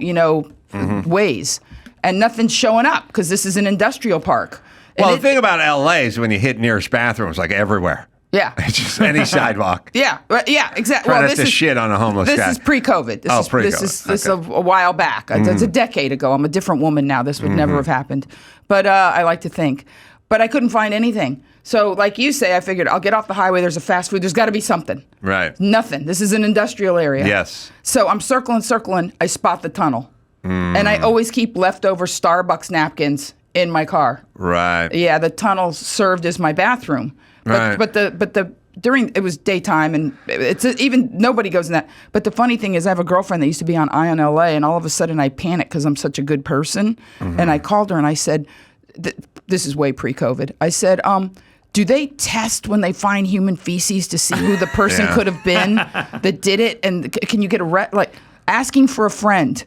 S10: ways, and nothing's showing up because this is an industrial park.
S2: Well, the thing about LA is when you hit nearest bathrooms, like everywhere.
S10: Yeah.
S2: It's just any sidewalk.
S10: Yeah. Exactly.
S2: Try not to shit on a homeless guy.
S10: This is pre-COVID. This is a while back. It's a decade ago. I'm a different woman now. This would never have happened. But I like to think. But I couldn't find anything. So like you say, I figured I'll get off the highway. There's a fast food. There's got to be something.
S2: Right.
S10: Nothing. This is an industrial area.
S2: Yes.
S10: So I'm circling. I spot the tunnel. And I always keep leftover Starbucks napkins in my car.
S2: Right.
S10: Yeah, the tunnel served as my bathroom.
S2: Right.
S10: But it was daytime, and it's even nobody goes in that. But the funny thing is, I have a girlfriend that used to be on Ion LA, and all of a sudden I panicked because I'm such a good person, and I called her and I said, "This is way pre-COVID." I said, "Do they test when they find human feces to see who the person could have been that did it? And can you get asking for a friend?"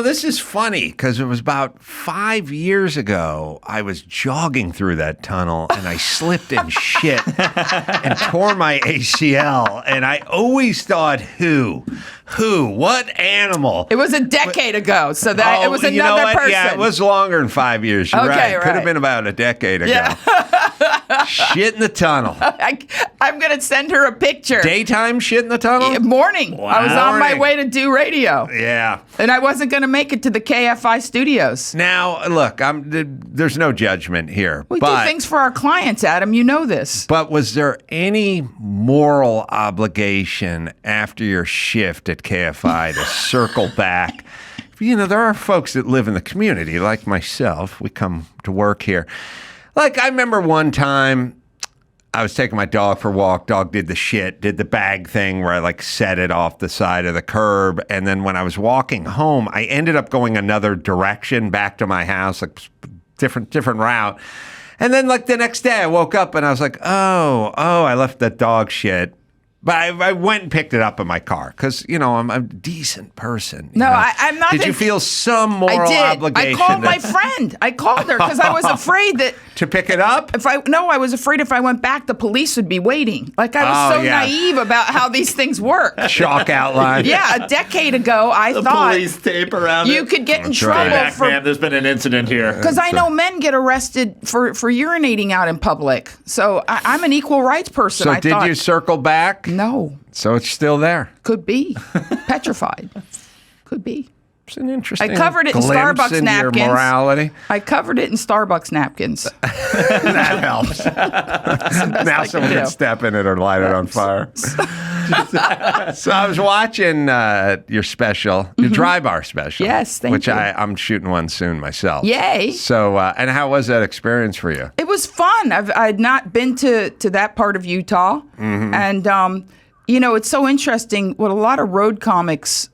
S2: This is funny because it was about 5 years ago. I was jogging through that tunnel and I slipped and shit and tore my ACL. And I always thought, what animal?
S10: It was a decade ago, so that it was another person.
S2: Yeah, it was longer than 5 years. You're right. Could have been about a decade ago. Yeah. Shit in the tunnel.
S10: I'm going to send her a picture.
S2: Daytime shit in the tunnel?
S10: Morning. Wow. I was on my way to do radio.
S2: Yeah.
S10: And I wasn't going to make it to the KFI studios.
S2: Now, look, there's no judgment here.
S10: We do things for our clients, Adam. You know this.
S2: But was there any moral obligation after your shift at KFI to circle back? There are folks that live in the community, like myself. We come to work here. Like, I remember one time I was taking my dog for a walk. Dog did the bag thing where I set it off the side of the curb. And then when I was walking home, I ended up going another direction back to my house, different route. And then the next day I woke up and I was like, oh, I left that dog shit But I went and picked it up in my car because, I'm a decent person.
S10: No, I'm not.
S2: Did you feel some moral obligation?
S10: I called my friend. I called her because I was afraid that
S2: to pick it up.
S10: I was afraid if I went back, the police would be waiting. Like I was so naive about how these things work.
S2: Chalk outline.
S10: Yeah, a decade ago, I thought
S4: police tape around
S10: you could get in trouble
S4: ma'am, there's been an incident here.
S10: Because I know men get arrested for urinating out in public. So I'm an equal rights person.
S2: So did you circle back?
S10: No.
S2: So it's still there.
S10: Could be. Petrified. Could be.
S2: It's an interesting
S10: I covered it in Starbucks
S2: in
S10: napkins.
S2: Your morality.
S10: I covered it in Starbucks napkins.
S2: That helps. Now someone can step in it or light it on fire. So I was watching your special, your dry bar special.
S10: Yes, thank you.
S2: I'm shooting one soon myself.
S10: Yay.
S2: So, and how was that experience for you?
S10: It was fun. I'd not been to that part of Utah. And, it's so interesting. What a lot of road comics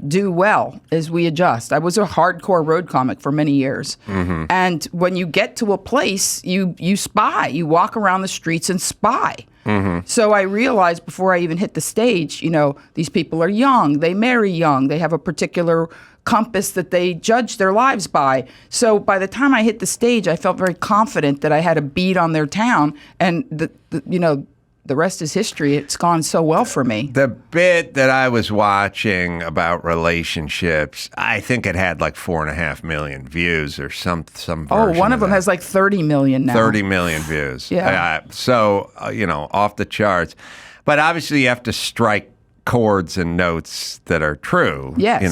S10: do well is we adjust. I was a hardcore road comic for many years. And when you get to a place, you spy. You walk around the streets and spy. So I realized before I even hit the stage, these people are young. They marry young. They have a particular compass that they judge their lives by. So by the time I hit the stage, I felt very confident that I had a beat on their town. And, the rest is history. It's gone so well for me.
S2: The bit that I was watching about relationships, I think it had like 4.5 million views or some version.
S10: Oh, one of them has like 30 million now.
S2: 30 million views.
S10: Yeah.
S2: So, off the charts. But obviously you have to strike chords and notes that are true.
S10: Yes.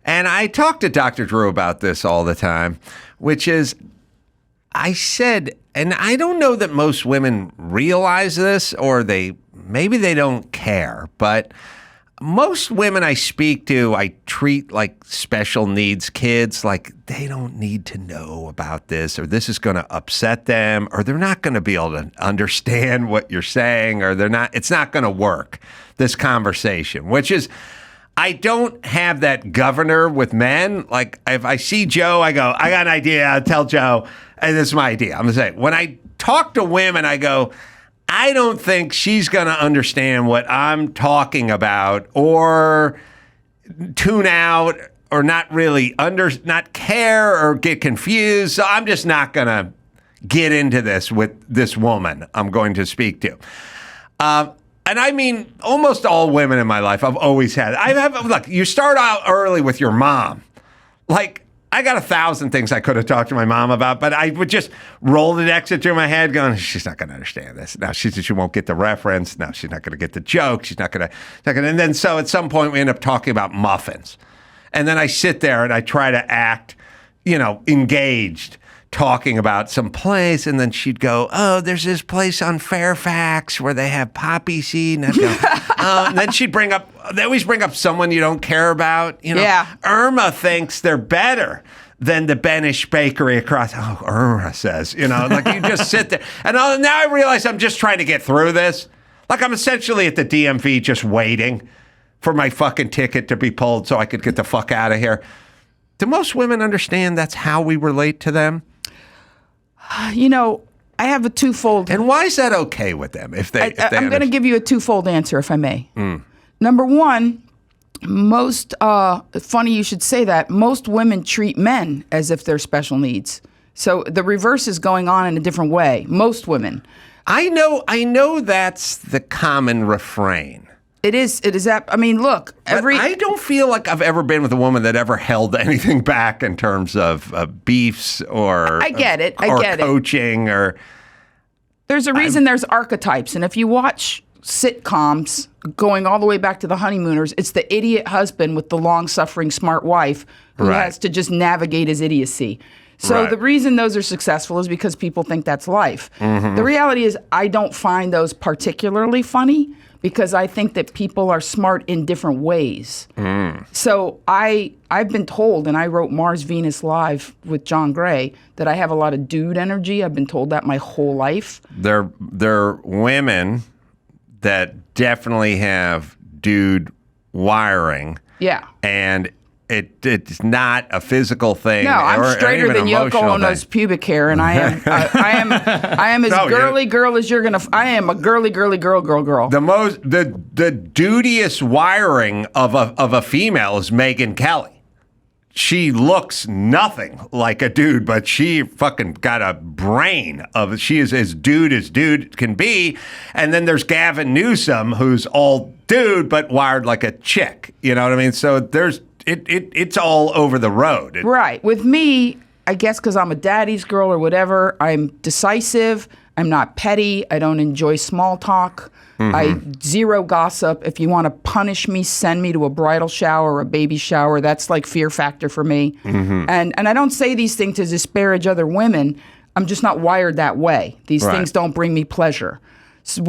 S2: And I talk to Dr. Drew about this all the time, which is, I said, and I don't know that most women realize this, or maybe they don't care, but most women I speak to, I treat like special needs kids, like they don't need to know about this, or this is going to upset them, or they're not going to be able to understand what you're saying, or it's not going to work, this conversation, which is, I don't have that governor with men. Like, if I see Joe, I go, I got an idea. I'll tell Joe, and this is my idea. I'm going to say, when I talk to women, I go, I don't think she's going to understand what I'm talking about, or tune out, or not really not care, or get confused. So I'm just not going to get into this with this woman I'm going to speak to. And I mean, almost all women in my life I've always had. Look, you start out early with your mom. Like, I got 1,000 things I could have talked to my mom about, but I would just roll the exit through my head going, she's not going to understand this. No, she won't get the reference. No, she's not going to get the joke. She's not going to. And then so at some point we end up talking about muffins. And then I sit there and I try to act, engaged, talking about some place, and then she'd go, oh, there's this place on Fairfax where they have poppy seed. And I'd go, and then they always bring up someone you don't care about.
S10: Yeah.
S2: Irma thinks they're better than the Benish Bakery across. Oh, Irma says, like you just sit there. And now I realize I'm just trying to get through this. Like I'm essentially at the DMV just waiting for my fucking ticket to be pulled so I could get the fuck out of here. Do most women understand that's how we relate to them?
S10: I have a twofold.
S2: And why is that okay with them? I'm
S10: going to give you a twofold answer, if I may. Number one, funny you should say that, most women treat men as if they're special needs. So the reverse is going on in a different way. Most women.
S2: I know that's the common refrain.
S10: It is that. I mean, look.
S2: I don't feel like I've ever been with a woman that ever held anything back in terms of beefs or.
S10: I get it.
S2: Coaching or.
S10: There's a reason there's archetypes, and if you watch sitcoms going all the way back to the Honeymooners, it's the idiot husband with the long-suffering smart wife who has to just navigate his idiocy. So the reason those are successful is because people think that's life. The reality is I don't find those particularly funny, because I think that people are smart in different ways. So I've been told, and I wrote Mars, Venus Live with John Gray, that I have a lot of dude energy. I've been told that my whole life.
S2: They're women that definitely have dude wiring.
S10: Yeah.
S2: And It's not a physical thing.
S10: No, I'm
S2: or
S10: straighter
S2: even
S10: than Yoko Ono's pubic hair, and I am as girly girl as you're gonna. I am a girly girl.
S2: The dudiest wiring of a female is Megyn Kelly. She looks nothing like a dude, but she fucking got a brain of. She is as dude can be. And then there's Gavin Newsom, who's all dude but wired like a chick. You know what I mean? So there's it's all over the road.
S10: Right. With me, I guess because I'm a daddy's girl or whatever, I'm decisive. I'm not petty. I don't enjoy small talk. I zero gossip. If you want to punish me, send me to a bridal shower or a baby shower. That's like fear factor for me. And I don't say these things to disparage other women. I'm just not wired that way. These things don't bring me pleasure. So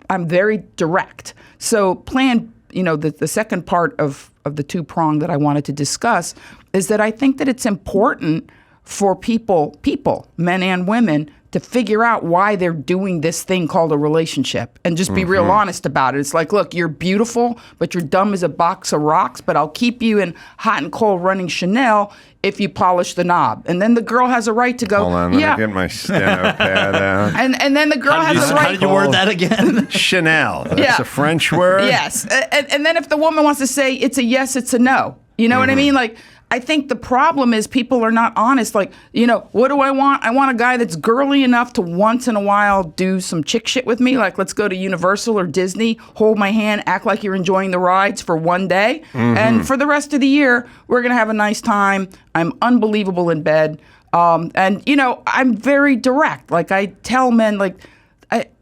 S10: I'm very direct. So the second part of the two-prong that I wanted to discuss is that I think that it's important for people, men and women, to figure out why they're doing this thing called a relationship and just be real honest about it. It's like, look, you're beautiful, but you're dumb as a box of rocks, but I'll keep you in hot and cold running Chanel if you polish the knob. And then the girl has a right to go,
S2: hold on, let me get my steno pad out.
S10: And then the girl has a right.
S4: How did you word that again?
S2: Chanel. That's a French word?
S10: Yes. And then if the woman wants to say it's a yes, it's a no. You know what I mean? Like, I think the problem is people are not honest. Like, what do I want? I want a guy that's girly enough to once in a while do some chick shit with me. Like, let's go to Universal or Disney, hold my hand, act like you're enjoying the rides for one day. And for the rest of the year, we're going to have a nice time. I'm unbelievable in bed. And I'm very direct. Like, I tell men, like,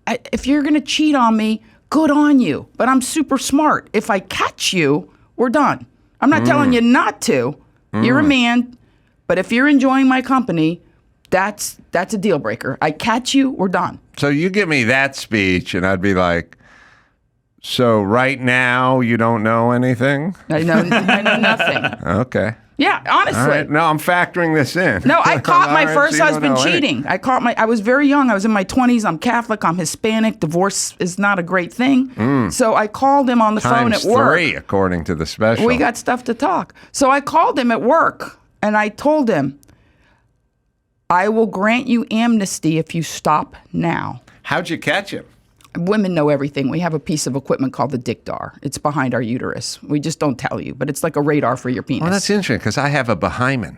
S10: if you're going to cheat on me, good on you. But I'm super smart. If I catch you, we're done. I'm not telling you not to. You're a man, but if you're enjoying my company, that's a deal breaker. I catch you, we're done.
S2: So you give me that speech, and I'd be like, so right now you don't know anything?
S10: I know nothing.
S2: Okay.
S10: Yeah, honestly.
S2: All right. No, I'm factoring this in.
S10: No, I caught my first
S2: so
S10: husband cheating. I was very young. I was in my 20s. I'm Catholic. I'm Hispanic. Divorce is not a great thing. So I called him on the phone at work.
S2: ×3, according to the special.
S10: We got stuff to talk. So I called him at work, and I told him, I will grant you amnesty if you stop now.
S2: How'd you catch him?
S10: Women know everything. We have a piece of equipment called the dictar. It's behind our uterus. We just don't tell you, but it's like a radar for your penis.
S2: Well, that's interesting because I have a behymen.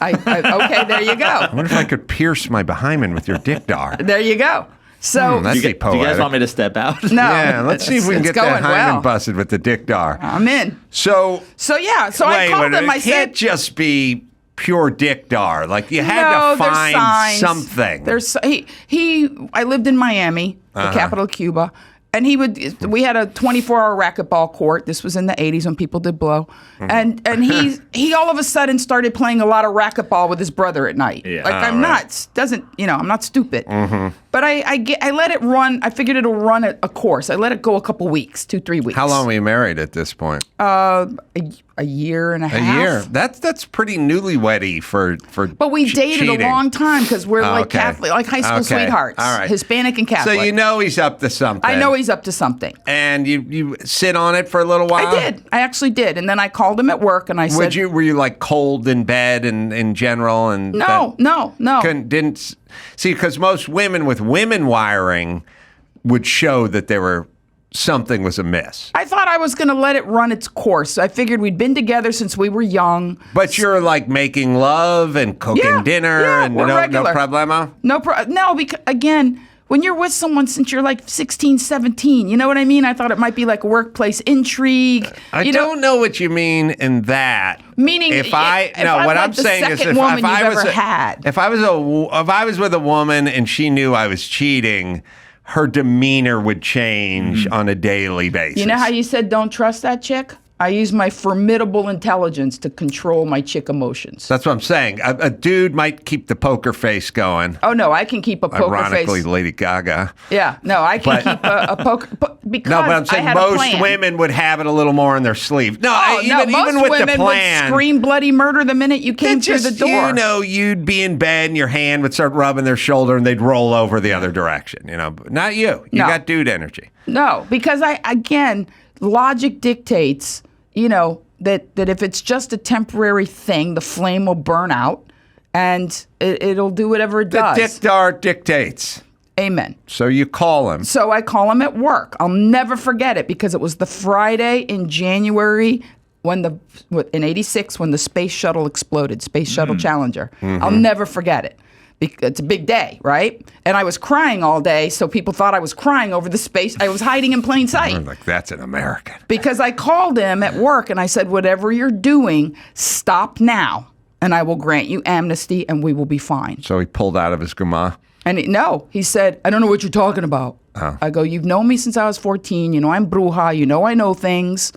S10: Okay, there you go.
S2: I wonder if I could pierce my behymen with your dictar.
S10: There you go. So,
S2: do you
S4: guys want me to step out?
S10: No.
S2: Yeah, let's see if we can get that hymen busted with the dictar.
S10: I'm in.
S2: So
S10: I called him. I said,
S2: it can't just be pure dictar. Like you had to find something.
S10: I lived in Miami, the capital of Cuba, and we had a 24-hour racquetball court. This was in the 80s when people did blow. And he all of a sudden started playing a lot of racquetball with his brother at night. Yeah. Like I'm not stupid. But I let it run. I figured it'll run a course. I let it go a couple weeks, 2-3 weeks.
S2: How long were you married at this point?
S10: A year and a half.
S2: A year. That's pretty newlyweddy for. But
S10: we dated
S2: cheating.
S10: A long time because we're like Catholic, like high school sweethearts.
S2: All right.
S10: Hispanic and Catholic.
S2: So he's up to something.
S10: I know he's up to something.
S2: And you sit on it for a little while?
S10: I did. I actually did. And then I called him at work and I said,
S2: were you like cold in bed and in general? And
S10: No.
S2: Didn't see, because most women with women wiring would show that something was amiss.
S10: I thought I was going to let it run its course. I figured we'd been together since we were young.
S2: But you're like making love and cooking dinner and no problema?
S10: No, because again, when you're with someone since you're like 16, 17, you know what I mean? I thought it might be like workrise intrigue.
S2: I don't know what you mean in that.
S10: Meaning,
S2: what I'm saying is if I was with a woman and she knew I was cheating, her demeanor would change on a daily basis.
S10: You know how you said don't trust that chick? I use my formidable intelligence to control my chick emotions.
S2: That's what I'm saying. A dude might keep the poker face going.
S10: Oh, no, I can keep a poker face.
S2: Ironically, Lady Gaga.
S10: Yeah, no, I can keep a poker because
S2: no, but I'm saying most women would have it a little more in their sleeve. Even
S10: most
S2: with the plan,
S10: would scream bloody murder the minute you came through the door.
S2: You'd be in bed and your hand would start rubbing their shoulder and they'd roll over the other direction. But not you. You got dude energy.
S10: No, because logic dictates, that if it's just a temporary thing, the flame will burn out and it'll do whatever it does.
S2: The dictar dictates.
S10: Amen.
S2: So you call him.
S10: So I call him at work. I'll never forget it because it was the Friday in January in '86 when the space shuttle exploded, Space Shuttle Challenger. I'll never forget it. It's a big day, right? And I was crying all day, so people thought I was crying over the space. I was hiding in plain sight.
S2: I'm like, that's an American.
S10: Because I called him at work and I said, whatever you're doing, stop now, and I will grant you amnesty and we will be fine.
S2: So he pulled out of his guma.
S10: And he said, I don't know what you're talking about.
S2: Oh.
S10: I go, you've known me since I was 14. You know I'm bruja. You know I know things.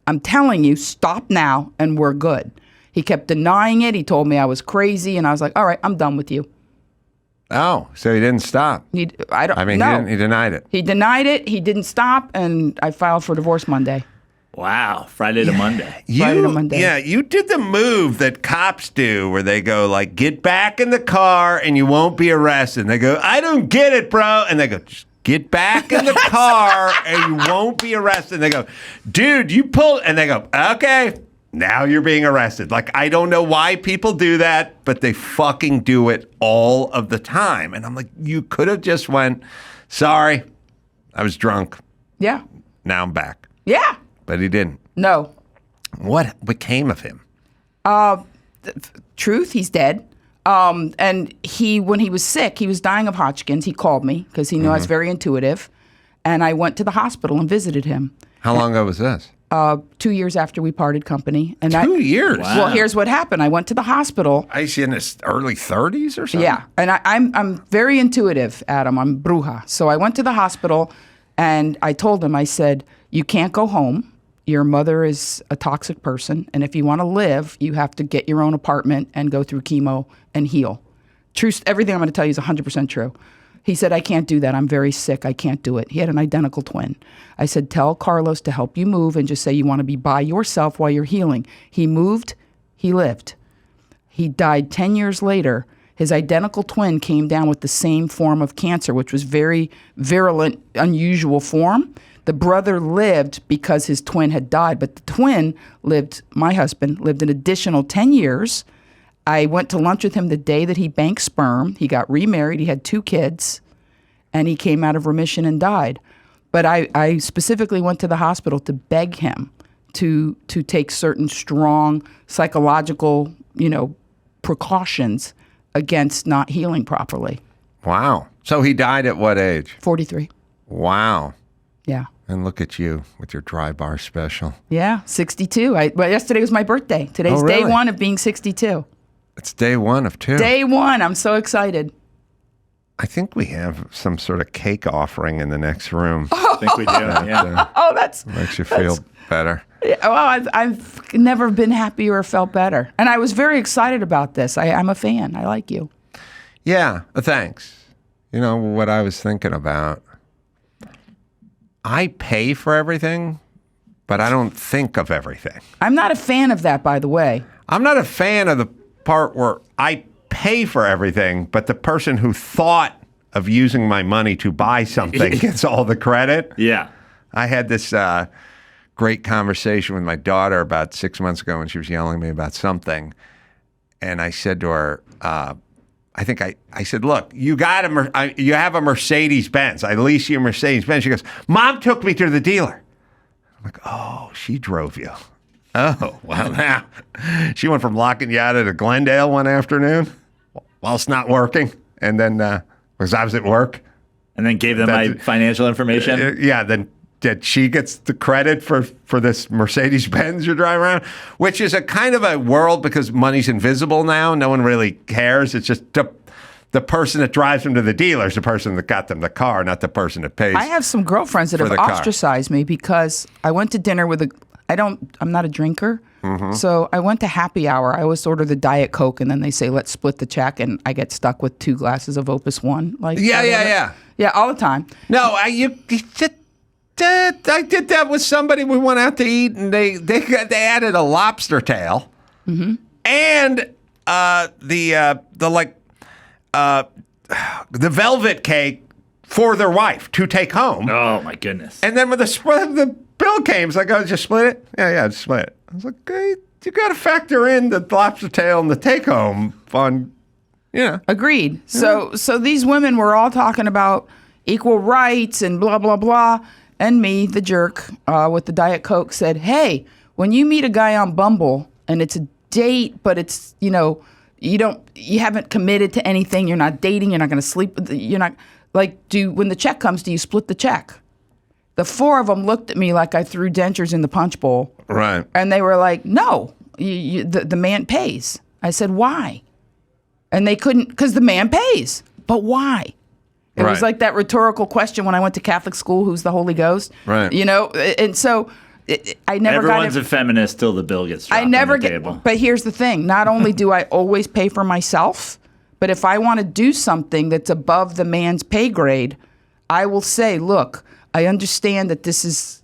S10: I'm telling you, stop now, and we're good. He kept denying it. He told me I was crazy, and I was like, all right, I'm done with you.
S2: Oh, so he didn't stop.
S10: He
S2: denied it.
S10: He denied it. He didn't stop, and I filed for divorce Monday.
S4: Wow, Friday to Monday.
S10: Friday to Monday.
S2: Yeah, you did the move that cops do where they go like, get back in the car and you won't be arrested. And they go, I don't get it, bro. And they go, just get back in the car and you won't be arrested. And they go, dude, you pulled. And they go, okay, now you're being arrested. Like, I don't know why people do that, but they fucking do it all of the time. And I'm like, you could have just went, sorry, I was drunk.
S10: Yeah.
S2: Now I'm back.
S10: Yeah.
S2: But he didn't.
S10: No.
S2: What became of him?
S10: Truth, he's dead. And when he was sick, he was dying of Hodgkin's. He called me because he knew I was very intuitive. And I went to the hospital and visited him.
S2: How long ago was this?
S10: 2 years after we parted company. And
S2: 2 years?
S4: Wow.
S10: Well, here's what happened. I went to the hospital.
S2: Is he in his early 30s or something?
S10: Yeah. And I'm very intuitive, Adam. I'm bruja. So I went to the hospital and I told him, I said, you can't go home. Your mother is a toxic person, and if you want to live, you have to get your own apartment and go through chemo and heal. Truth, everything I'm going to tell you is 100% true. He said, I can't do that. I'm very sick. I can't do it. He had an identical twin. I said, tell Carlos to help you move and just say you want to be by yourself while you're healing. He moved. He lived. He died 10 years later. His identical twin came down with the same form of cancer, which was very virulent, unusual form. The brother lived because his twin had died, but the twin my husband lived an additional 10 years. I went to lunch with him the day that he banked sperm. He got remarried. He had 2 kids, and he came out of remission and died. But I specifically went to the hospital to beg him to take certain strong psychological, precautions against not healing properly.
S2: Wow. So he died at what age?
S10: 43.
S2: Wow.
S10: Yeah.
S2: And look at you with your dry bar special.
S10: Yeah, 62. Well, yesterday was my birthday. Today's
S2: really?
S10: day 1 of being 62.
S2: It's day 1 of 2.
S10: Day 1. I'm so excited.
S2: I think we have some sort of cake offering in the next room.
S4: I think we do, yeah.
S10: That's
S2: makes you feel better.
S10: Yeah, well, I've never been happier or felt better. And I was very excited about this. I'm a fan. I like you.
S2: Yeah, thanks. You know what I was thinking about? I pay for everything, but I don't think of everything.
S10: I'm not a fan of that, by the way.
S2: I'm not a fan of the part where I pay for everything, but the person who thought of using my money to buy something gets all the credit.
S4: Yeah.
S2: I had this great conversation with my daughter about 6 months ago when she was yelling at me about something. And I said to her, I said, look, you have a Mercedes-Benz. I lease you a Mercedes-Benz. She goes, Mom took me to the dealer. I'm like, oh, she drove you. Oh, well, now she went from La Canyada to Glendale one afternoon while it's not working. And then, because I was at work.
S4: And then gave them my financial information?
S2: Then she gets the credit for this Mercedes-Benz you're driving around, which is a kind of a world because money's invisible now. No one really cares. It's just the person that drives them to the dealer is the person that got them the car, not the person that pays.
S10: I have some girlfriends that have ostracized me because I went to dinner with I'm not a drinker. Mm-hmm. So I went to happy hour. I always order the Diet Coke, and then they say, let's split the check, and I get stuck with 2 glasses of Opus One. Yeah, all the time.
S2: No, I did that with somebody. We went out to eat, and they added a lobster tail, and the velvet cake for their wife to take home.
S4: Oh my goodness!
S2: And then with the bill came. It's like, oh, just split it? Yeah, just split it. I was like, okay, you got to factor in the lobster tail and the take home on,
S10: Agreed. So these women were all talking about equal rights and blah, blah, blah. And me, the jerk, with the Diet Coke said, hey, when you meet a guy on Bumble and it's a date, but it's, you haven't committed to anything. You're not dating. You're not going to sleep with, you're not like, when the check comes, do you split the check? The four of them looked at me like I threw dentures in the punch bowl.
S2: Right.
S10: And they were like, no, the man pays. I said, why? And they couldn't, because the man pays. But why? It was like that rhetorical question when I went to Catholic school, who's the Holy Ghost?
S2: Right.
S10: And so I never
S4: Everyone's a feminist till the bill gets dropped
S10: I never
S4: on the
S10: get,
S4: table.
S10: but here's the thing. Not only do I always pay for myself, but if I want to do something that's above the man's pay grade, I will say, look, I understand that this is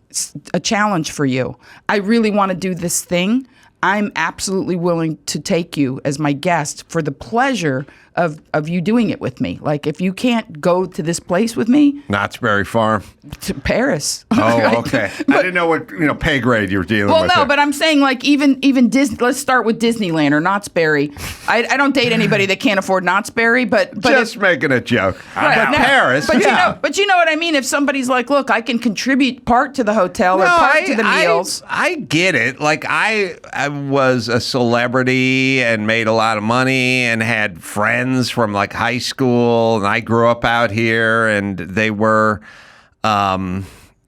S10: a challenge for you. I really want to do this thing. I'm absolutely willing to take you as my guest for the pleasure of you doing it with me. Like, if you can't go to this place with me,
S2: Knott's Berry Farm.
S10: to Paris.
S2: Oh, okay. I didn't know what pay grade you were dealing with.
S10: Well, no, but I'm saying like even Disney. Let's start with Disneyland or Knott's Berry. I don't date anybody that can't afford Knott's Berry, but
S2: just making a joke.
S10: Right,
S2: But
S10: no,
S2: Paris,
S10: but you know what I mean. If somebody's like, look, I can contribute part to the hotel or part to the meals.
S2: I get it. Like I was a celebrity and made a lot of money and had friends from like high school, and I grew up out here, and they were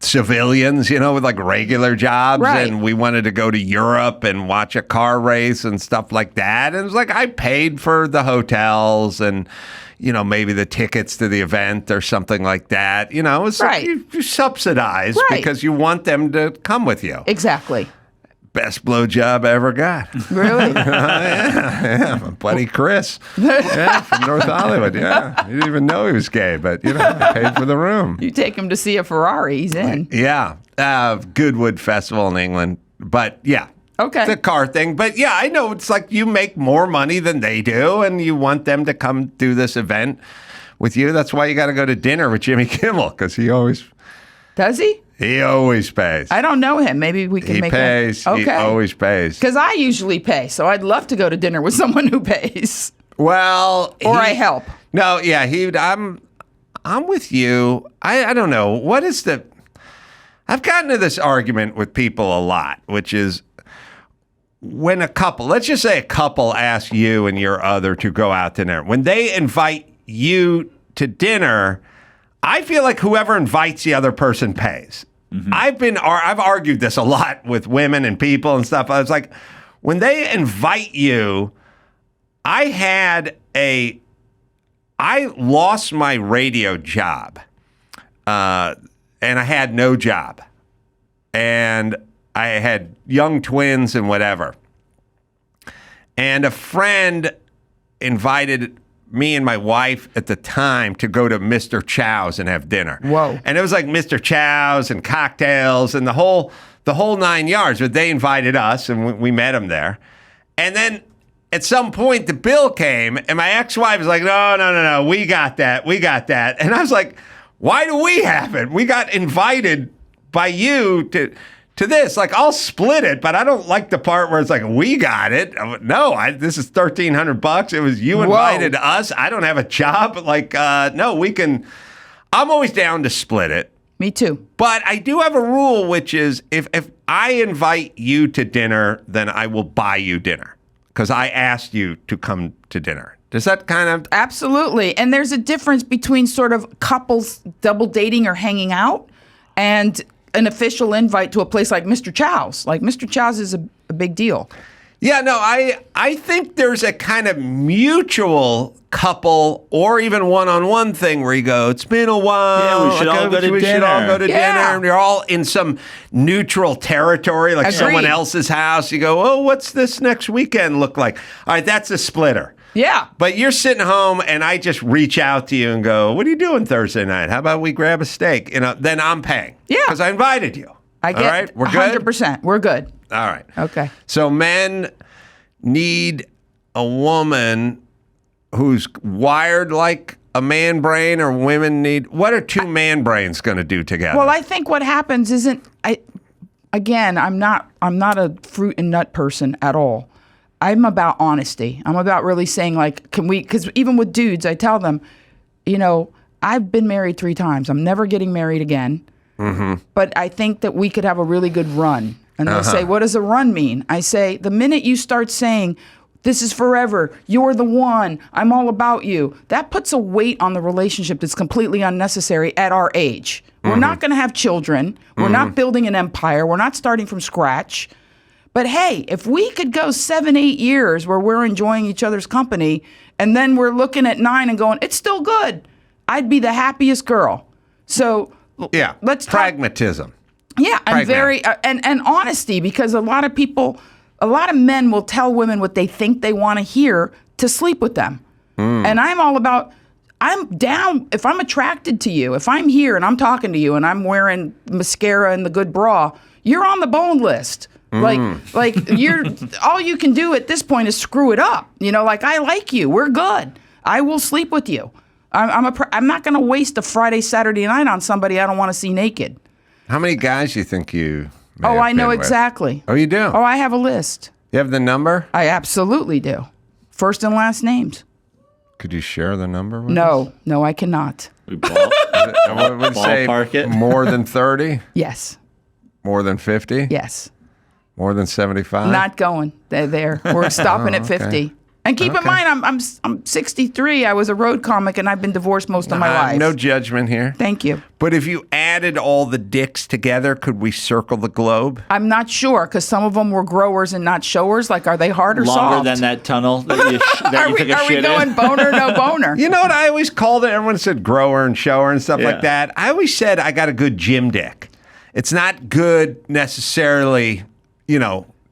S2: civilians, with like regular jobs,
S10: Right.
S2: and we wanted to go to Europe and watch a car race and stuff like that. And it was like I paid for the hotels and maybe the tickets to the event or something like that. It's
S10: Right.
S2: like you subsidize
S10: Right.
S2: because you want them to come with you.
S10: Exactly.
S2: Best blowjob I ever got.
S10: Really?
S2: Yeah, my buddy Chris. Yeah, from North Hollywood. Yeah, he didn't even know he was gay, but I paid for the room.
S10: You take him to see a Ferrari, he's in.
S2: Yeah, Goodwood Festival in England, but yeah.
S10: Okay.
S2: The car thing, but yeah, I know it's like you make more money than they do, and you want them to come do this event with you. That's why you got to go to dinner with Jimmy Kimmel, because he always pays.
S10: I don't know him. Maybe we can
S2: He
S10: make
S2: pays.
S10: Okay.
S2: He always pays.
S10: Because I usually pay, so I'd love to go to dinner with someone who pays.
S2: Well,
S10: Or I help.
S2: No, yeah, I'm with you. I don't know. What is the... I've gotten to this argument with people a lot, which is when a couple, let's just say a couple asks you and your other to go out to dinner. When they invite you to dinner, I feel like whoever invites the other person pays. Mm-hmm. I've argued this a lot with women and people and stuff. I was like, when they invite you, I lost my radio job, and I had no job, and I had young twins and whatever. And a friend invited me and my wife at the time to go to Mr. Chow's and have dinner.
S10: Whoa.
S2: And it was like Mr. Chow's and cocktails and the whole 9 yards, but they invited us and we met them there. And then at some point the bill came and my ex-wife was like, no, we got that. And I was like, why do we have it? We got invited by you to this. Like, I'll split it, but I don't like the part where it's like, we got it. No, this is $1,300. It was you invited us. I don't have a job. Like, no, we can. I'm always down to split it.
S10: Me too.
S2: But I do have a rule, which is if I invite you to dinner, then I will buy you dinner because I asked you to come to dinner. Does that kind of...
S10: Absolutely. And there's a difference between sort of couples double dating or hanging out and an official invite to a place like Mr. Chow's. Like, Mr. Chow's is a big deal.
S2: Yeah, no, I think there's a kind of mutual couple or even one-on-one thing where you go, it's been a while.
S4: Yeah, we should all go to dinner.
S2: We should all go to dinner. And you're all in some neutral territory, like someone else's house. You go, oh, what's this next weekend look like? All right, that's a splitter.
S10: Yeah.
S2: But you're sitting home and I just reach out to you and go, what are you doing Thursday night? How about we grab a steak? Then I'm paying. Yeah. Because I invited you.
S10: I get
S2: all right? We're good?
S10: 100%. We're good.
S2: All right.
S10: Okay.
S2: So men need a woman who's wired like a man brain, or women need... What are two man brains going to do together?
S10: Well, I think what happens isn't... again, I'm not a fruit and nut person at all. I'm about honesty. I'm about really saying, like, because even with dudes, I tell them, I've been married 3 times. I'm never getting married again. Mm-hmm. But I think that we could have a really good run. And they'll say, what does a run mean? I say, the minute you start saying, this is forever, you're the one, I'm all about you, that puts a weight on the relationship that's completely unnecessary at our age. We're not going to have children. We're not building an empire. We're not starting from scratch. But hey, if we could go 7, 8 years where we're enjoying each other's company, and then we're looking at 9 and going, it's still good, I'd be the happiest girl. So
S2: yeah,
S10: let's
S2: pragmatism.
S10: Yeah, and very and honesty, because a lot of men will tell women what they think they want to hear to sleep with them. And I'm all about, I'm down if I'm attracted to you. If I'm here and I'm talking to you and I'm wearing mascara and the good bra, you're on the bone list. Like you're all you can do at this point is screw it up. Like, I like you. We're good. I will sleep with you. I'm not going to waste a Friday, Saturday night on somebody I don't want to see naked.
S2: How many guys do you think you may have
S10: I know
S2: been with?
S10: Exactly.
S2: Oh, you do?
S10: Oh, I have a list.
S2: You have the number?
S10: I absolutely do. First and last names.
S2: Could you share the number with us?
S10: No, I cannot.
S2: Would say
S4: Ballpark it?
S2: More than 30?
S10: Yes.
S2: More than 50?
S10: Yes.
S2: More than 75?
S10: Not going. They're there. We're stopping at 50. And keep in mind, I'm 63. I was a road comic, and I've been divorced most of my life.
S2: No judgment here.
S10: Thank you.
S2: But if you added all the dicks together, could we circle the globe?
S10: I'm not sure, because some of them were growers and not showers. Like, are they hard or soft?
S4: Longer than that tunnel that you took a shit in?
S10: Are we going boner, no boner?
S2: You know what I always called it? Everyone said grower and shower and stuff like that. I always said I got a good gym dick. It's not good necessarily,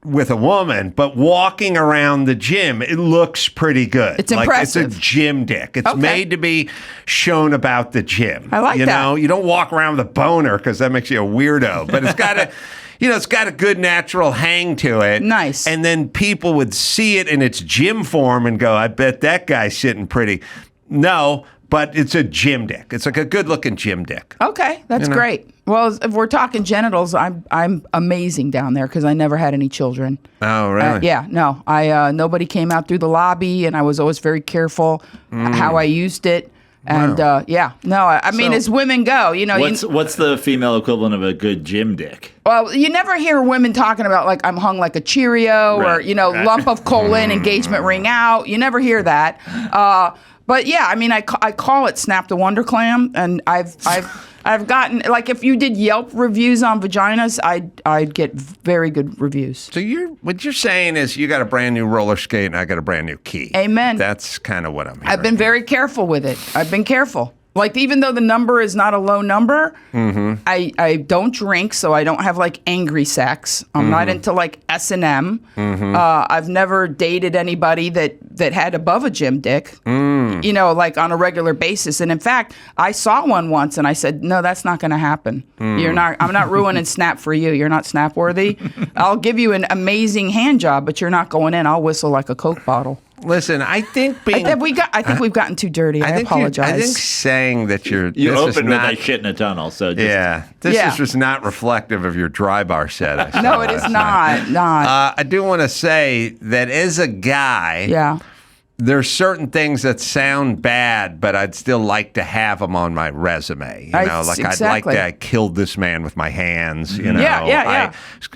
S2: with a woman, but walking around the gym, it looks pretty good.
S10: It's impressive.
S2: It's a gym dick. It's made to be shown about the gym.
S10: I like that.
S2: You don't walk around with a boner because that makes you a weirdo. But it's got a, it's got a good natural hang to it.
S10: Nice.
S2: And then people would see it in its gym form and go, I bet that guy's sitting pretty. No, but it's a gym dick. It's like a good-looking gym dick.
S10: Okay, that's great. Well, if we're talking genitals, I'm amazing down there because I never had any children.
S2: Oh, really?
S10: Yeah, no. Nobody came out through the lobby, and I was always very careful how I used it. And
S2: wow.
S10: I mean, as women go,
S4: what's the female equivalent of a good gym dick?
S10: Well, you never hear women talking about, like, I'm hung like a Cheerio or lump of coal in, engagement ring out. You never hear that. But yeah, I mean, I call it Snap the Wonder Clam, and I've gotten, like, if you did Yelp reviews on vaginas, I'd get very good reviews.
S2: So what you're saying is you got a brand new roller skate and I got a brand new key.
S10: Amen.
S2: That's kind of what I'm hearing.
S10: I've been very careful with it. I've been careful. Like, even though the number is not a low number, I don't drink, so I don't have, like, angry sex. I'm not into, like, S&M. I've never dated anybody that had above a gym dick, like, on a regular basis. And in fact, I saw one once, and I said, no, that's not going to happen. I'm not ruining Snap for you. You're not Snap worthy. I'll give you an amazing hand job, but you're not going in. I'll whistle like a Coke bottle.
S2: Listen, I think
S10: we've gotten too dirty. I apologize.
S2: I think saying that you
S4: opened with that shit in a tunnel, so just,
S2: this is just not reflective of your dry bar set.
S10: No, it is not.
S2: I do want to say that as a guy, there's certain things that sound bad, but I'd still like to have them on my resume. I'd like that I killed this man with my hands. I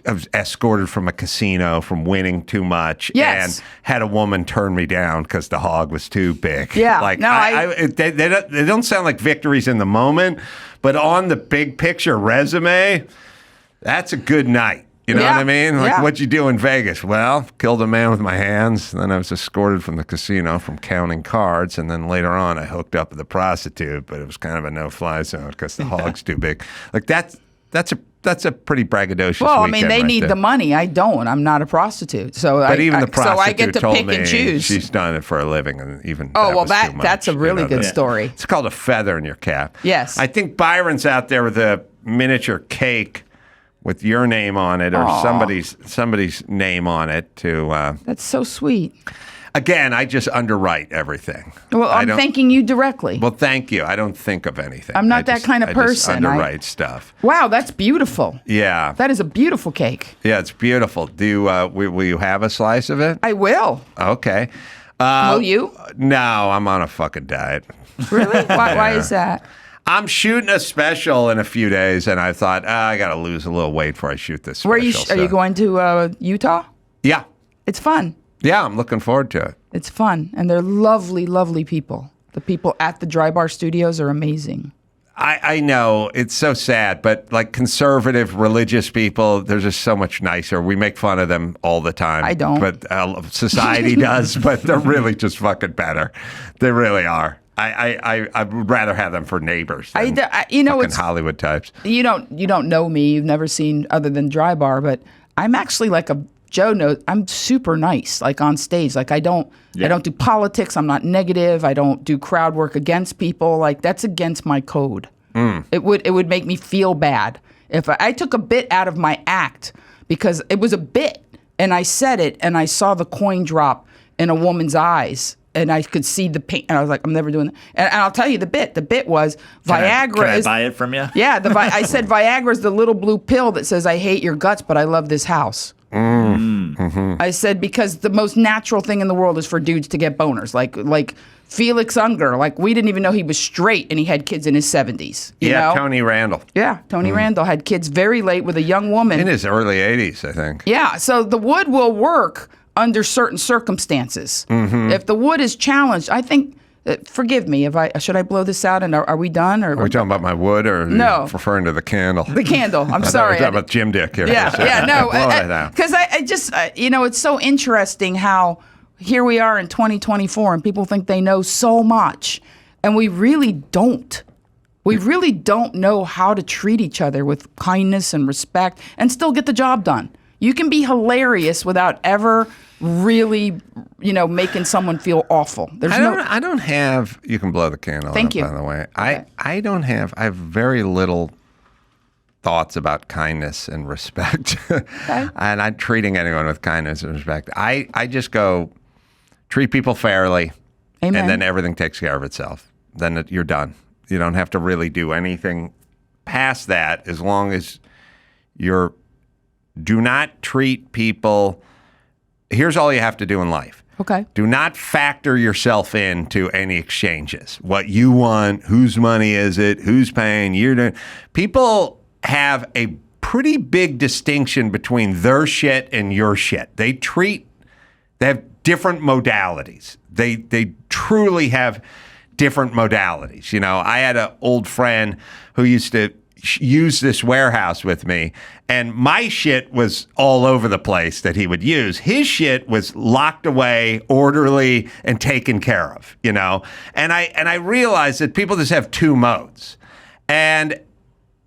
S2: was escorted from a casino from winning too much, and had a woman turn me down because the hog was too big.
S10: Yeah,
S2: they don't sound like victories in the moment, but on the big picture resume, that's a good night. You know what I mean? Like, what'd you do in Vegas? Well, killed a man with my hands. Then I was escorted from the casino from counting cards. And then later on, I hooked up with a prostitute, but it was kind of a no-fly zone because the hog's too big. Like, that's a pretty braggadocious
S10: Well, I
S2: weekend
S10: mean, they
S2: right
S10: need
S2: there.
S10: the money. I don't. I'm not a prostitute.
S2: But even the prostitute
S10: so I get to
S2: told
S10: pick
S2: me
S10: and choose.
S2: she's done it for a living, and even
S10: that's a really good story.
S2: It's called a feather in your cap.
S10: Yes.
S2: I think Byron's out there with a miniature cake with your name on it or somebody's name on it to
S10: That's so sweet.
S2: Again, I just underwrite everything.
S10: Well, I'm thanking you directly.
S2: Well, thank you. I don't think of anything.
S10: I'm not that kind of person.
S2: I just underwrite stuff.
S10: Wow, that's beautiful.
S2: Yeah.
S10: That is a beautiful cake.
S2: Yeah, it's beautiful. Will you have a slice of it?
S10: I will.
S2: Okay.
S10: Will you?
S2: No, I'm on a fucking diet.
S10: Really? Why is that?
S2: I'm shooting a special in a few days, and I thought, I got to lose a little weight before I shoot this special.
S10: Are you going to Utah?
S2: Yeah.
S10: It's fun.
S2: Yeah, I'm looking forward to it.
S10: It's fun, and they're lovely, lovely people. The people at the Dry Bar Studios are amazing.
S2: I know, it's so sad, but like conservative religious people, they're just so much nicer. We make fun of them all the time.
S10: I don't.
S2: But society does, but they're really just fucking better. They really are. I would rather have them for neighbors than fucking Hollywood types.
S10: You don't know me. You've never seen other than Dry Bar, but I'm actually like Joe knows, I'm super nice, like on stage. Like I don't do politics. I'm not negative. I don't do crowd work against people. Like that's against my code. It would make me feel bad if I took a bit out of my act because it was a bit and I said it and I saw the coin drop in a woman's eyes and I could see the pain and I was like, I'm never doing that. And I'll tell you the bit. The bit was Viagra.
S4: Can I buy it from you?
S10: Yeah, I said Viagra is the little blue pill that says I hate your guts, but I love this house.
S2: Mm-hmm.
S10: I said because the most natural thing in the world is for dudes to get boners. Like Felix Unger, like we didn't even know he was straight and he had kids in his 70s. You know?
S2: Tony Randall.
S10: Yeah, Tony Randall had kids very late with a young woman.
S2: In his early 80s, I think.
S10: Yeah, so the wood will work under certain circumstances.
S2: Mm-hmm.
S10: If the wood is challenged, I think. Forgive me if should I blow this out and are we done? Or
S2: are we talking about my wood or
S10: no?
S2: Referring to the candle?
S10: The candle. I'm sorry.
S2: We're talking about Jim Dick here.
S10: Yeah, no.
S2: Blow it out.
S10: Because I just it's so interesting how here we are in 2024 and people think they know so much, and we really don't. We really don't know how to treat each other with kindness and respect and still get the job done. You can be hilarious without ever really, making someone feel awful.
S2: I don't have. You can blow the candle.
S10: Thank you.
S2: By the way,
S10: Okay.
S2: I don't have. I have very little thoughts about kindness and respect,
S10: Okay.
S2: and I'm treating anyone with kindness and respect. I just go treat people fairly,
S10: Amen.
S2: and then everything takes care of itself. Then you're done. You don't have to really do anything past that, as long as you're. Do not treat people. Here's all you have to do in life.
S10: Okay.
S2: Do not factor yourself into any exchanges. What you want, whose money is it, who's paying, you're doing. People have a pretty big distinction between their shit and your shit. They have different modalities. They truly have different modalities. I had an old friend who used to use this warehouse with me, and my shit was all over the place that he would use. His shit was locked away, orderly, and taken care of, And I realized that people just have two modes. And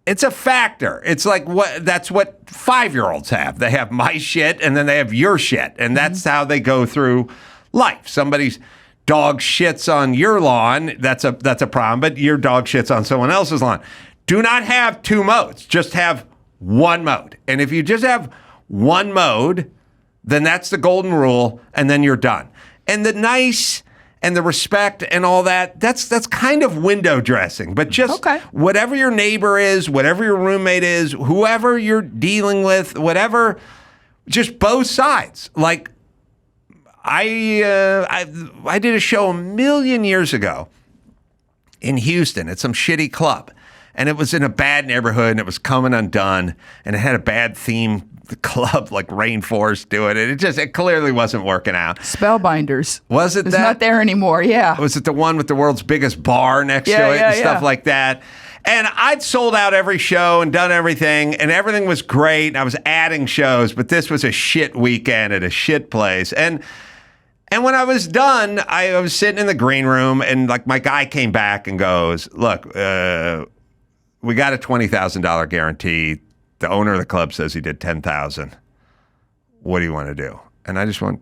S2: it's a factor. It's like that's what 5-year-olds have. They have my shit and then they have your shit. And that's how they go through life. Somebody's dog shits on your lawn, that's a problem, but your dog shits on someone else's lawn. Do not have two modes. Just have one mode. And if you just have one mode, then that's the golden rule, and then you're done. And the nice and the respect and all that's kind of window dressing. But just whatever your neighbor is, whatever your roommate is, whoever you're dealing with, whatever, just both sides. Like I did a show 1,000,000 years ago in Houston at some shitty club. And it was in a bad neighborhood, and it was coming undone, and it had a bad theme, the club, like Rainforest doing it. It clearly wasn't working out.
S10: Spellbinders.
S2: Was it
S10: it's
S2: that?
S10: It's not there anymore, yeah.
S2: Was it the one with the world's biggest bar next to it and stuff like that? And I'd sold out every show and done everything, and everything was great, and I was adding shows, but this was a shit weekend at a shit place. And when I was done, I was sitting in the green room, and like my guy came back and goes, look, we got a $20,000 guarantee. The owner of the club says he did $10,000. What do you want to do? And I just went,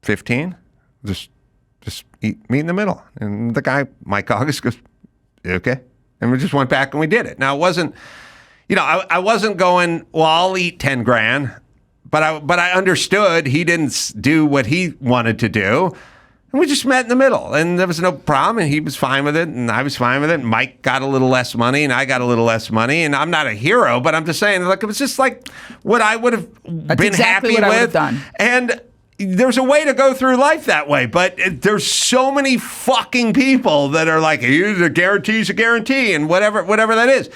S2: 15? Just meet in the middle. And the guy, Mike August, goes, okay. And we just went back and we did it. Now, it wasn't, I wasn't going, well, I'll eat 10 grand. But I understood he didn't do what he wanted to do. And we just met in the middle, and there was no problem, and he was fine with it, and I was fine with it. And Mike got a little less money, and I got a little less money, and I'm not a hero, but I'm just saying, like, it was just like what I would have been
S10: exactly
S2: happy
S10: what I would
S2: with.
S10: have done.
S2: And there's a way to go through life that way, but there's so many fucking people that are like, a guarantee's a guarantee, and whatever that is.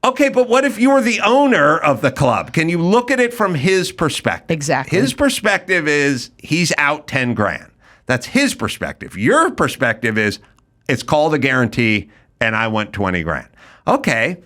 S2: Okay, but what if you were the owner of the club? Can you look at it from his perspective?
S10: Exactly.
S2: His perspective is he's out 10 grand. That's his perspective. Your perspective is it's called a guarantee and I want 20 grand. Okay,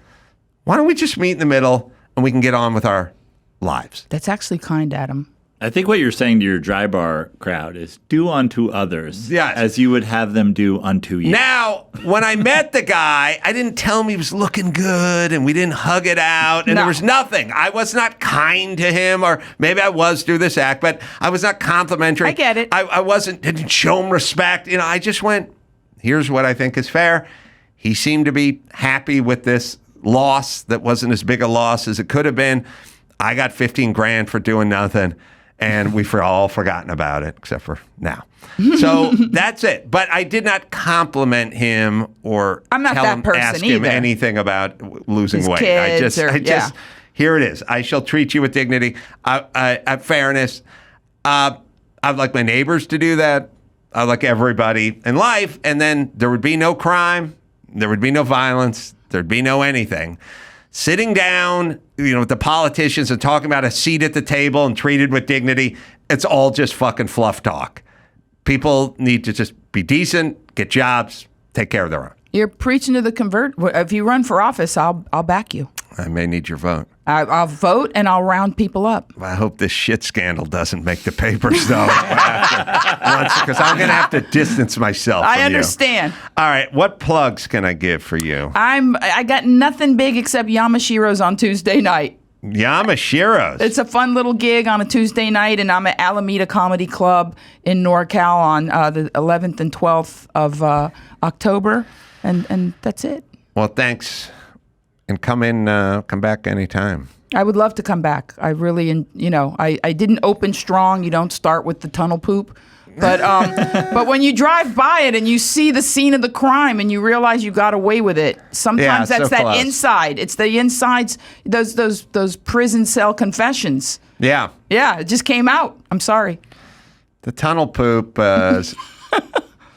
S2: why don't we just meet in the middle and we can get on with our lives?
S10: That's actually kind, Adam.
S4: I think what you're saying to your dry bar crowd is do unto others as you would have them do unto you.
S2: Now, when I met the guy, I didn't tell him he was looking good and we didn't hug it out and there was nothing. I was not kind to him, or maybe I was through this act, but I was not complimentary.
S10: I get it.
S2: I didn't show him respect. I just went, here's what I think is fair. He seemed to be happy with this loss that wasn't as big a loss as it could have been. I got 15 grand for doing nothing. And we've all forgotten about it, except for now. So that's it. But I did not compliment him or ask him anything about losing
S10: his
S2: weight.
S10: Kids
S2: here it is. I shall treat you with dignity, fairness. I'd like my neighbors to do that. I'd like everybody in life. And then there would be no crime. There would be no violence. There'd be no anything. Sitting down, with the politicians and talking about a seat at the table and treated with dignity, it's all just fucking fluff talk. People need to just be decent, get jobs, take care of their own.
S10: You're preaching to the convert. If you run for office, I'll back you.
S2: I may need your vote.
S10: I'll vote and I'll round people up.
S2: I hope this shit scandal doesn't make the papers, though. Because I'm going to have to distance myself from
S10: I understand.
S2: You. All right. What plugs can I give for you?
S10: I got nothing big except Yamashiro's on Tuesday night.
S2: Yamashiro's.
S10: It's a fun little gig on a Tuesday night, and I'm at Alameda Comedy Club in NorCal on the 11th and 12th of October, and that's it.
S2: Well, thanks. And come back anytime.
S10: I would love to come back. I really, I didn't open strong. You don't start with the tunnel poop. But but when you drive by it and you see the scene of the crime and you realize you got away with it, sometimes that's that close. Inside. It's the insides, those prison cell confessions.
S2: Yeah.
S10: Yeah, it just came out. I'm sorry.
S2: The tunnel poop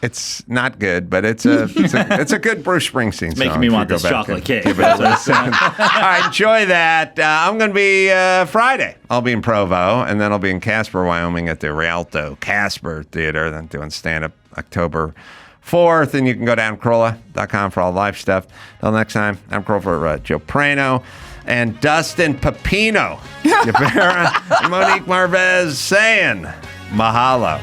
S2: it's not good, but it's a good Bruce Springsteen song.
S4: Making me want this chocolate cake.
S2: All right, enjoy that. I'm going to be Friday. I'll be in Provo, and then I'll be in Casper, Wyoming at the Rialto Casper Theater. Then doing stand-up October 4th, and you can go down Carolla.com for all live stuff. Till next time, I'm Carolla for Joe Praino and Dustin Ybarra, Monique Marvez saying mahalo.